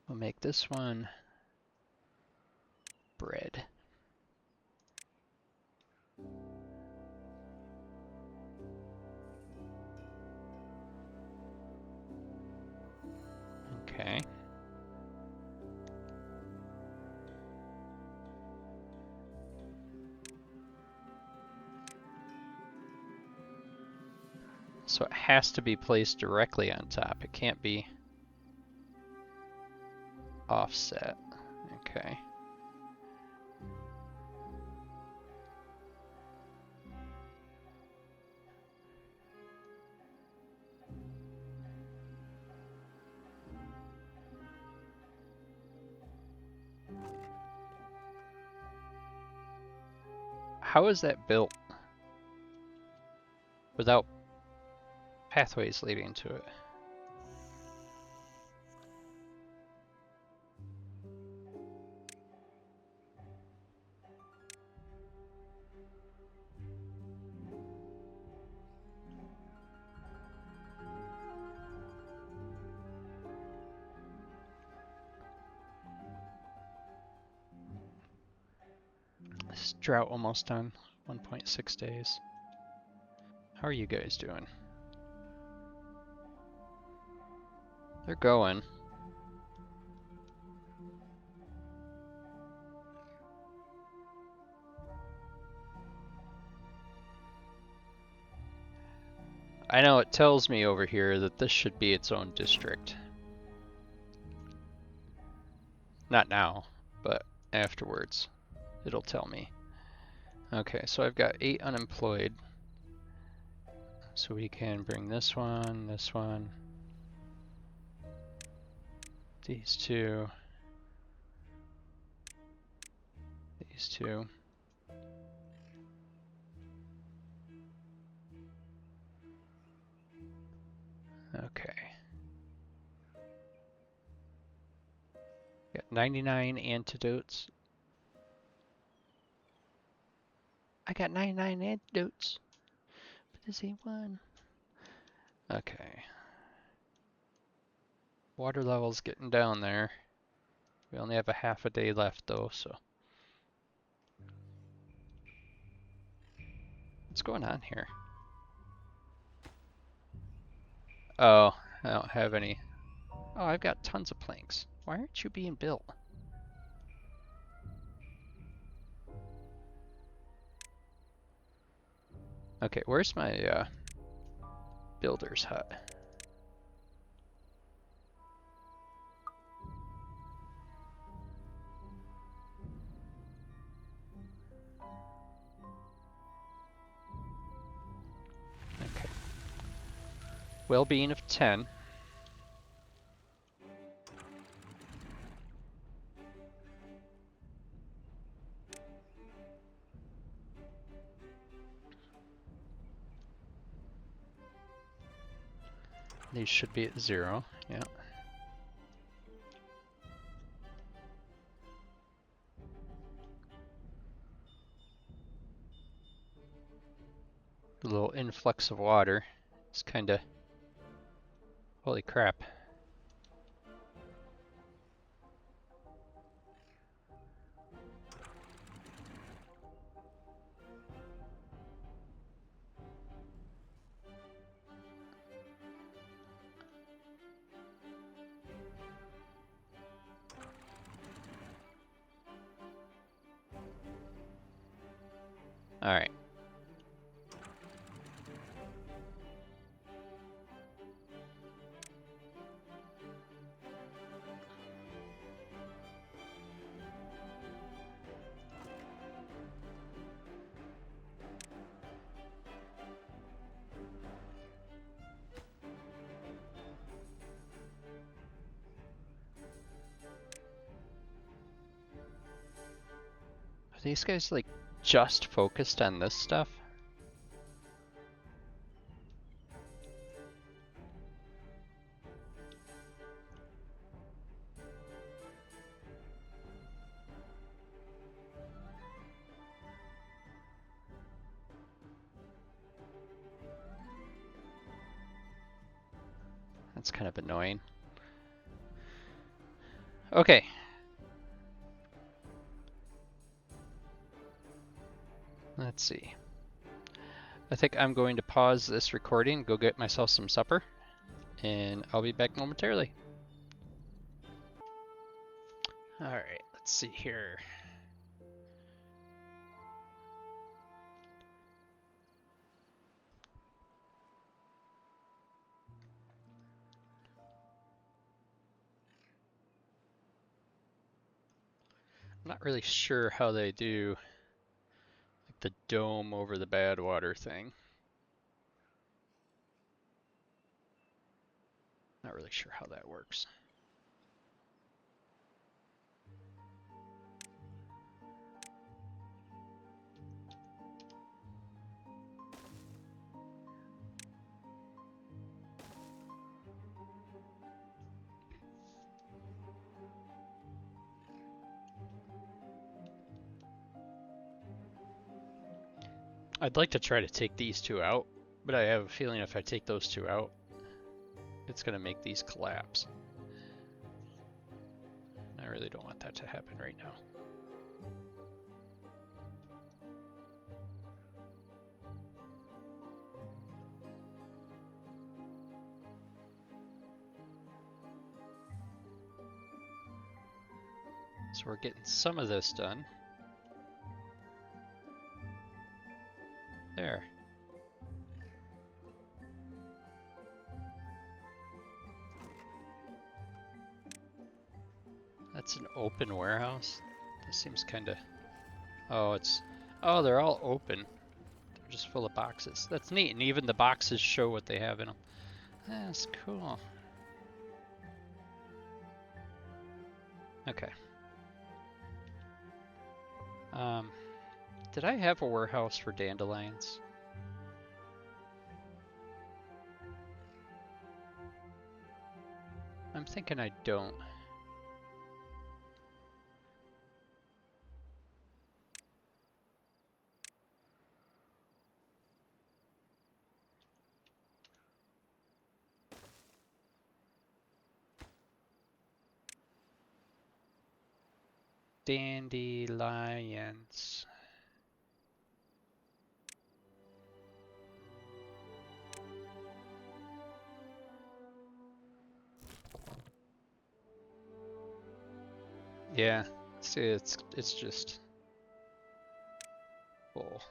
We'll make this one bread. Okay. So it has to be placed directly on top. It can't be offset. Okay. How is that built without pathways leading to it? This drought almost done. 1.6 days. How are you guys doing? They're going. I know it tells me over here that this should be its own district. Not now, but afterwards it'll tell me. Okay, so I've got 8 unemployed. So we can bring this one, these two, these two. Okay. Got 99 antidotes. I got 99 antidotes, but this ain't one. Okay. Water level's getting down there. We only have a half a day left though, so. What's going on here? Oh, I don't have any. Oh, I've got tons of planks. Why aren't you being built? Okay, where's my builder's hut? Okay. Well-being of 10. These should be at 0, yeah. A little influx of water. It's kinda... Holy crap. Alright. Are these guys like just focused on this stuff? That's kind of annoying. Okay. Let's see. I think I'm going to pause this recording, go get myself some supper, and I'll be back momentarily. Alright, let's see here. I'm not really sure how they do like the dome over the bad water thing. Not really sure how that works. I'd like to try to take these two out, but I have a feeling if I take those two out, it's going to make these collapse. I really don't want that to happen right now. So we're getting some of this done. There. That's an open warehouse? This seems kinda... Oh, it's... Oh, they're all open. They're just full of boxes. That's neat, and even the boxes show what they have in them. That's cool. Okay. Did I have a warehouse for dandelions? I'm thinking I don't. Dandelions. Yeah, see, it's just full.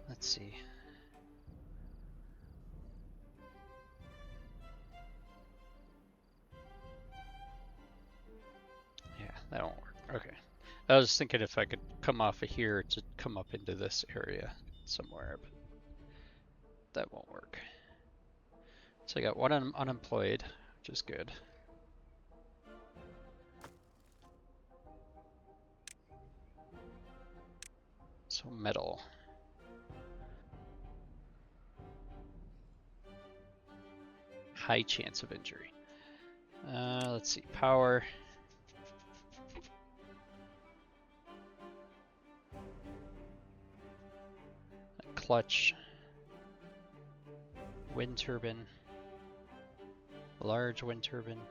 Let's see. Yeah, that won't work. Okay. I was thinking if I could come off of here to come up into this area somewhere, but that won't work. So I got one unemployed, which is good. So metal. High chance of injury. Let's see, power. Clutch. Wind turbine. Large wind turbine.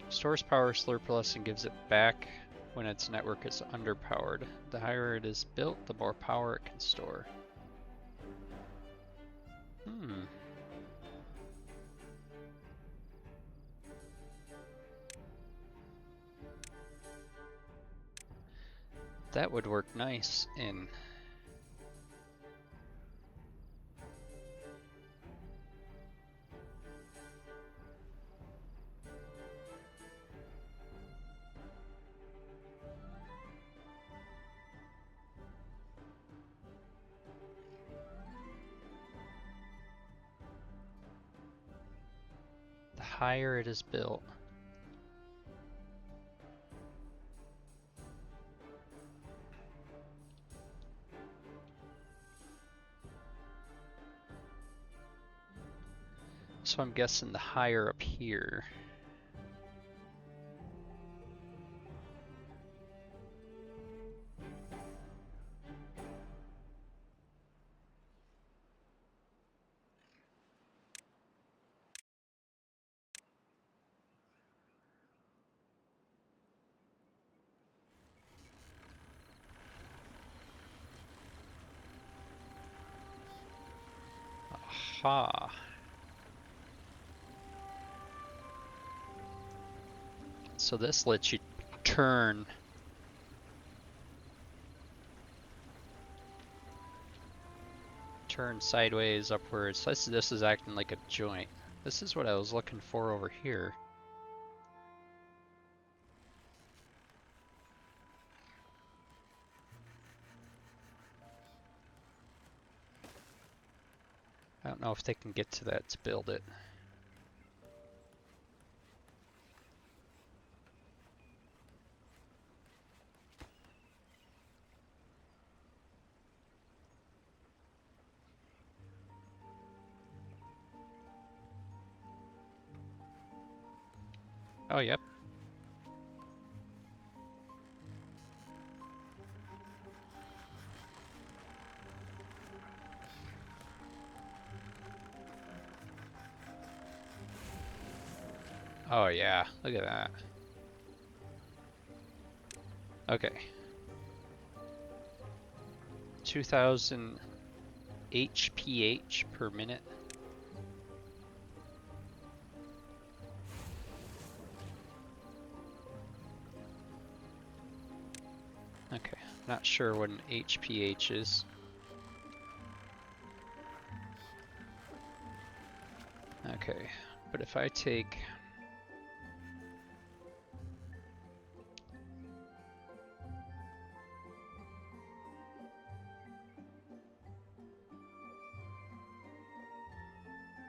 Stores power surplus and gives it back when its network is underpowered. The higher it is built, the more power it can store. That would work nice in... The higher it is built. So I'm guessing the higher up here. Aha. So this lets you turn sideways, upwards. This is acting like a joint. This is what I was looking for over here. I don't know if they can get to that to build it. Oh, yep. Oh yeah, look at that. Okay. 2000 HPH per minute. Okay, not sure what an HPH is. Okay, but if I take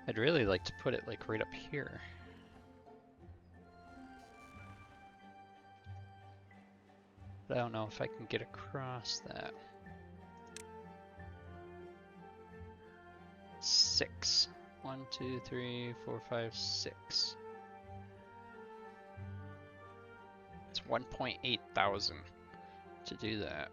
I'd really like to put it like right up here. But I don't know if I can get across that. 6. 1, 2, 3, 4, 5, 6. It's 1.8 thousand to do that.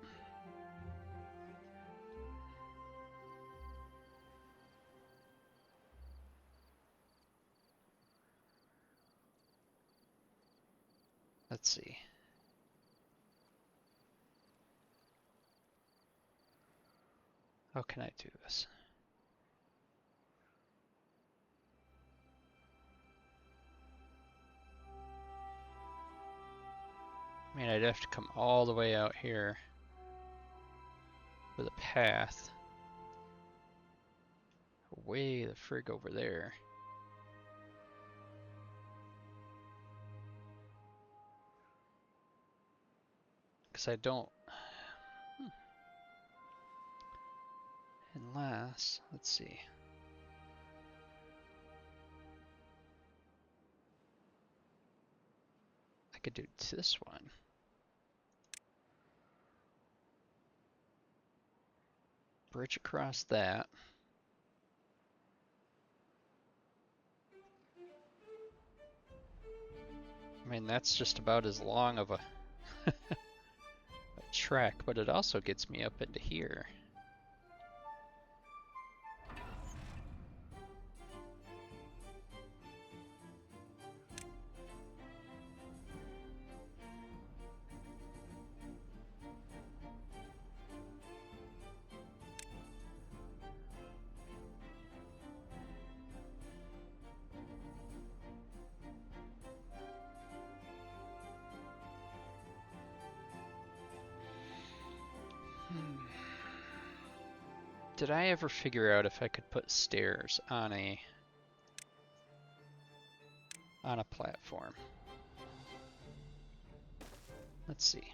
Let's see. How can I do this? I mean, I'd have to come all the way out here with a path way the frig over there. Because I don't... Unless, let's see. I could do this one. Bridge across that. I mean, that's just about as long of a, a trek, but it also gets me up into here. Did I ever figure out if I could put stairs on a platform? Let's see.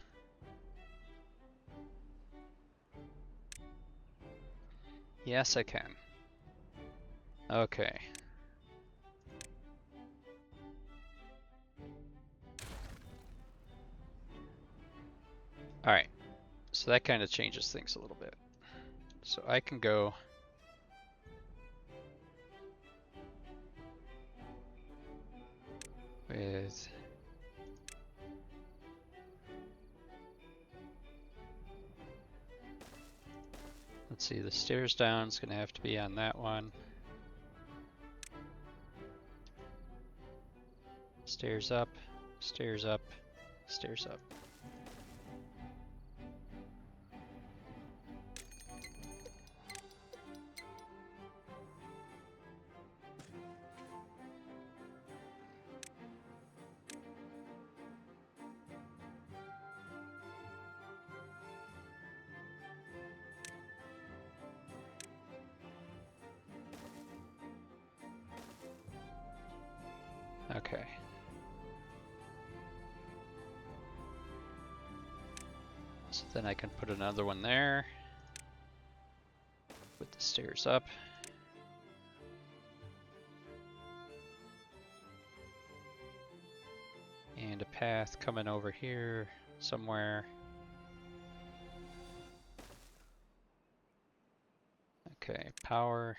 Yes, I can. Okay. Alright. So that kind of changes things a little bit. So I can go with let's see, the stairs down is going to have to be on that one. Stairs up, stairs up, stairs up. Okay. So then I can put another one there with the stairs up. And a path coming over here somewhere. Okay, power.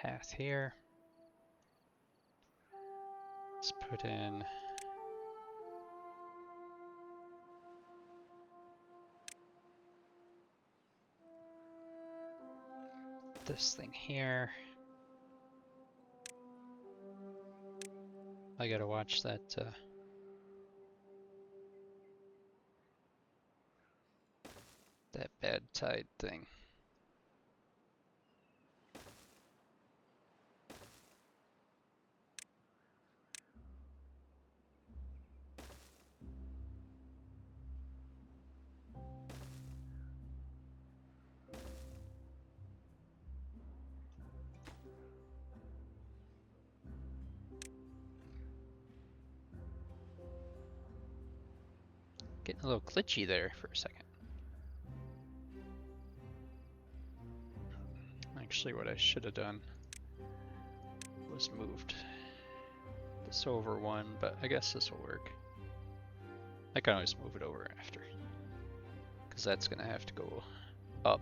Path here. Let's put in this thing here. I gotta watch that that bad tide thing. Getting a little glitchy there for a second. Actually, what I should have done was moved this over one, but I guess this will work. I can always move it over after, because that's gonna have to go up.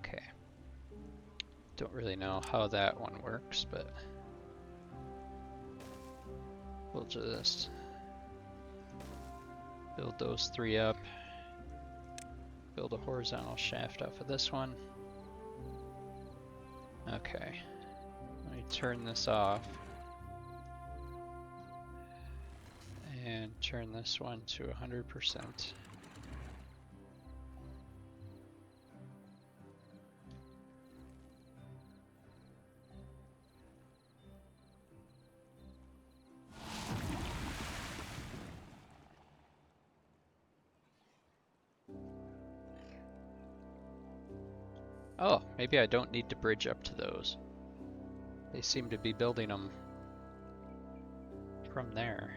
Okay. Don't really know how that one works, but we'll just build those three up. Build a horizontal shaft off of this one. Okay. Let me turn this off. And turn this one to 100%. Oh, maybe I don't need to bridge up to those. They seem to be building them from there.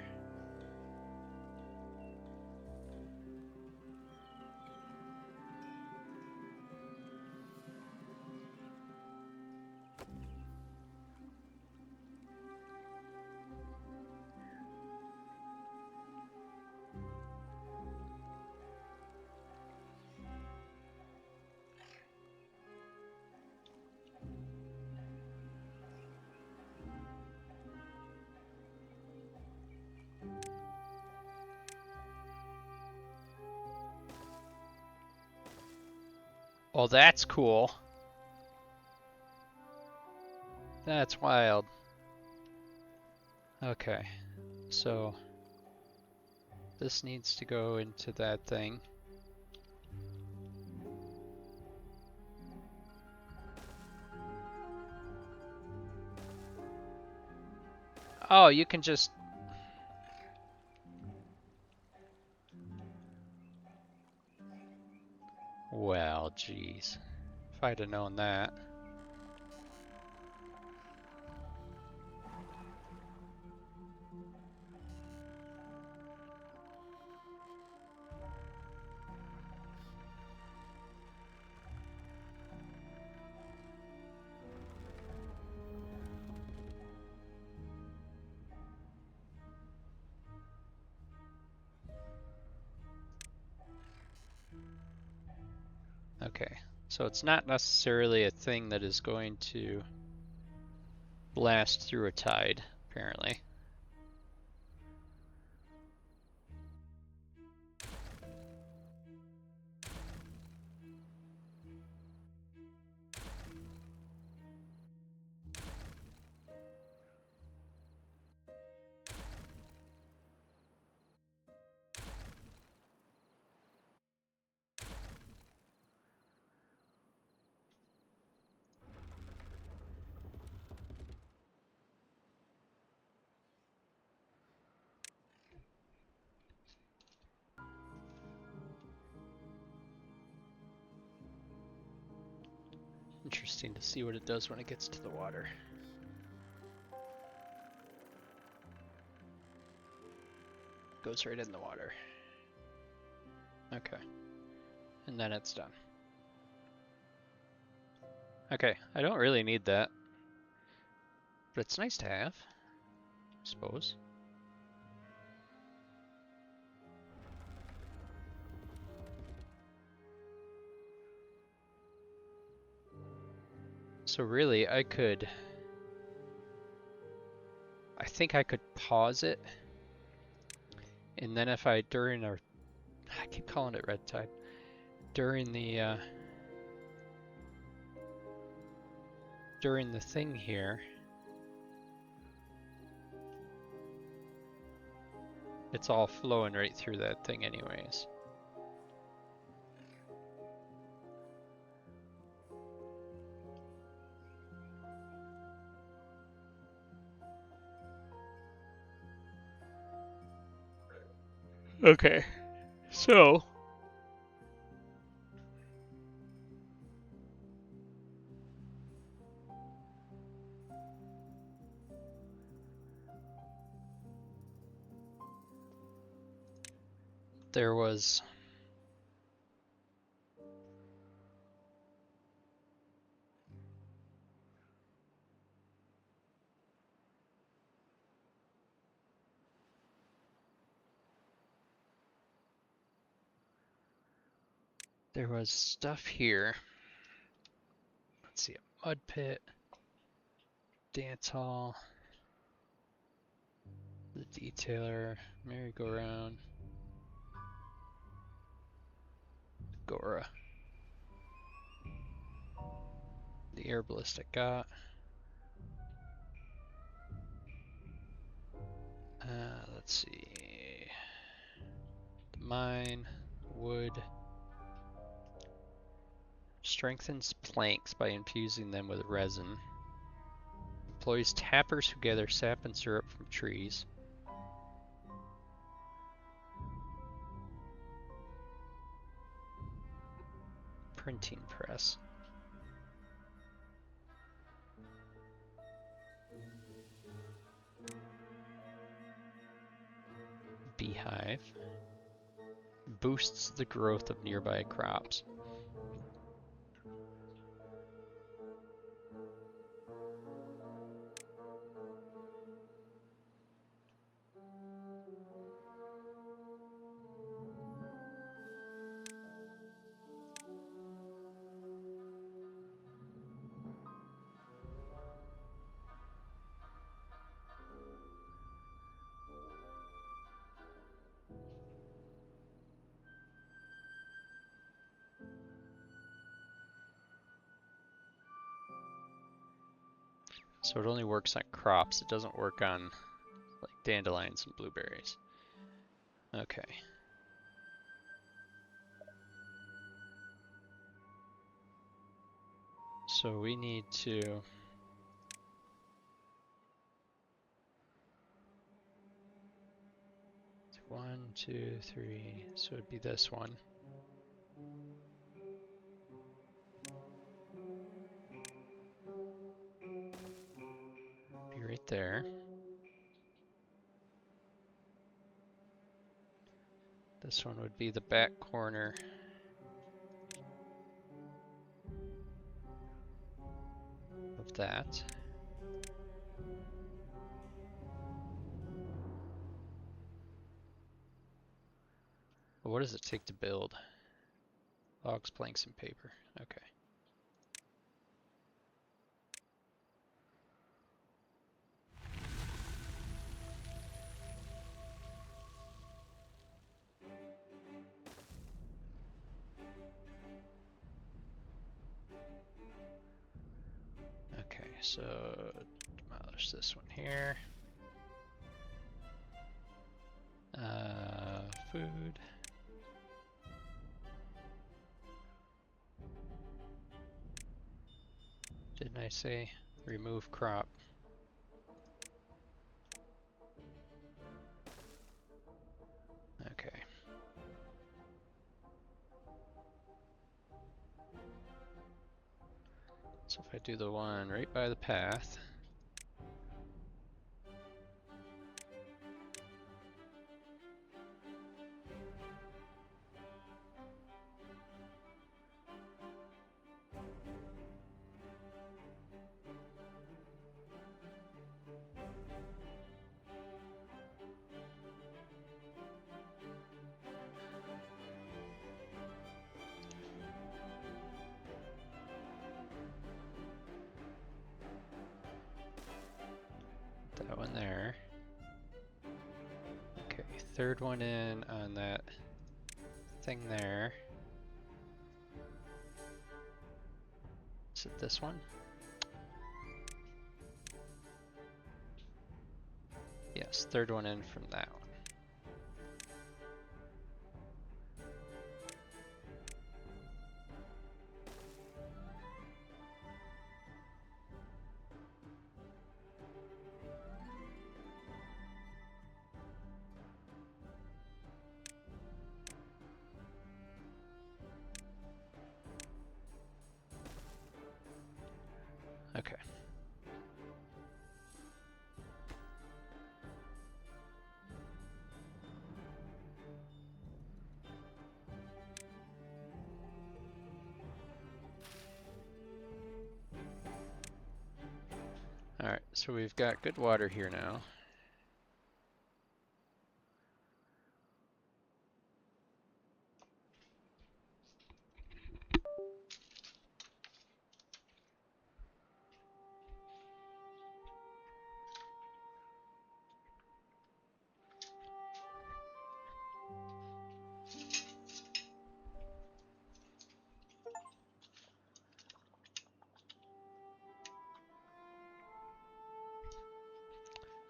Oh, that's cool. That's wild. Okay, so this needs to go into that thing. Oh, you can just... Well, geez. If I'd have known that. Okay, so it's not necessarily a thing that is going to blast through a tide, apparently. Interesting to see what it does when it gets to the water. Goes right in the water. Okay. And then it's done. Okay, I don't really need that. But it's nice to have, I suppose. So really, I think I could pause it. And then if I, I keep calling it red tide. During the thing here, it's all flowing right through that thing anyways. Okay, so there was stuff here. Let's see, a mud pit, dance hall, the detailer, merry-go-round, Gora, the air ballistic got. Let's see, the mine, wood, strengthens planks by infusing them with resin. Employs tappers who gather sap and syrup from trees. Printing press. Beehive. Boosts the growth of nearby crops. So it only works on crops. It doesn't work on like dandelions and blueberries. Okay. So we need to 1, 2, 3. So it'd be this one. Be right there. This one would be the back corner. Of that. But what does it take to build? Logs, planks, and paper. Okay. Okay, so demolish this one here. Food. Didn't I say remove crop? Okay. So if I do the one right by the path, That one there. Okay, third one in on that thing there. Is it this one? Yes, third one in from that one. Okay. Alright, so we've got good water here now.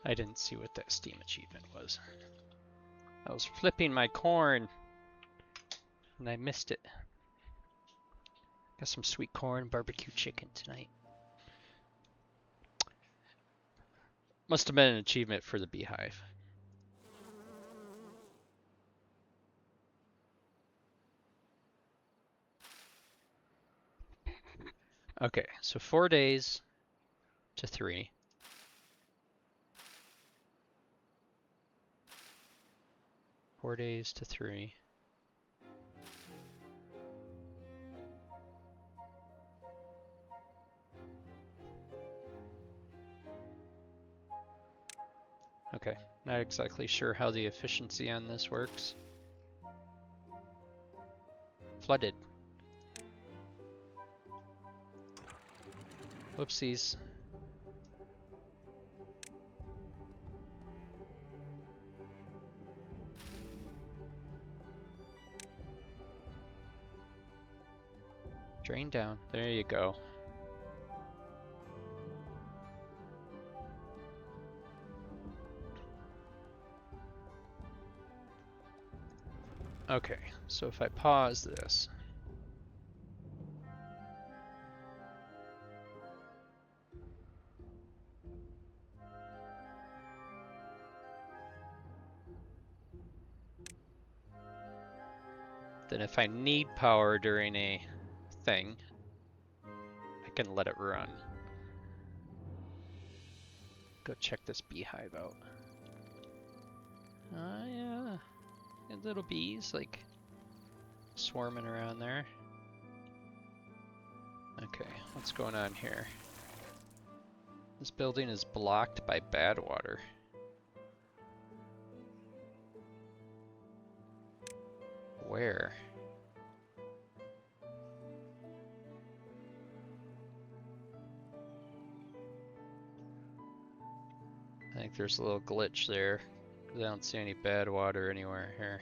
I didn't see what that Steam achievement was. I was flipping my corn and I missed it. Got some sweet corn barbecue chicken tonight. Must have been an achievement for the beehive. Okay, so 4 days to 3. Four days to 3. Okay, not exactly sure how the efficiency on this works. Flooded. Whoopsies. Drain down. There you go. Okay, so if I pause this. Then if I need power during a thing, I can let it run. Go check this beehive out. Yeah. And little bees, like, swarming around there. Okay, what's going on here? This building is blocked by bad water. Where? I think there's a little glitch there. I don't see any bad water anywhere here.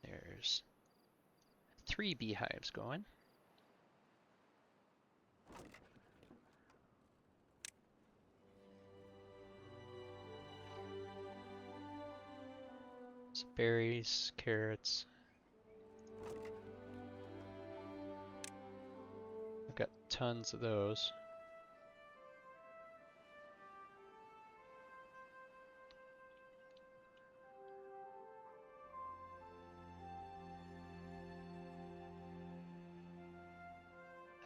There's 3 beehives going. Some berries, carrots. I've got tons of those.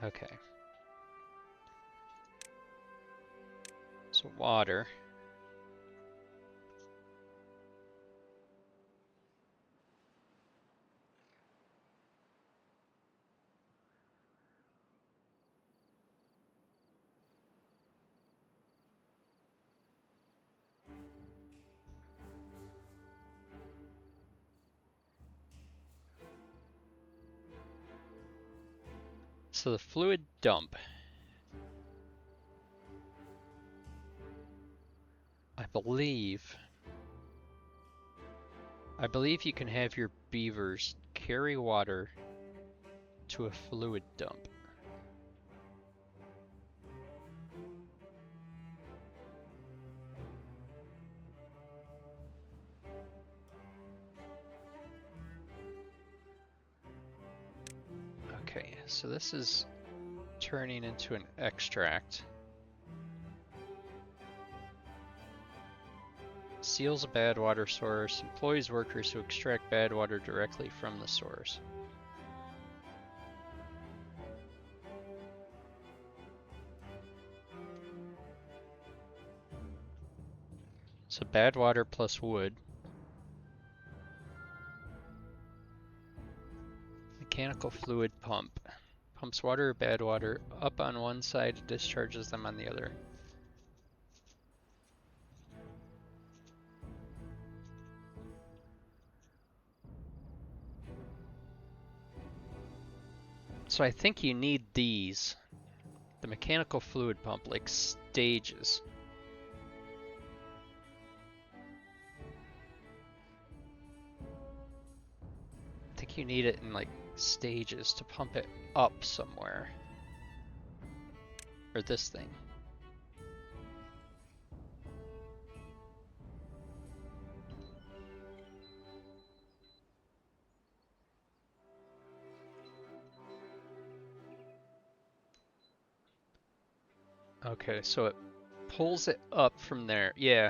Okay. So water. So the fluid dump. I believe you can have your beavers carry water to a fluid dump. Okay, so this is turning into an extract. Seals a bad water source, employs workers who extract bad water directly from the source. So bad water plus wood. Mechanical fluid pump. Pumps water or bad water up on one side and discharges them on the other. So I think you need these. The mechanical fluid pump, like stages. I think you need it in like stages to pump it up somewhere. Or this thing. Okay, so it pulls it up from there. Yeah.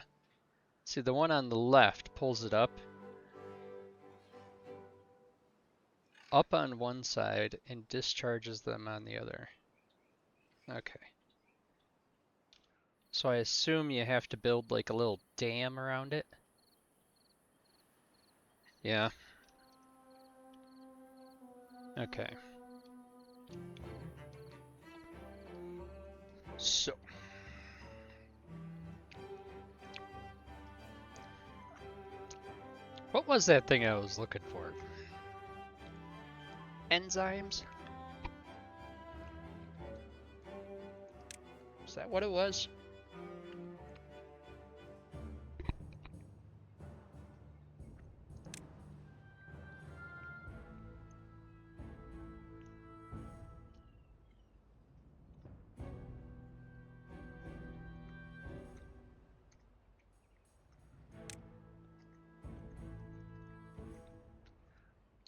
See, the one on the left pulls it up on one side and discharges them on the other. Okay. So I assume you have to build like a little dam around it. Yeah. Okay. So. What was that thing I was looking for? Enzymes? Is that what it was?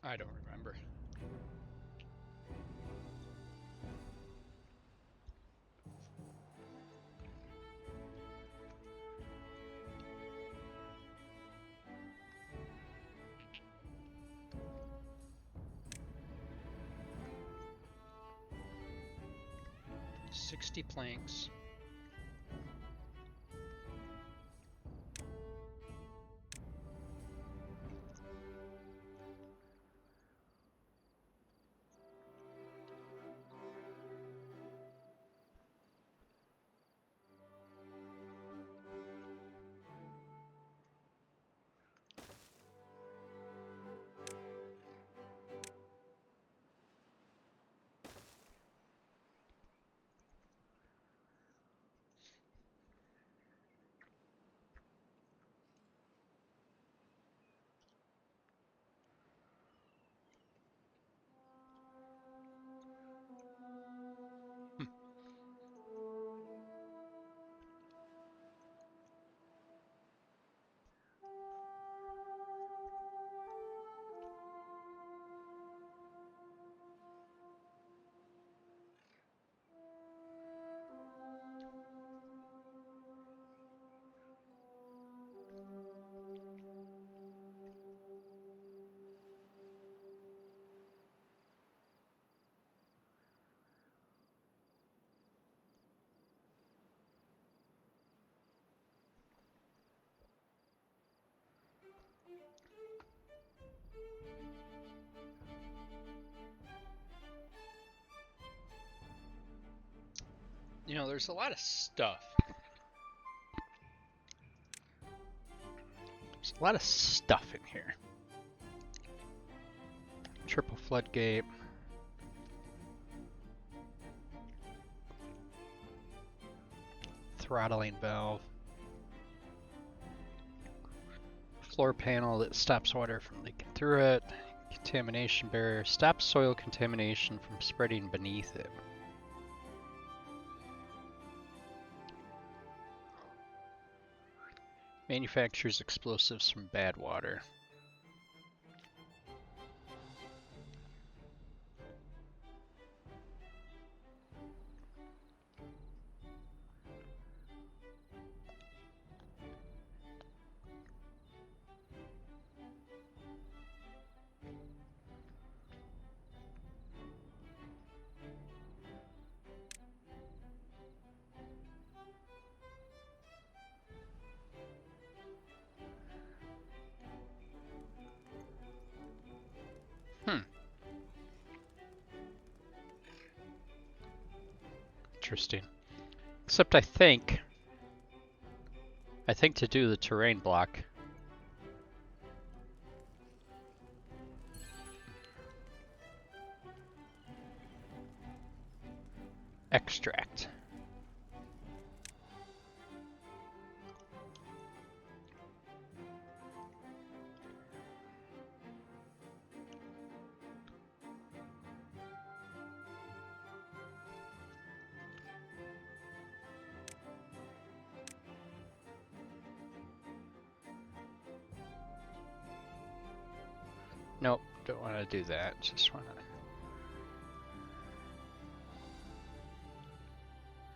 I don't remember. $60 planks. You know, there's a lot of stuff. There's a lot of stuff in here. Triple floodgate. Throttling valve. Floor panel that stops water from leaking through it. Contamination barrier. Stops soil contamination from spreading beneath it. Manufactures explosives from bad water. Interesting. Except I think to do the terrain block, extract. Nope, don't want to do that. Just want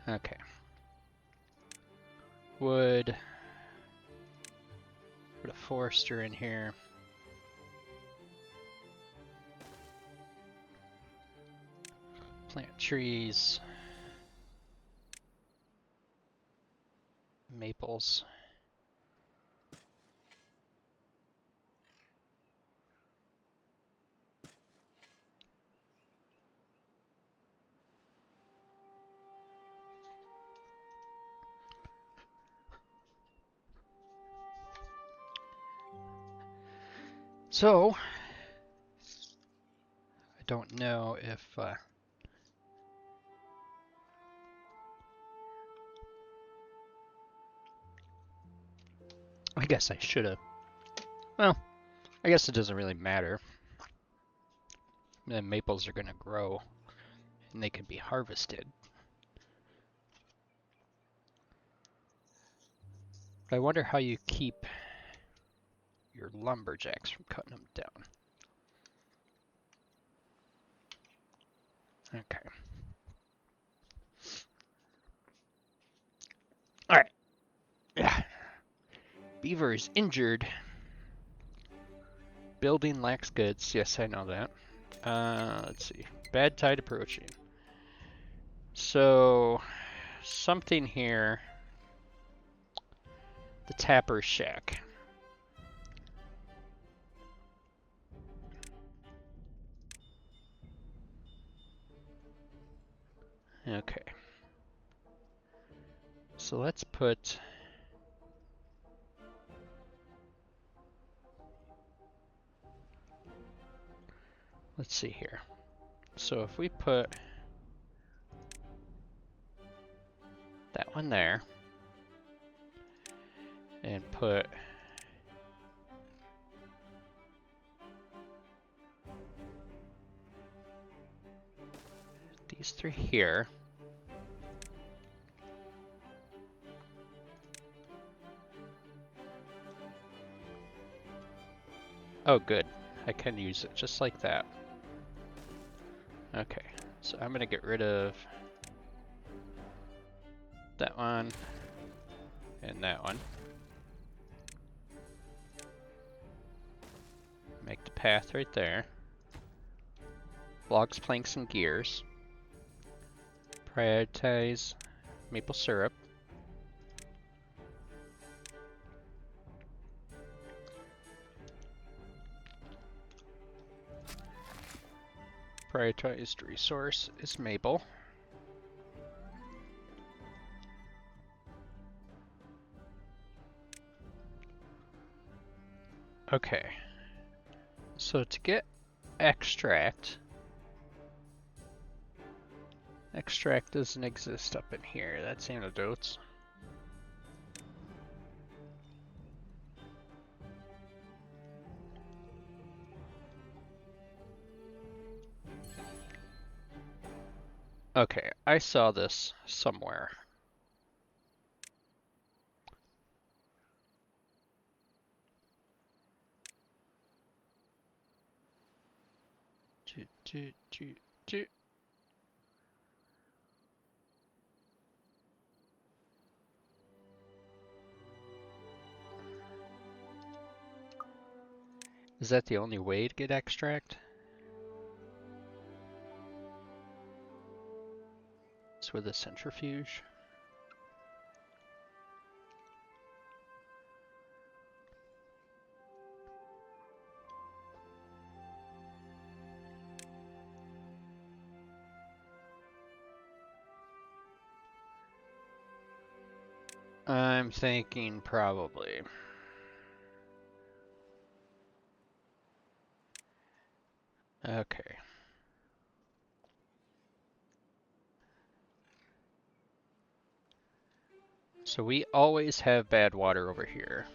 to. Okay. Wood. Put a forester in here. Plant trees. Maples. So, I don't know if I guess I should have. Well, I guess it doesn't really matter. The maples are going to grow and they can be harvested. But I wonder how you keep your lumberjacks from cutting them down. Okay. Alright. Yeah. Beaver is injured. Building lacks goods. Yes, I know that. Let's see. Bad tide approaching. So, something here. The Tapper's Shack. Okay. So let's put... Let's see here. So if we put that one there, and put these three here, oh good, I can use it just like that. Okay, so I'm gonna get rid of that one and that one. Make the path right there. Logs, planks, and gears. Prioritize maple syrup. Prioritized resource is maple. Okay. So to get extract doesn't exist up in here. That's antidotes. Okay, I saw this somewhere. Is that the only way to get extract? It's with a centrifuge. I'm thinking probably. Okay. So we always have bad water over here.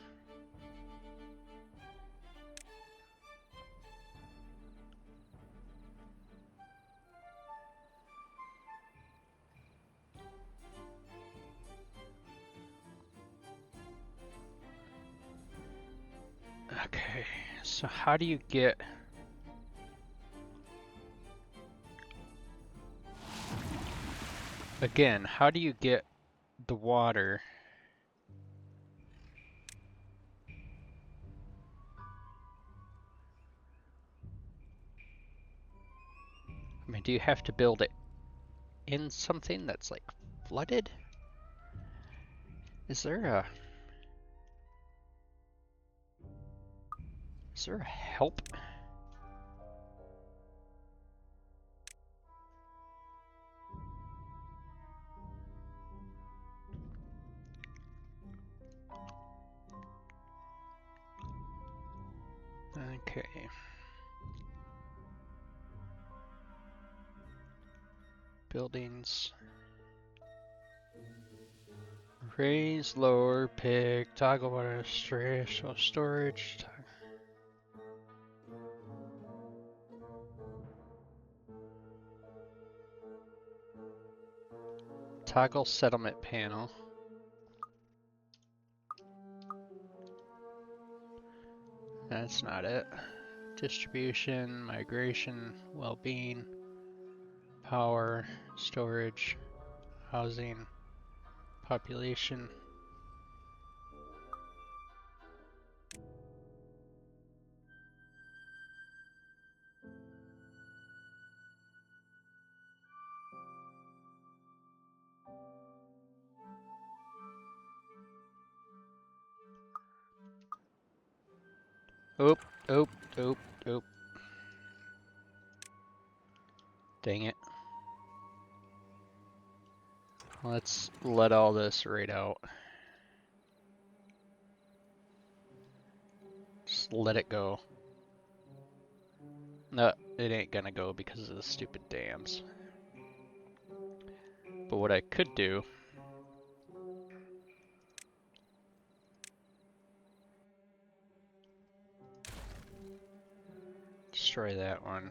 Okay, so how do you get... Again, how do you get the water? I mean, do you have to build it in something that's like flooded? Is there a help? Okay. Buildings. Raise, lower, pick, toggle water, storage. Toggle settlement panel. That's not it. Distribution, migration, well-being, power, storage, housing, population. Oop, oop, oop, oop. Dang it. Let's let all this right out. Just let it go. No, it ain't gonna go because of the stupid dams. But what I could do... Destroy that one.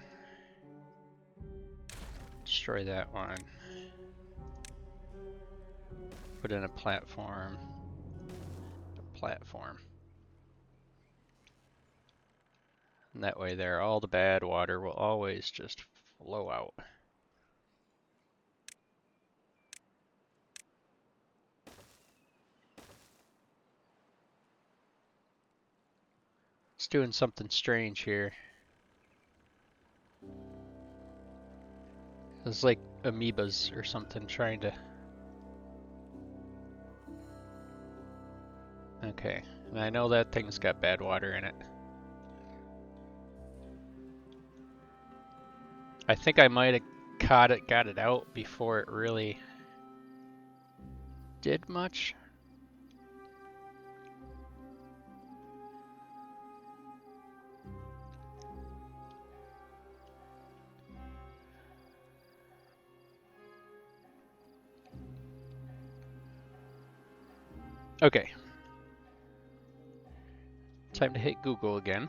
Destroy that one. Put in a platform. A platform. And that way there, all the bad water will always just flow out. It's doing something strange here. It's like amoebas or something trying to... Okay, and I know that thing's got bad water in it. I think I might have got it out before it really did much. Okay. Time to hit Google again.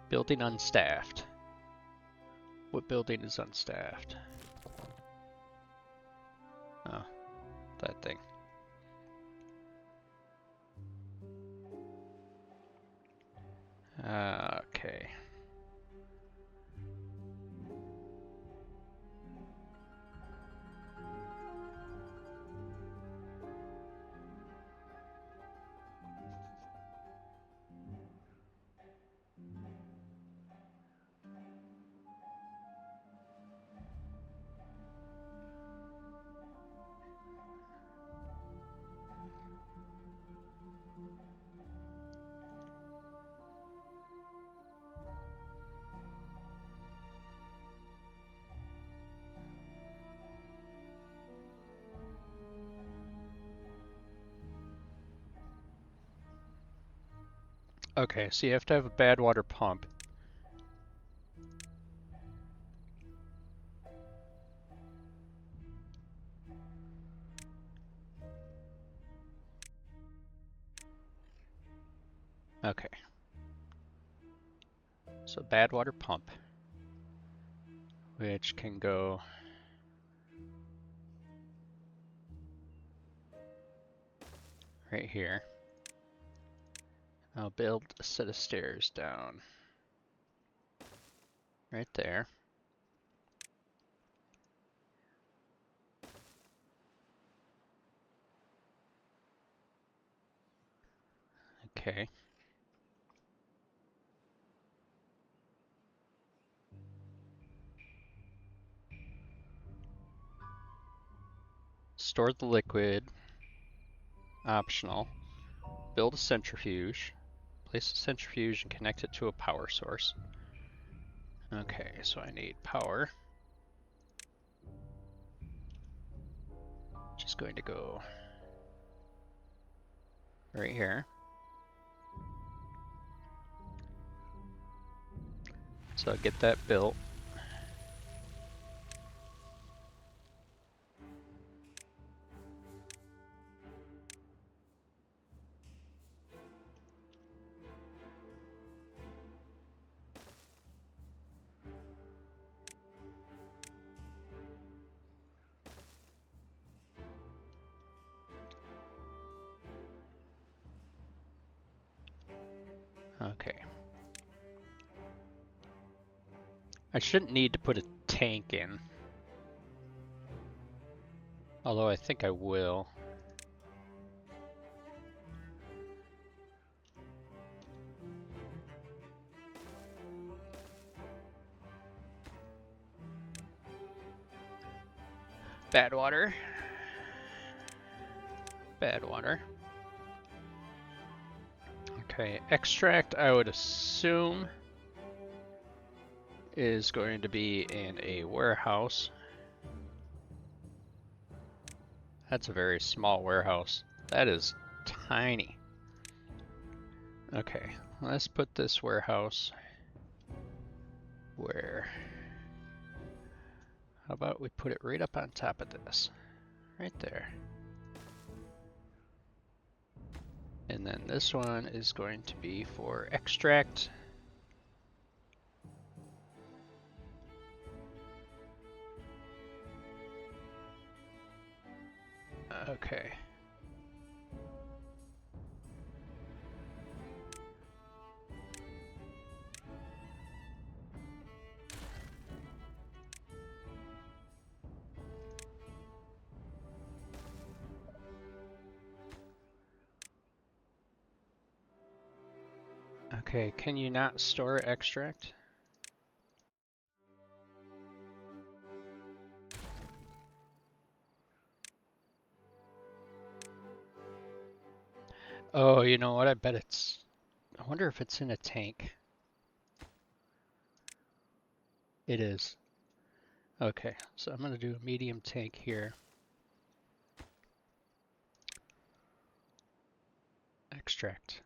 Building unstaffed. What building is unstaffed? Oh, that thing. Okay. Okay, so you have to have a bad water pump. Okay. So bad water pump, which can go right here. I'll build a set of stairs down right there. Okay. Store the liquid. Optional. Build a centrifuge. Place a centrifuge and connect it to a power source. Okay, so I need power. Just going to go right here. So I'll get that built. Okay. I shouldn't need to put a tank in. Although I think I will. Bad water. Bad water. Okay, extract I would assume is going to be in a warehouse. That's a very small warehouse. That is tiny. Okay, let's put this warehouse where? How about we put it right up on top of this? Right there. And then this one is going to be for extract. Okay. Okay, can you not store extract? Oh, you know what? I bet it's... I wonder if it's in a tank. It is. Okay, so I'm going to do a medium tank here. Extract.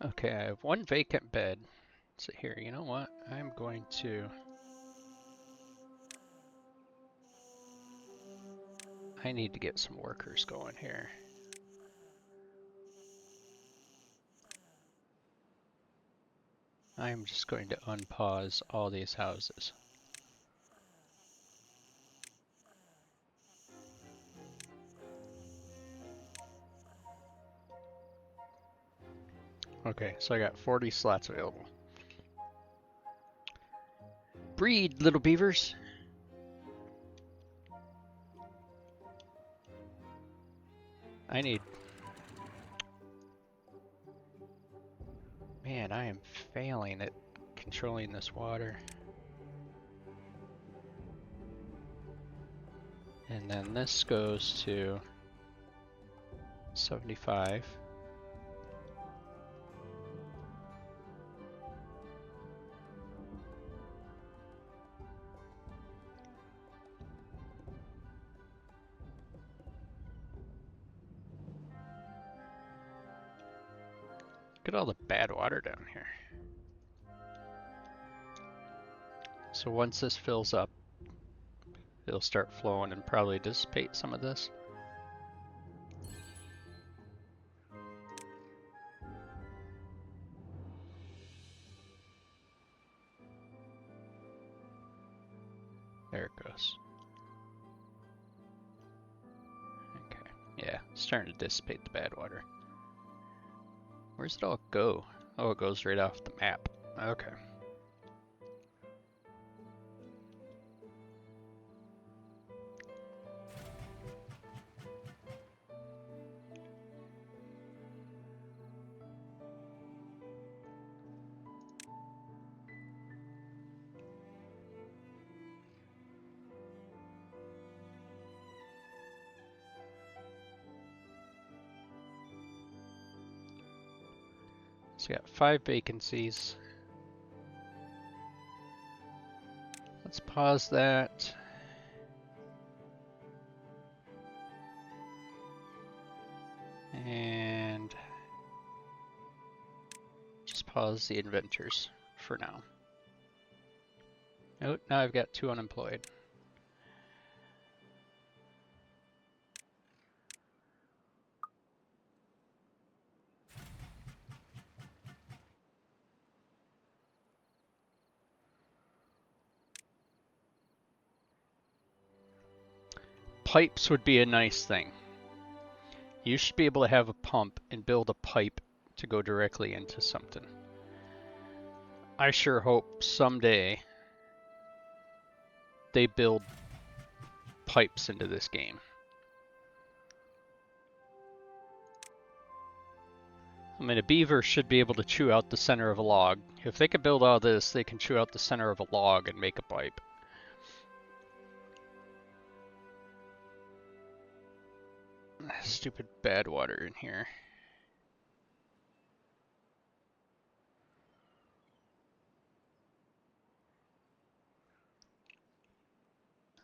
Okay, I have one vacant bed. So here, you know what? I'm going to... I need to get some workers going here. I'm just going to unpause all these houses. Okay, so I got 40 slots available. Breed, little beavers! I need... Man, I am failing at controlling this water. And then this goes to 75. Look at all the bad water down here. So once this fills up, it'll start flowing and probably dissipate some of this. There it goes. Okay, yeah, starting to dissipate the bad water. Where's it all go? Oh, it goes right off the map. Okay. So we got 5 vacancies. Let's pause that. And just pause the inventors for now. Oh, now I've got 2 unemployed. Pipes would be a nice thing. You should be able to have a pump and build a pipe to go directly into something. I sure hope someday they build pipes into this game. I mean, a beaver should be able to chew out the center of a log. If they could build all this, they can chew out the center of a log and make a pipe. Stupid bad water in here.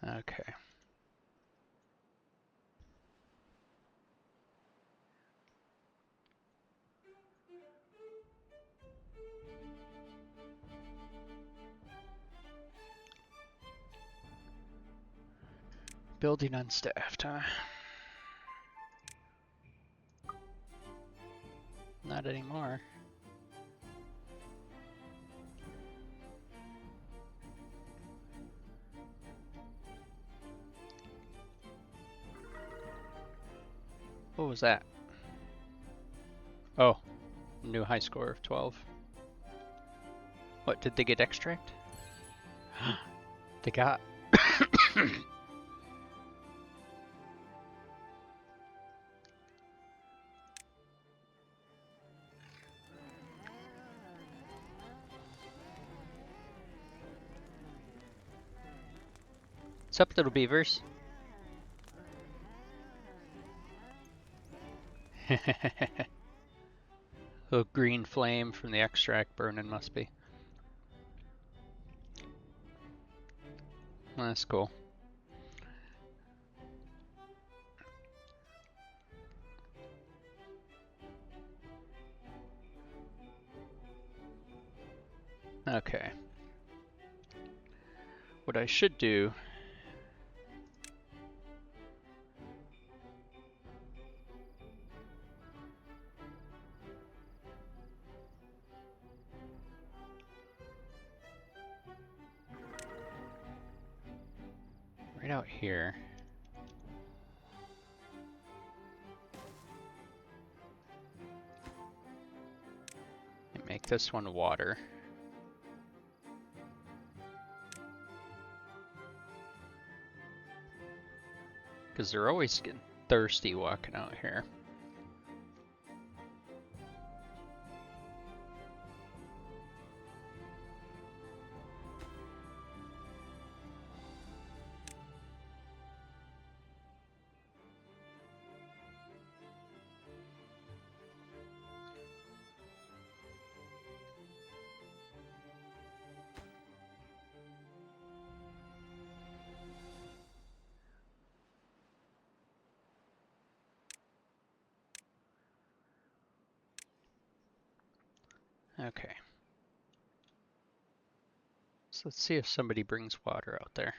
Okay. Building unstaffed, huh? Not anymore. What was that? Oh, new high score of 12. What, did they get extract? They got... What's up, little beavers? Little green flame from the extract burning must be. That's cool. what I should do right out here. And make this one water. Because they're always getting thirsty walking out here. Okay. So let's see if somebody brings water out there.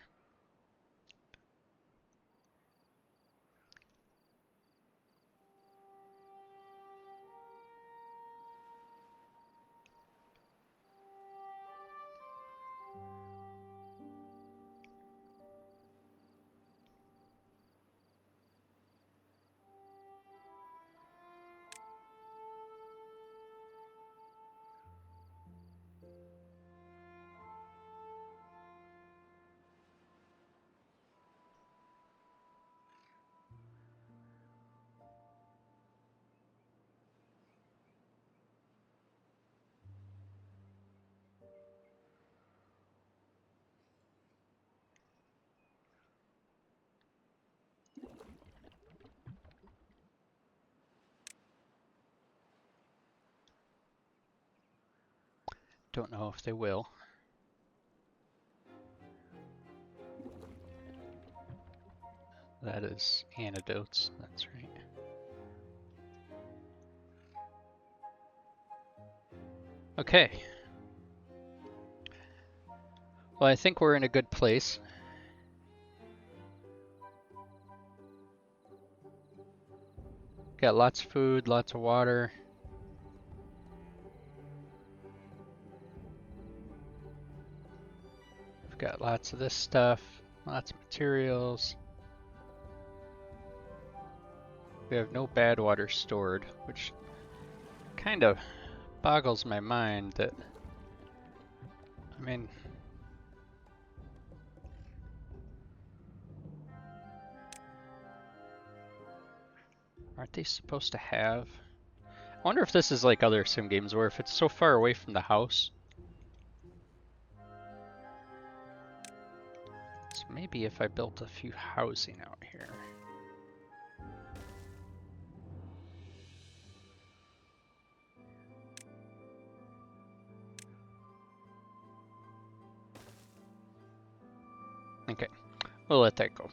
Don't know if they will. That is antidotes, that's right. Okay. Well, I think we're in a good place. Got lots of food, lots of water. We've got lots of this stuff, lots of materials. We have no bad water stored, which kind of boggles my mind that, I mean, aren't they supposed to have? I wonder if this is like other sim games where if it's so far away from the house. So maybe if I built a few housing out here. Okay, we'll let that go.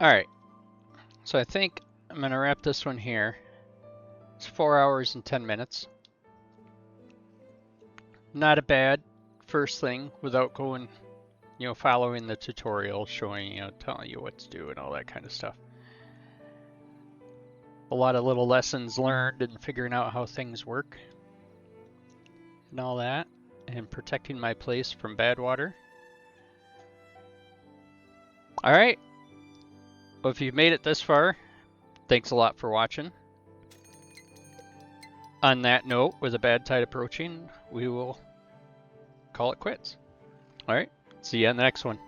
Alright, so I think I'm gonna wrap this one here. It's 4 hours and 10 minutes. Not a bad first thing without going, you know, following the tutorial, showing, you know, telling you what to do and all that kind of stuff. A lot of little lessons learned and figuring out how things work and all that, and protecting my place from bad water. Alright, well, if you've made it this far, thanks a lot for watching. On that note, with a bad tide approaching, we will call it quits. Alright, see you on the next one.